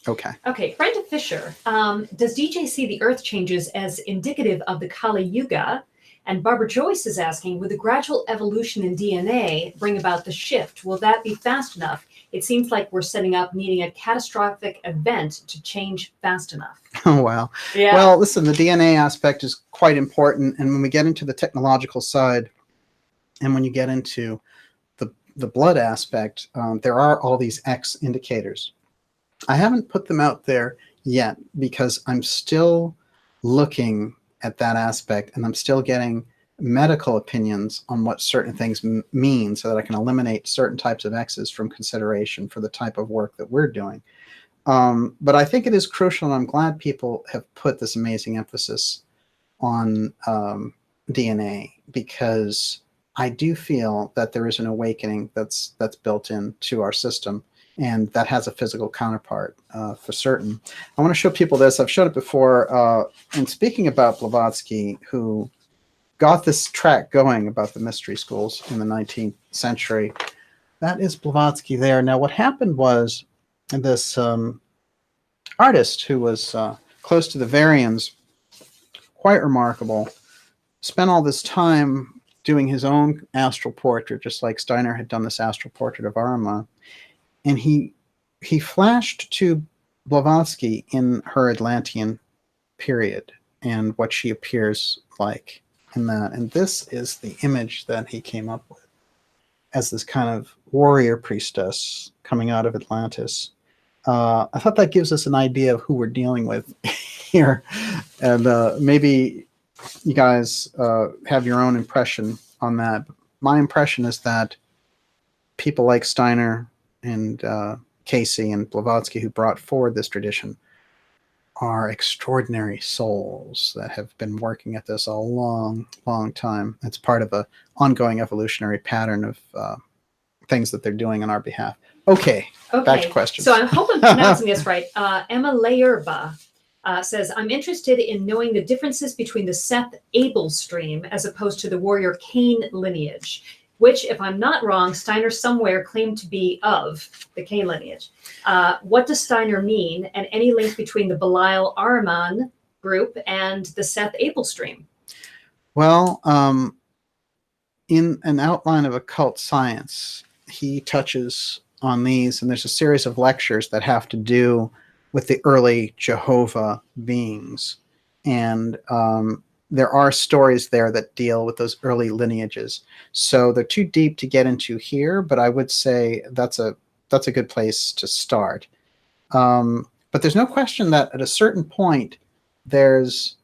Okay. Okay, Brenda Fisher, does DJ see the Earth changes as indicative of the Kali Yuga? And Barbara Joyce is asking, would the gradual evolution in DNA bring about the shift? Will that be fast enough? It seems like we're setting up needing a catastrophic event to change fast enough. Oh, wow. Yeah. Well, listen, the DNA aspect is quite important. And when we get into the technological side, and when you get into the blood aspect, there are all these X indicators. I haven't put them out there yet because I'm still looking at that aspect, and I'm still getting medical opinions on what certain things mean so that I can eliminate certain types of X's from consideration for the type of work that we're doing. But I think it is crucial, and I'm glad people have put this amazing emphasis on DNA, because I do feel that there is an awakening that's built into our system, and that has a physical counterpart for certain. I want to show people this. I've showed it before. And speaking about Blavatsky, who got this track going about the mystery schools in the 19th century, that is Blavatsky there. Now, what happened was this artist who was close to the Varians, quite remarkable, spent all this time doing his own astral portrait, just like Steiner had done this astral portrait of Ahriman. And he flashed to Blavatsky in her Atlantean period and what she appears like in that. And this is the image that he came up with as this kind of warrior priestess coming out of Atlantis. I thought that gives us an idea of who we're dealing with here. And maybe you guys have your own impression on that. My impression is that people like Steiner and Casey and Blavatsky, who brought forward this tradition, are extraordinary souls that have been working at this a long, long time. It's part of an ongoing evolutionary pattern of things that they're doing on our behalf. Okay, back to questions. So I hope I'm pronouncing this right. Emma Layerba says, I'm interested in knowing the differences between the Seth Abel stream as opposed to the warrior Cain lineage, which, if I'm not wrong, Steiner somewhere claimed to be of the Cain lineage. What does Steiner mean, and any link between the Belial Ahriman group and the Seth Abel stream? Well, in an outline of occult science, he touches on these, and there's a series of lectures that have to do with the early Jehovah beings. And there are stories there that deal with those early lineages. So they're too deep to get into here, but I would say that's a good place to start. But there's no question that at a certain point, there's,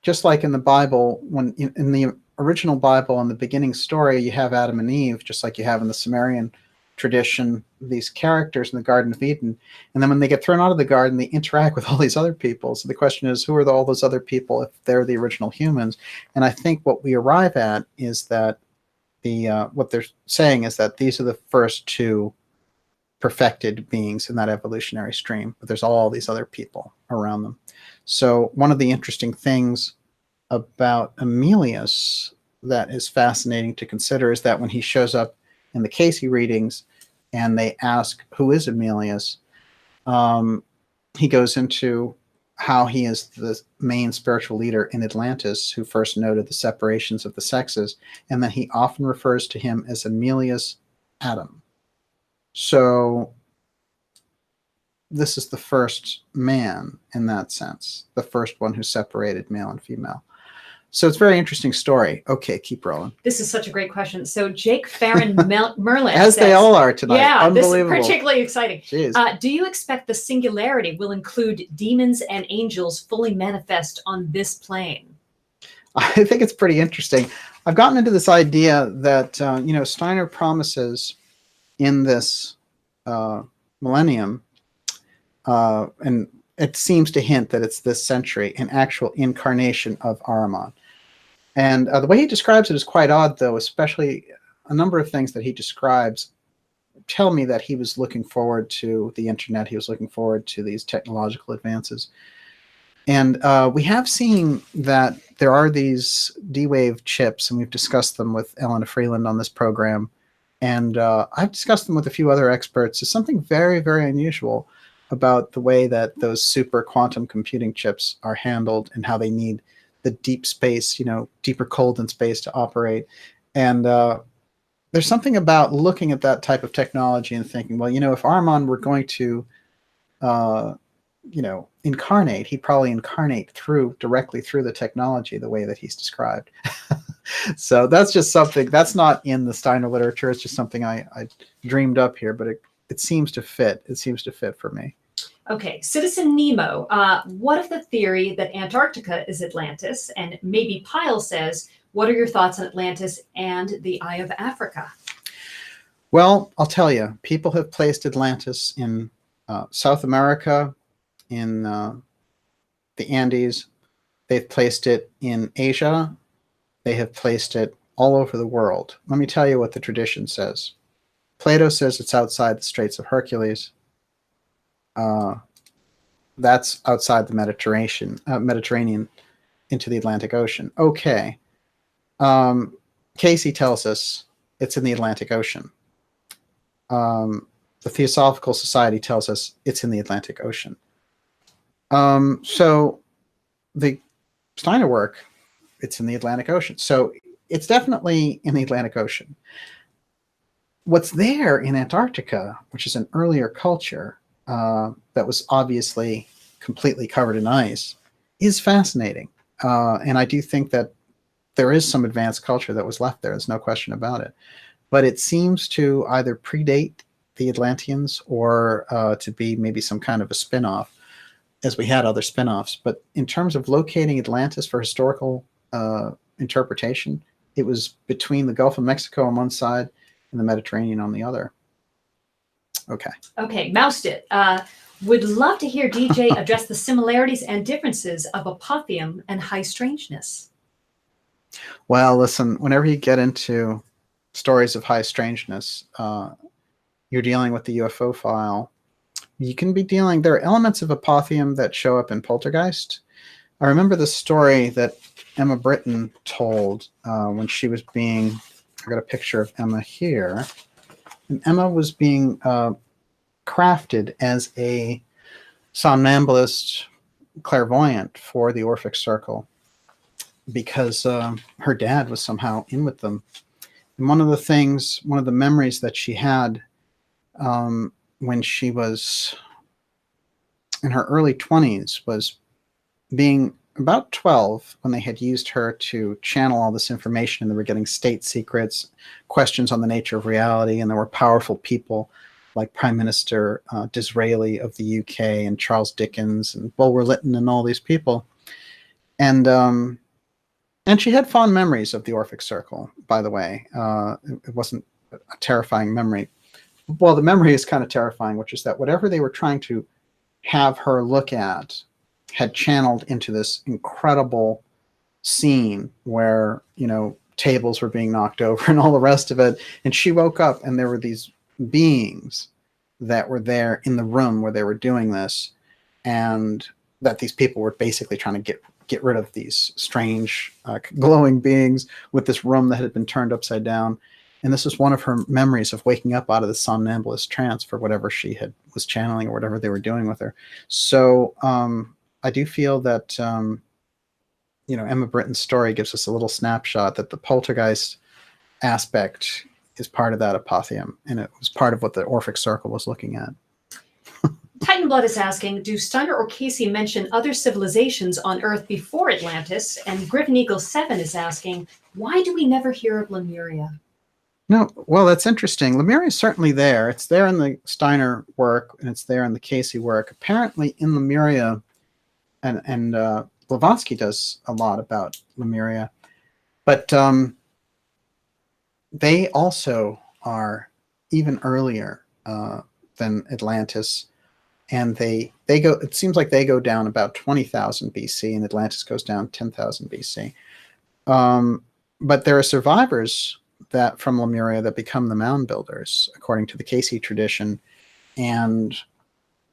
just like in the Bible, when in the original Bible, in the beginning story, you have Adam and Eve, just like you have in the Sumerian tradition, these characters in the Garden of Eden. And then when they get thrown out of the garden, they interact with all these other people. So the question is, who are all those other people if they're the original humans? And I think what we arrive at is that what they're saying is that these are the first two perfected beings in that evolutionary stream, but there's all these other people around them. So one of the interesting things about Emilius that is fascinating to consider is that when he shows up in the Casey readings and they ask, who is Emilius? He goes into how he is the main spiritual leader in Atlantis who first noted the separations of the sexes, and that he often refers to him as Emilius Adam. So this is the first man in that sense, the first one who separated male and female. So it's a very interesting story. Okay, keep rolling. This is such a great question. So Jake Farron Merlin As says, they all are tonight. Yeah, this is Unbelievable. particularly exciting. Jeez. Do you expect the singularity will include demons and angels fully manifest on this plane? I think it's pretty interesting. I've gotten into this idea that, Steiner promises in this millennium, and it seems to hint that it's this century, an actual incarnation of Ahriman. And the way he describes it is quite odd, though, especially a number of things that he describes tell me that he was looking forward to the internet. He was looking forward to these technological advances. And we have seen that there are these D-Wave chips, and we've discussed them with Elena Freeland on this program. And I've discussed them with a few other experts. There's something very, very unusual about the way that those super quantum computing chips are handled and how they need the deep space, deeper cold in space to operate. And there's something about looking at that type of technology and thinking, well, if Ahriman were going to, incarnate, he'd probably incarnate directly through the technology the way that he's described. So that's just something that's not in the Steiner literature. It's just something I dreamed up here, but it seems to fit. It seems to fit for me. Okay, Citizen Nemo, what of the theory that Antarctica is Atlantis? And maybe Pyle says, what are your thoughts on Atlantis and the Eye of Africa? Well, I'll tell you, people have placed Atlantis in South America, in the Andes. They've placed it in Asia. They have placed it all over the world. Let me tell you what the tradition says. Plato says it's outside the Straits of Hercules. That's outside the Mediterranean into the Atlantic Ocean. Okay. Casey tells us it's in the Atlantic Ocean. The Theosophical Society tells us it's in the Atlantic Ocean. So the Steiner work, it's in the Atlantic Ocean. So it's definitely in the Atlantic Ocean. What's there in Antarctica, which is an earlier culture that was obviously completely covered in ice, is fascinating. And I do think that there is some advanced culture that was left there. There's no question about it. But it seems to either predate the Atlanteans or to be maybe some kind of a spin-off, as we had other spin-offs. But in terms of locating Atlantis for historical interpretation, it was between the Gulf of Mexico on one side and the Mediterranean on the other. Okay. Okay, moused it. Would love to hear DJ address the similarities and differences of Apotheum and High Strangeness. Well, listen, whenever you get into stories of high strangeness, you're dealing with the UFO file. You can be dealing, there are elements of Apotheum that show up in Poltergeist. I remember the story that Emma Britton told when she was being, I got a picture of Emma here, and Emma was being crafted as a somnambulist clairvoyant for the Orphic Circle because her dad was somehow in with them. And one of the memories that she had when she was in her early 20s was being about 12 when they had used her to channel all this information, and they were getting state secrets, questions on the nature of reality, and there were powerful people like Prime Minister Disraeli of the UK and Charles Dickens and Bulwer Lytton and all these people. And she had fond memories of the Orphic Circle, by the way. It wasn't a terrifying memory. Well, the memory is kind of terrifying, which is that whatever they were trying to have her look at had channeled into this incredible scene where, you know, tables were being knocked over and all the rest of it. And she woke up and there were these beings that were there in the room where they were doing this, and that these people were basically trying to get rid of these strange glowing beings with this room that had been turned upside down. And this was one of her memories of waking up out of the somnambulist trance for whatever she was channeling or whatever they were doing with her. So I do feel that, you know, Emma Britton's story gives us a little snapshot that the poltergeist aspect is part of that Apotheum, and it was part of what the Orphic Circle was looking at. Titan Blood is asking, do Steiner or Casey mention other civilizations on Earth before Atlantis? And Griffin Eagle 7 is asking, why do we never hear of Lemuria? No, well, that's interesting. Lemuria is certainly there. It's there in the Steiner work, and it's there in the Casey work. Apparently in Lemuria, and Blavatsky does a lot about Lemuria, but they also are even earlier than Atlantis, and they go. It seems like they go down about 20,000 BC, and Atlantis goes down 10,000 BC. But there are survivors that from Lemuria that become the mound builders, according to the Casey tradition. And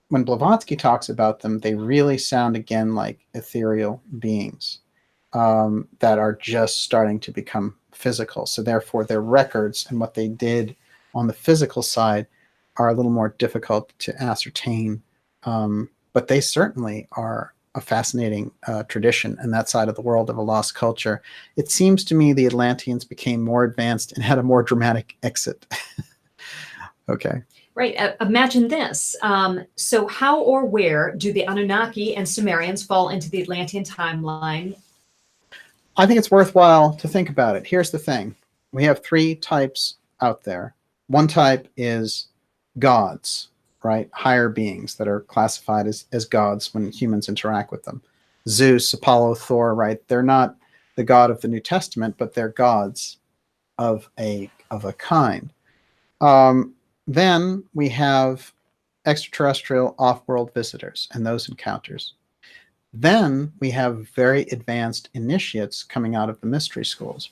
when Blavatsky talks about them, they really sound again like ethereal beings that are just starting to become physical. So therefore their records and what they did on the physical side are a little more difficult to ascertain. But they certainly are a fascinating tradition in that side of the world of a lost culture. It seems to me the Atlanteans became more advanced and had a more dramatic exit. Okay. Right. Imagine this. So how or where do the Anunnaki and Sumerians fall into the Atlantean timeline? I think it's worthwhile to think about it. Here's the thing. We have three types out there. One type is gods. right? Higher beings that are classified as gods when humans interact with them. Zeus, Apollo, Thor, right? They're not the god of the New Testament, but they're gods of a kind. Then we have extraterrestrial off-world visitors and those encounters. Then we have very advanced initiates coming out of the mystery schools.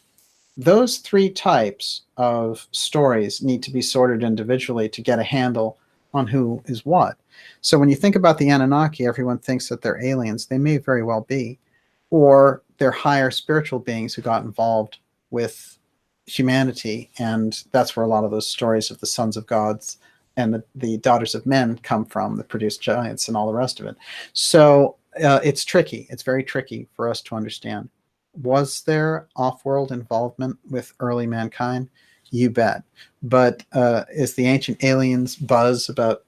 Those three types of stories need to be sorted individually to get a handle on who is what. So when you think about the Anunnaki, everyone thinks that they're aliens. They may very well be. Or they're higher spiritual beings who got involved with humanity. And that's where a lot of those stories of the sons of gods and the daughters of men come from, that produce giants and all the rest of it. So it's tricky. It's very tricky for us to understand. Was there off-world involvement with early mankind? You bet. But is the ancient aliens buzz about,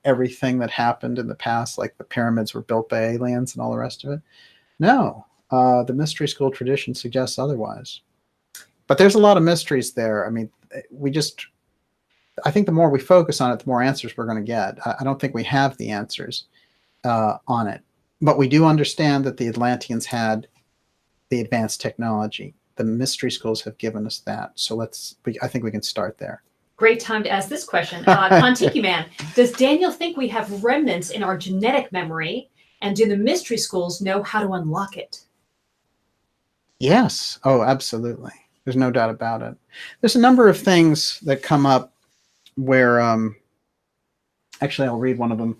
everything that happened in the past, like the pyramids were built by aliens and all the rest of it? No. The mystery school tradition suggests otherwise. But there's a lot of mysteries there. I mean, I think the more we focus on it, the more answers we're going to get. I don't think we have the answers on it. But we do understand that the Atlanteans had the advanced technology. The mystery schools have given us that. So I think we can start there. Great time to ask this question. Kontiki Man, does Daniel think we have remnants in our genetic memory? And do the mystery schools know how to unlock it? Yes. Oh, absolutely. There's no doubt about it. There's a number of things that come up where, actually, I'll read one of them.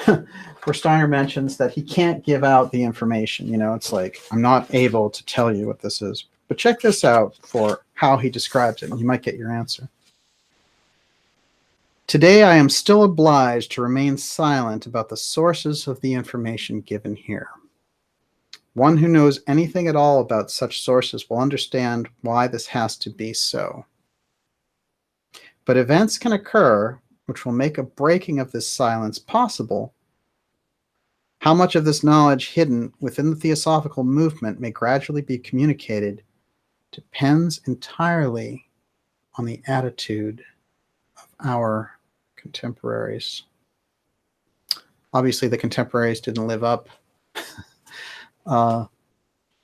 Where Steiner mentions that he can't give out the information. It's like, I'm not able to tell you what this is. But check this out for how he describes it, and you might get your answer. Today, I am still obliged to remain silent about the sources of the information given here. One who knows anything at all about such sources will understand why this has to be so. But events can occur which will make a breaking of this silence possible. How much of this knowledge hidden within the Theosophical movement may gradually be communicated depends entirely on the attitude of our contemporaries. Obviously, the contemporaries didn't live up, and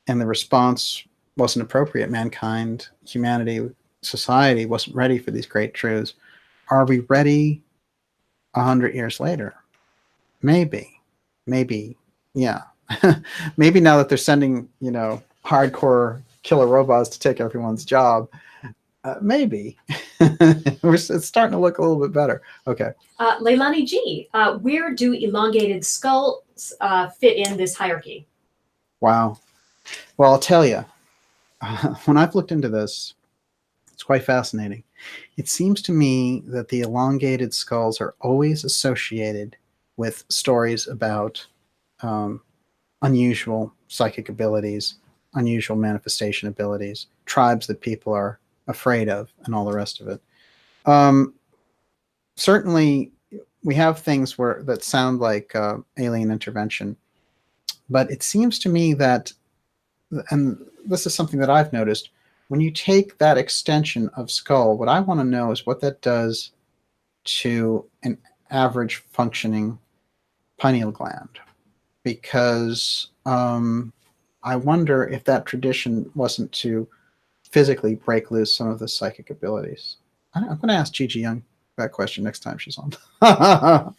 the response wasn't appropriate. Mankind, humanity, society wasn't ready for these great truths. Are we ready 100 years later? Maybe, yeah. Maybe now that they're sending, hardcore killer robots to take everyone's job, maybe. It's starting to look a little bit better. Okay. Leilani G, where do elongated skulls fit in this hierarchy? Wow. Well, I'll tell you, when I've looked into this, it's quite fascinating. It seems to me that the elongated skulls are always associated with stories about unusual psychic abilities, unusual manifestation abilities, tribes that people are afraid of, and all the rest of it. Certainly, we have things that sound like alien intervention, but it seems to me that, and this is something that I've noticed, when you take that extension of skull, what I want to know is what that does to an average functioning pineal gland. Because I wonder if that tradition wasn't to physically break loose some of the psychic abilities. I'm going to ask Gigi Young that question next time she's on. All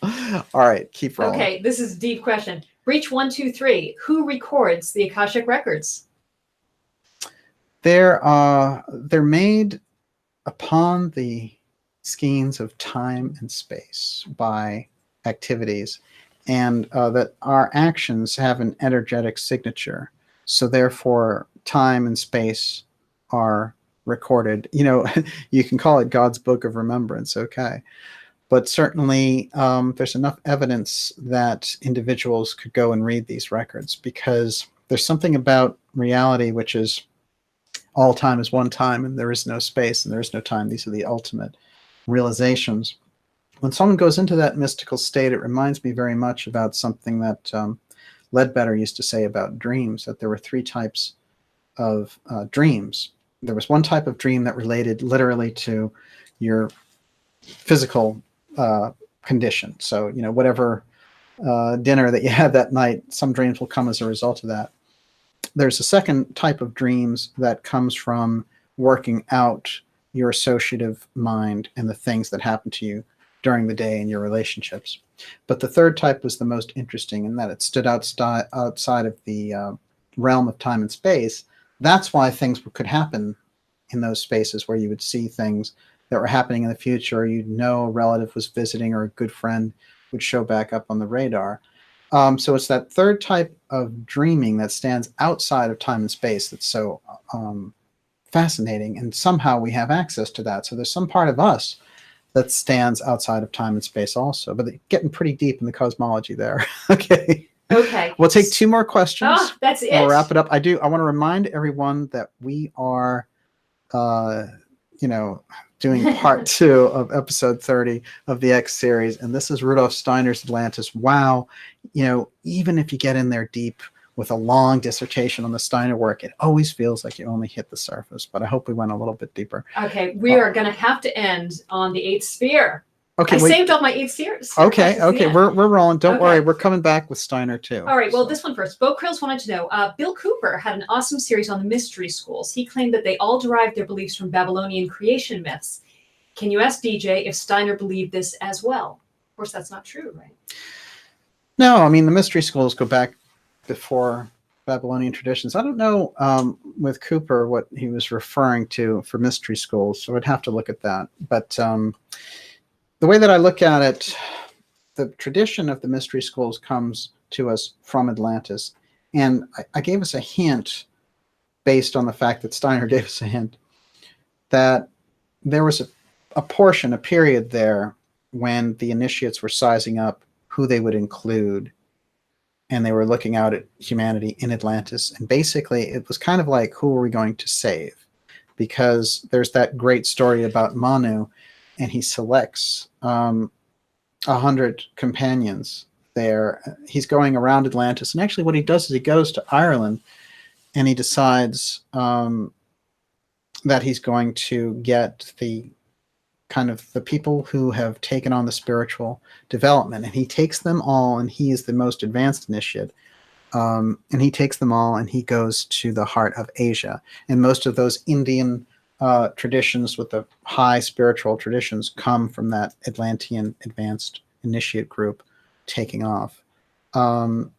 right, keep rolling. Okay, this is a deep question. Breach 123. Who records the Akashic records? They're made upon the skeins of time and space by activities, and that our actions have an energetic signature. So therefore, time and space are recorded. You can call it God's Book of Remembrance, okay? But certainly there's enough evidence that individuals could go and read these records, because there's something about reality which is all time is one time, and there is no space and there is no time. These are the ultimate realizations. When someone goes into that mystical state, it reminds me very much about something that Ledbetter used to say about dreams, that there were three types of dreams. There was one type of dream that related literally to your physical condition. So, whatever dinner that you had that night, some dreams will come as a result of that. There's a second type of dreams that comes from working out your associative mind and the things that happen to you during the day in your relationships. But the third type was the most interesting in that it stood outside of the realm of time and space. That's why things could happen in those spaces where you would see things that were happening in the future, or you'd know a relative was visiting, or a good friend would show back up on the radar. So it's that third type of dreaming that stands outside of time and space that's so fascinating, and somehow we have access to that. So there's some part of us that stands outside of time and space also, but getting pretty deep in the cosmology there. Okay. We'll take 2 more questions. Oh, that's it. We'll wrap it up. I want to remind everyone that we are, doing part 2 of episode 30 of the X series. And this is Rudolf Steiner's Atlantis. Wow. Even if you get in there deep with a long dissertation on the Steiner work, it always feels like you only hit the surface. But I hope we went a little bit deeper. Okay. We are going to have to end on the 8th sphere. Okay, I saved all my 8 spheres. Okay. We're rolling. Don't worry. We're coming back with Steiner too. All right. Well, this one first. Bo Krills wanted to know, Bill Cooper had an awesome series on the mystery schools. He claimed that they all derived their beliefs from Babylonian creation myths. Can you ask DJ if Steiner believed this as well? Of course, that's not true, right? No, I mean, the mystery schools go back before Babylonian traditions. I don't know with Cooper what he was referring to for mystery schools, so I'd have to look at that. But the way that I look at it, the tradition of the mystery schools comes to us from Atlantis. And I gave us a hint based on the fact that Steiner gave us a hint that there was a period there when the initiates were sizing up who they would include, and they were looking out at humanity in Atlantis. And basically it was kind of like, who are we going to save? Because there's that great story about Manu, and he selects 100 companions there. He's going around Atlantis, and actually what he does is he goes to Ireland, and he decides that he's going to get the people who have taken on the spiritual development, and he takes them all, and he is the most advanced initiate, and he takes them all, and he goes to the heart of Asia, and most of those Indian traditions with the high spiritual traditions come from that Atlantean advanced initiate group taking off.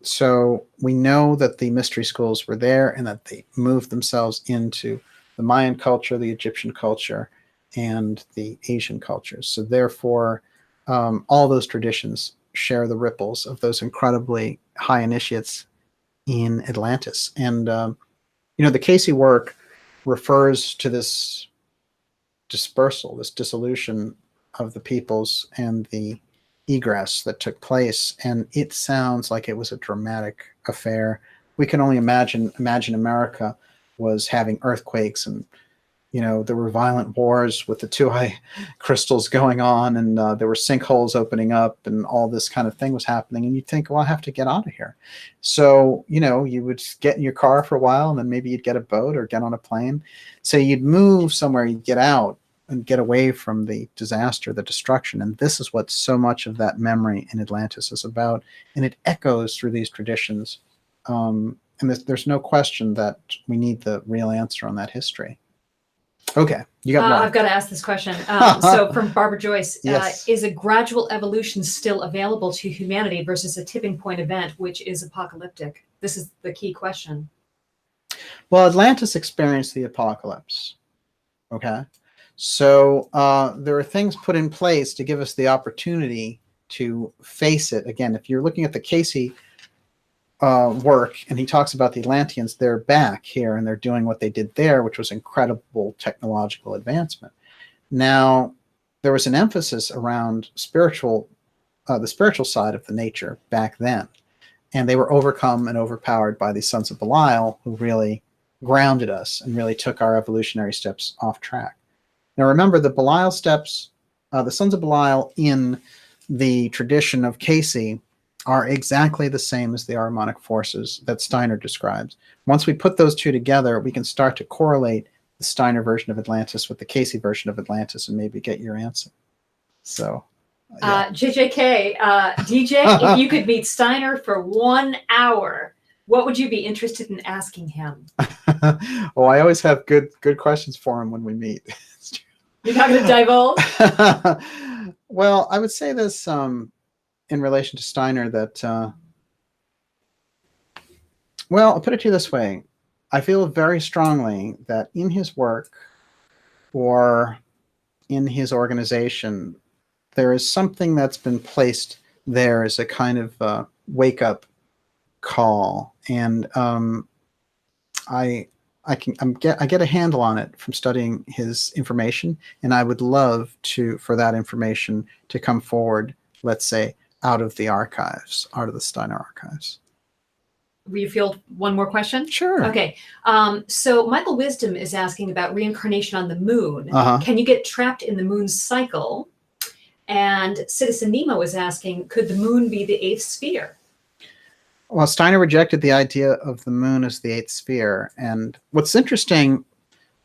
So we know that the mystery schools were there, and that they moved themselves into the Mayan culture, the Egyptian culture, and the Asian cultures. So therefore, all those traditions share the ripples of those incredibly high initiates in Atlantis. And, the Casey work refers to this dispersal, this dissolution of the peoples and the egress that took place. And it sounds like it was a dramatic affair. We can only imagine America was having earthquakes, and there were violent wars with the Tuaoi crystals going on, and there were sinkholes opening up, and all this kind of thing was happening. And you'd think, well, I have to get out of here. So, you would get in your car for a while, and then maybe you'd get a boat or get on a plane. So you'd move somewhere, you'd get out and get away from the disaster, the destruction. And this is what so much of that memory in Atlantis is about. And it echoes through these traditions. And there's no question that we need the real answer on that history. Okay, you got more. I've got to ask this question. So from Barbara Joyce, yes. Is a gradual evolution still available to humanity versus a tipping point event, which is apocalyptic? This is the key question. Well, Atlantis experienced the apocalypse. Okay, so there are things put in place to give us the opportunity to face it. Again, if you're looking at the Casey work, and he talks about the Atlanteans, they're back here and they're doing what they did there, which was incredible technological advancement. Now, there was an emphasis around the spiritual side of the nature back then, and they were overcome and overpowered by the sons of Belial, who really grounded us and really took our evolutionary steps off track. Now, remember, the Belial steps, the sons of Belial in the tradition of Casey are exactly the same as the Ahrimanic forces that Steiner describes. Once we put those two together, we can start to correlate the Steiner version of Atlantis with the Casey version of Atlantis and maybe get your answer. So JJK, DJ, if you could meet Steiner for 1 hour, what would you be interested in asking him? Oh, I always have good questions for him when we meet. You're not going to divulge? Well, I would say this in relation to Steiner that, well, I'll put it to you this way. I feel very strongly that in his work or in his organization, there is something that's been placed there as a kind of wake-up call, and I get a handle on it from studying his information, and I would love for that information to come forward, let's say, out of the archives, out of the Steiner archives. Will you field one more question? Sure. Okay. So Michael Wisdom is asking about reincarnation on the moon. Can you get trapped in the moon's cycle? And Citizen Nemo is asking, could the moon be the eighth sphere? Well, Steiner rejected the idea of the moon as the eighth sphere. And what's interesting,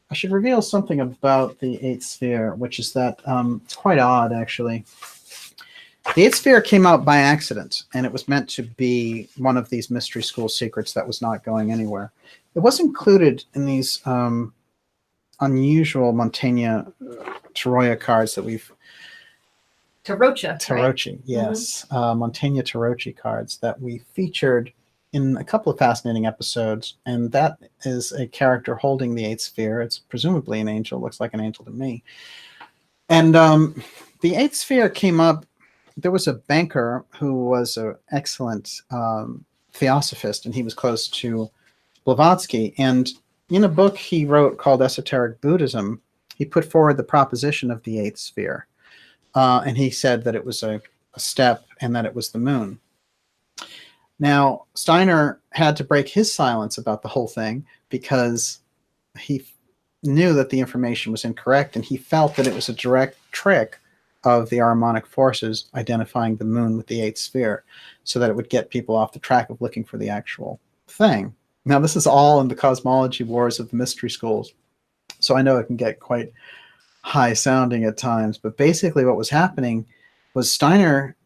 I should reveal something about the eighth sphere, which is that it's quite odd, actually. The eighth sphere came out by accident, and it was meant to be one of these mystery school secrets that was not going anywhere. It was included in these unusual Montaigne Tuaoi cards that we've... Tarocchi, right? Yes. Montaigne Tarocchi cards that we featured in a couple of fascinating episodes, and that is a character holding the eighth sphere. It's presumably an angel, looks like an angel to me. And the eighth sphere came up. There was a banker who was an excellent theosophist, and he was close to Blavatsky. And in a book he wrote called Esoteric Buddhism, he put forward the proposition of the eighth sphere. And he said that it was a step and that it was the moon. Now, Steiner had to break his silence about the whole thing because he knew that the information was incorrect, and he felt that it was a direct trick of the Ahrimanic forces identifying the moon with the eighth sphere so that it would get people off the track of looking for the actual thing. Now, this is all in the cosmology wars of the mystery schools, so I know it can get quite high sounding at times, but basically what was happening was Steiner,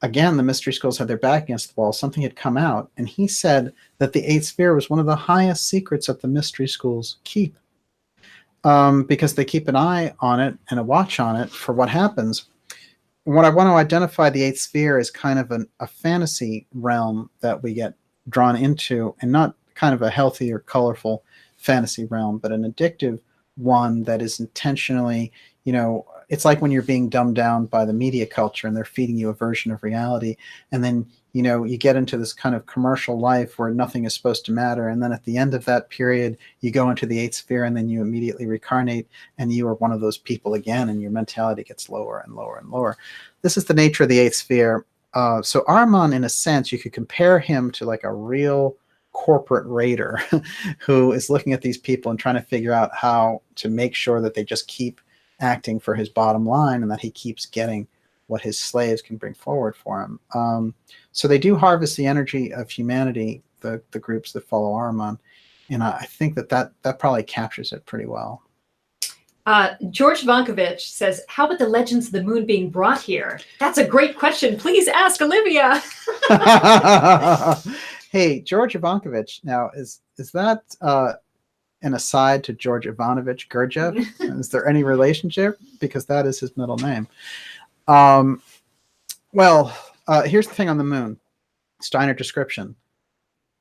again, the mystery schools had their back against the wall. Something had come out, and he said that the eighth sphere was one of the highest secrets that the mystery schools keep, because they keep an eye on it and a watch on it for what happens. What I want to identify the eighth sphere is kind of a fantasy realm that we get drawn into, and not kind of a healthy or colorful fantasy realm, but an addictive one that is intentionally, you know, it's like when you're being dumbed down by the media culture and they're feeding you a version of reality, and then, you know, you get into this kind of commercial life where nothing is supposed to matter, and then at the end of that period you go into the eighth sphere, and then you immediately reincarnate and you are one of those people again, and your mentality gets lower and lower and lower. This is the nature of the eighth sphere. So Ahriman, in a sense, you could compare him to like a real corporate raider who is looking at these people and trying to figure out how to make sure that they just keep acting for his bottom line and that he keeps getting what his slaves can bring forward for him. So they do harvest the energy of humanity, the groups that follow Ahriman, and I think that probably captures it pretty well. George Vankovich says, how about the legends of the moon being brought here? That's a great question. Please ask Olivia. Hey, George Ivankovich, now, is that an aside to George Ivanovich Gurdjieff? Is there any relationship? Because that is his middle name. Well, here's the thing on the moon. Steiner description.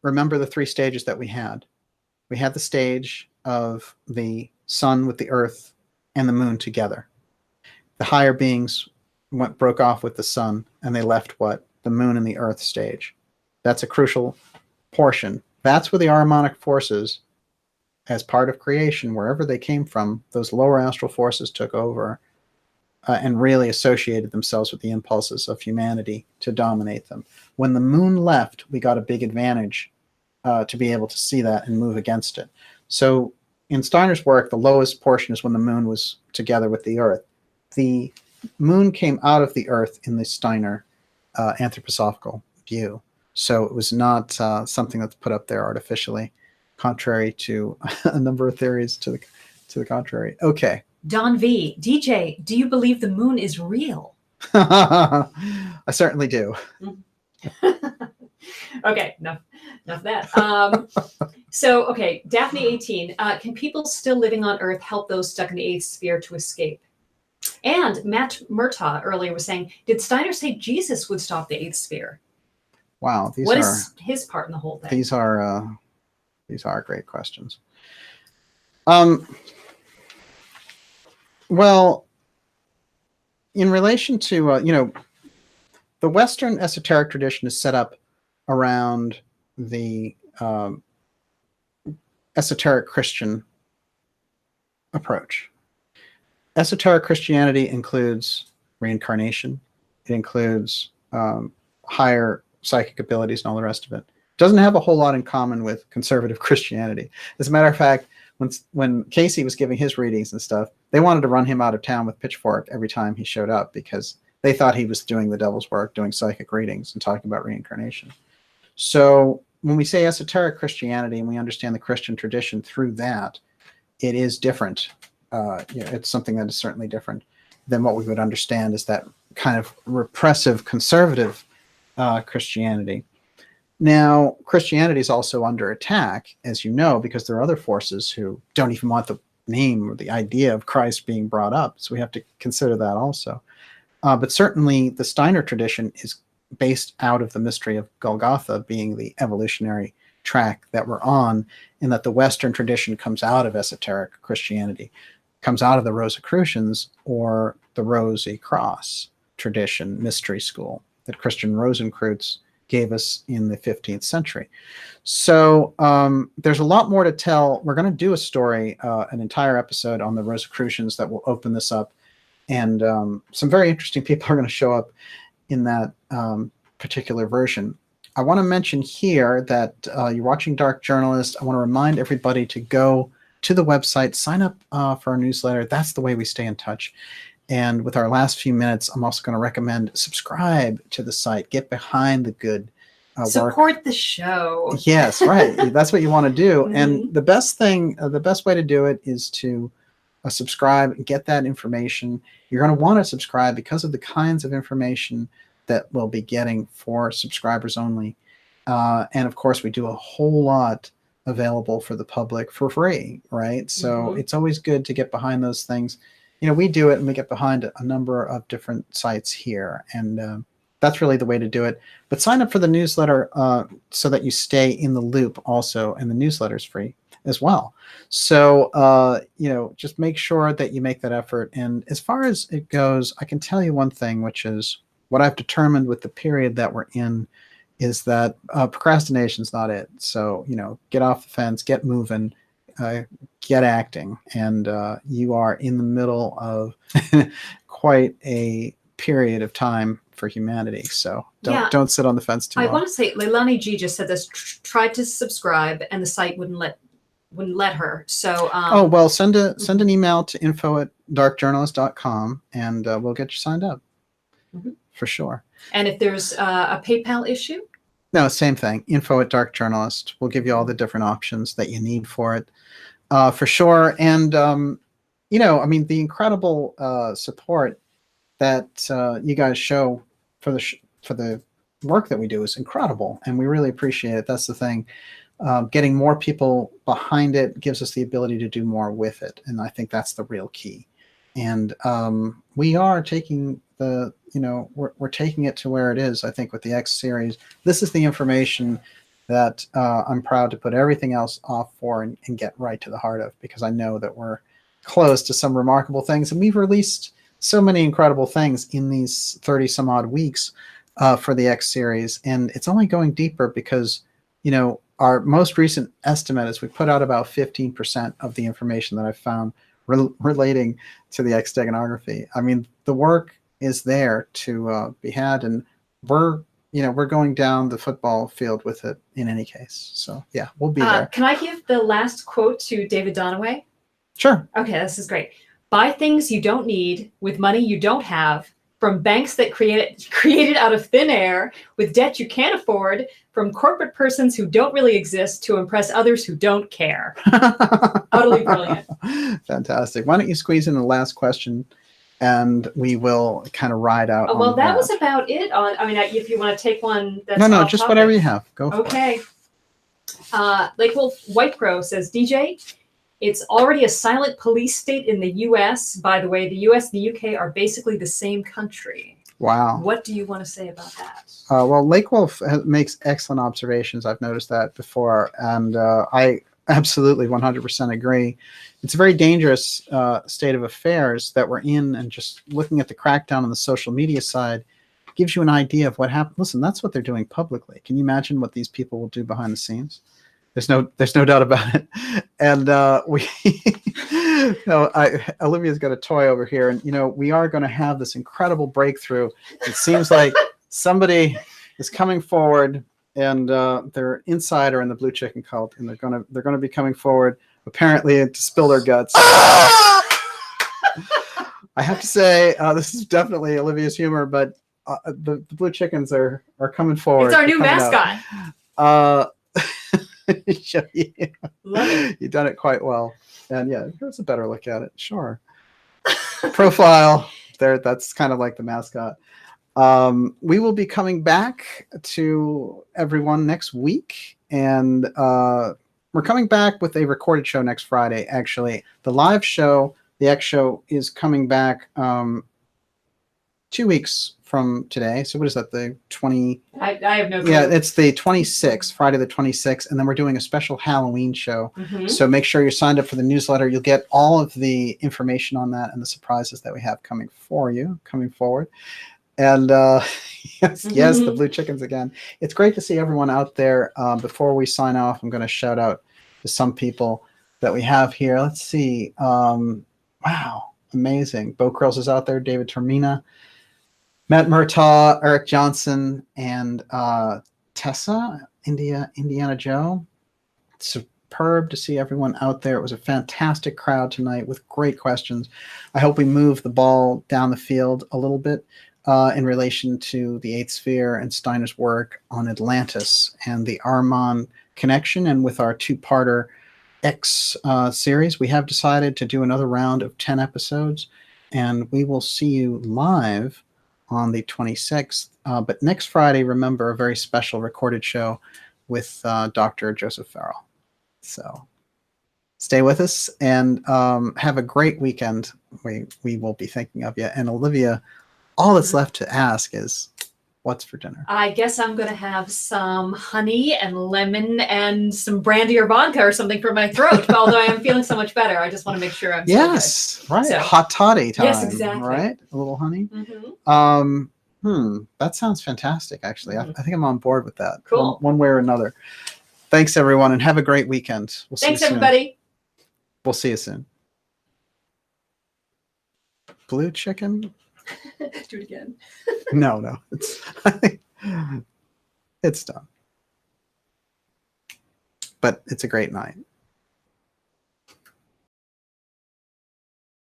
Remember the three stages that we had. We had the stage of the sun with the earth and the moon together. The higher beings broke off with the sun, and they left what? The moon and the earth stage. That's a crucial portion. That's where the Ahrimanic forces, as part of creation, wherever they came from, those lower astral forces took over and really associated themselves with the impulses of humanity to dominate them. When the moon left, we got a big advantage to be able to see that and move against it. So in Steiner's work, the lowest portion is when the moon was together with the earth. The moon came out of the earth in the Steiner anthroposophical view. So it was not something that's put up there artificially, contrary to a number of theories to the contrary. Okay. Don V, DJ, do you believe the moon is real? I certainly do. Okay, enough of that. So, okay, Daphne 18. Can people still living on Earth help those stuck in the 8th sphere to escape? And Matt Murtaugh earlier was saying, did Steiner say Jesus would stop the 8th sphere? Wow, what is his part in the whole thing? These are great questions. Well, in relation to the Western esoteric tradition is set up around the esoteric Christian approach. Esoteric Christianity includes reincarnation. It includes higher psychic abilities and all the rest of it. Doesn't have a whole lot in common with conservative Christianity. As a matter of fact, when Casey was giving his readings and stuff, they wanted to run him out of town with pitchfork every time he showed up because they thought he was doing the devil's work, doing psychic readings and talking about reincarnation. So when we say esoteric Christianity and we understand the Christian tradition through that, it is different. It's something that is certainly different than what we would understand as that kind of repressive conservative Christianity. Now, Christianity is also under attack, as you know, because there are other forces who don't even want the name or the idea of Christ being brought up. So we have to consider that also. But certainly the Steiner tradition is based out of the mystery of Golgotha being the evolutionary track that we're on, and that the Western tradition comes out of esoteric Christianity, comes out of the Rosicrucians or the Rosy Cross tradition, mystery school that Christian Rosenkreutz gave us in the 15th century. So there's a lot more to tell. We're going to do a story, an entire episode on the Rosicrucians that will open this up. And some very interesting people are going to show up in that particular version. I want to mention here that you're watching Dark Journalist. I want to remind everybody to go to the website, sign up for our newsletter. That's the way we stay in touch. And with our last few minutes, I'm also going to recommend subscribe to the site. Get behind the good work. Support the show. Yes, right. That's what you want to do. And the best thing, the best way to do it is to subscribe and get that information. You're going to want to subscribe because of the kinds of information that we'll be getting for subscribers only. And of course, we do a whole lot available for the public for free, right? So it's always good to get behind those things. We do it and we get behind a number of different sites here. And that's really the way to do it. But sign up for the newsletter so that you stay in the loop also. And the newsletter is free as well. So, just make sure that you make that effort. And as far as it goes, I can tell you one thing, which is what I've determined with the period that we're in is that procrastination is not it. So, get off the fence, get moving, get acting, and you are in the middle of quite a period of time for humanity. So don't sit on the fence too long. I want to say Leilani G just said this, tried to subscribe and the site wouldn't let her. So send an email to info@darkjournalist.com and we'll get you signed up for sure. And if there's a PayPal issue? No, same thing. info@darkjournalist. We'll give you all the different options that you need for it, for sure. And the incredible support that you guys show for the work that we do is incredible, and we really appreciate it. That's the thing. Getting more people behind it gives us the ability to do more with it, and I think that's the real key. And we are taking we're taking it to where it is, I think, with the X series. This is the information that I'm proud to put everything else off for and get right to the heart of, because I know that we're close to some remarkable things. And we've released so many incredible things in these 30 some odd weeks for the X series. And it's only going deeper because, our most recent estimate is we put out about 15% of the information that I've found relating to the X Steganography. I mean, the work is there to be had, and we're going down the football field with it in any case. So yeah, we'll be there. Can I give the last quote to David Donaway? Sure. Okay, this is great. Buy things you don't need with money you don't have, from banks that created out of thin air, with debt you can't afford, from corporate persons who don't really exist to impress others who don't care. Utterly brilliant. Fantastic. Why don't you squeeze in the last question and we will kind of ride out. Oh, well, on that was about it. I mean, if you want to take one that's no, off just topic. whatever you have. Go for it. Okay. Lake Wolf White Crow says, DJ, it's already a silent police state in the U.S. By the way, the U.S. and the U.K. are basically the same country. Wow. What do you want to say about that? Well, Lake Wolf makes excellent observations. I've noticed that before, and I absolutely 100% agree. It's a very dangerous state of affairs that we're in, and just looking at the crackdown on the social media side gives you an idea of what happened. Listen, that's what they're doing publicly. Can you imagine what these people will do behind the scenes? There's no doubt about it. And Olivia's got a toy over here, and we are going to have this incredible breakthrough. It seems like somebody is coming forward, and they're insider in the Blue Chicken cult, and they're going to be coming forward apparently to spill their guts. I have to say, this is definitely Olivia's humor, but the Blue Chickens are coming forward. It's our new mascot. Love it. You've done it quite well. And yeah, here's a better look at it. Sure. Profile there. That's kind of like the mascot. We will be coming back to everyone next week. And we're coming back with a recorded show next Friday, actually. The live show, the X show, is coming back 2 weeks from today. So what is that, the 20? I have no clue. Yeah, it's the 26th, Friday the 26th, and then we're doing a special Halloween show. Mm-hmm. So make sure you're signed up for the newsletter. You'll get all of the information on that and the surprises that we have coming forward. And yes, the Blue Chickens again. It's great to see everyone out there. Before we sign off, I'm going to shout out to some people that we have here. Let's see. Wow, amazing. Bo Krills is out there, David Termina, Matt Murtaugh, Eric Johnson, and Tessa, Indiana Joe. Superb to see everyone out there. It was a fantastic crowd tonight with great questions. I hope we move the ball down the field a little bit in relation to the Eighth Sphere and Steiner's work on Atlantis and the Ahriman connection. And with our two-parter X series, we have decided to do another round of 10 episodes, and we will see you live on the 26th. But next Friday, remember, a very special recorded show with Dr. Joseph Farrell. So stay with us and have a great weekend. We will be thinking of you. And Olivia, all that's left to ask is, what's for dinner? I guess I'm going to have some honey and lemon and some brandy or vodka or something for my throat. Although I am feeling so much better, I just want to make sure I'm yes, right. So, hot toddy time. Yes, exactly. Right, a little honey. Mm-hmm. That sounds fantastic. Actually, I think I'm on board with that. Cool. One way or another. Thanks, everyone, and have a great weekend. We'll see you soon. Everybody. We'll see you soon. Blue Chicken. Do it again. No. It's done. But it's a great night.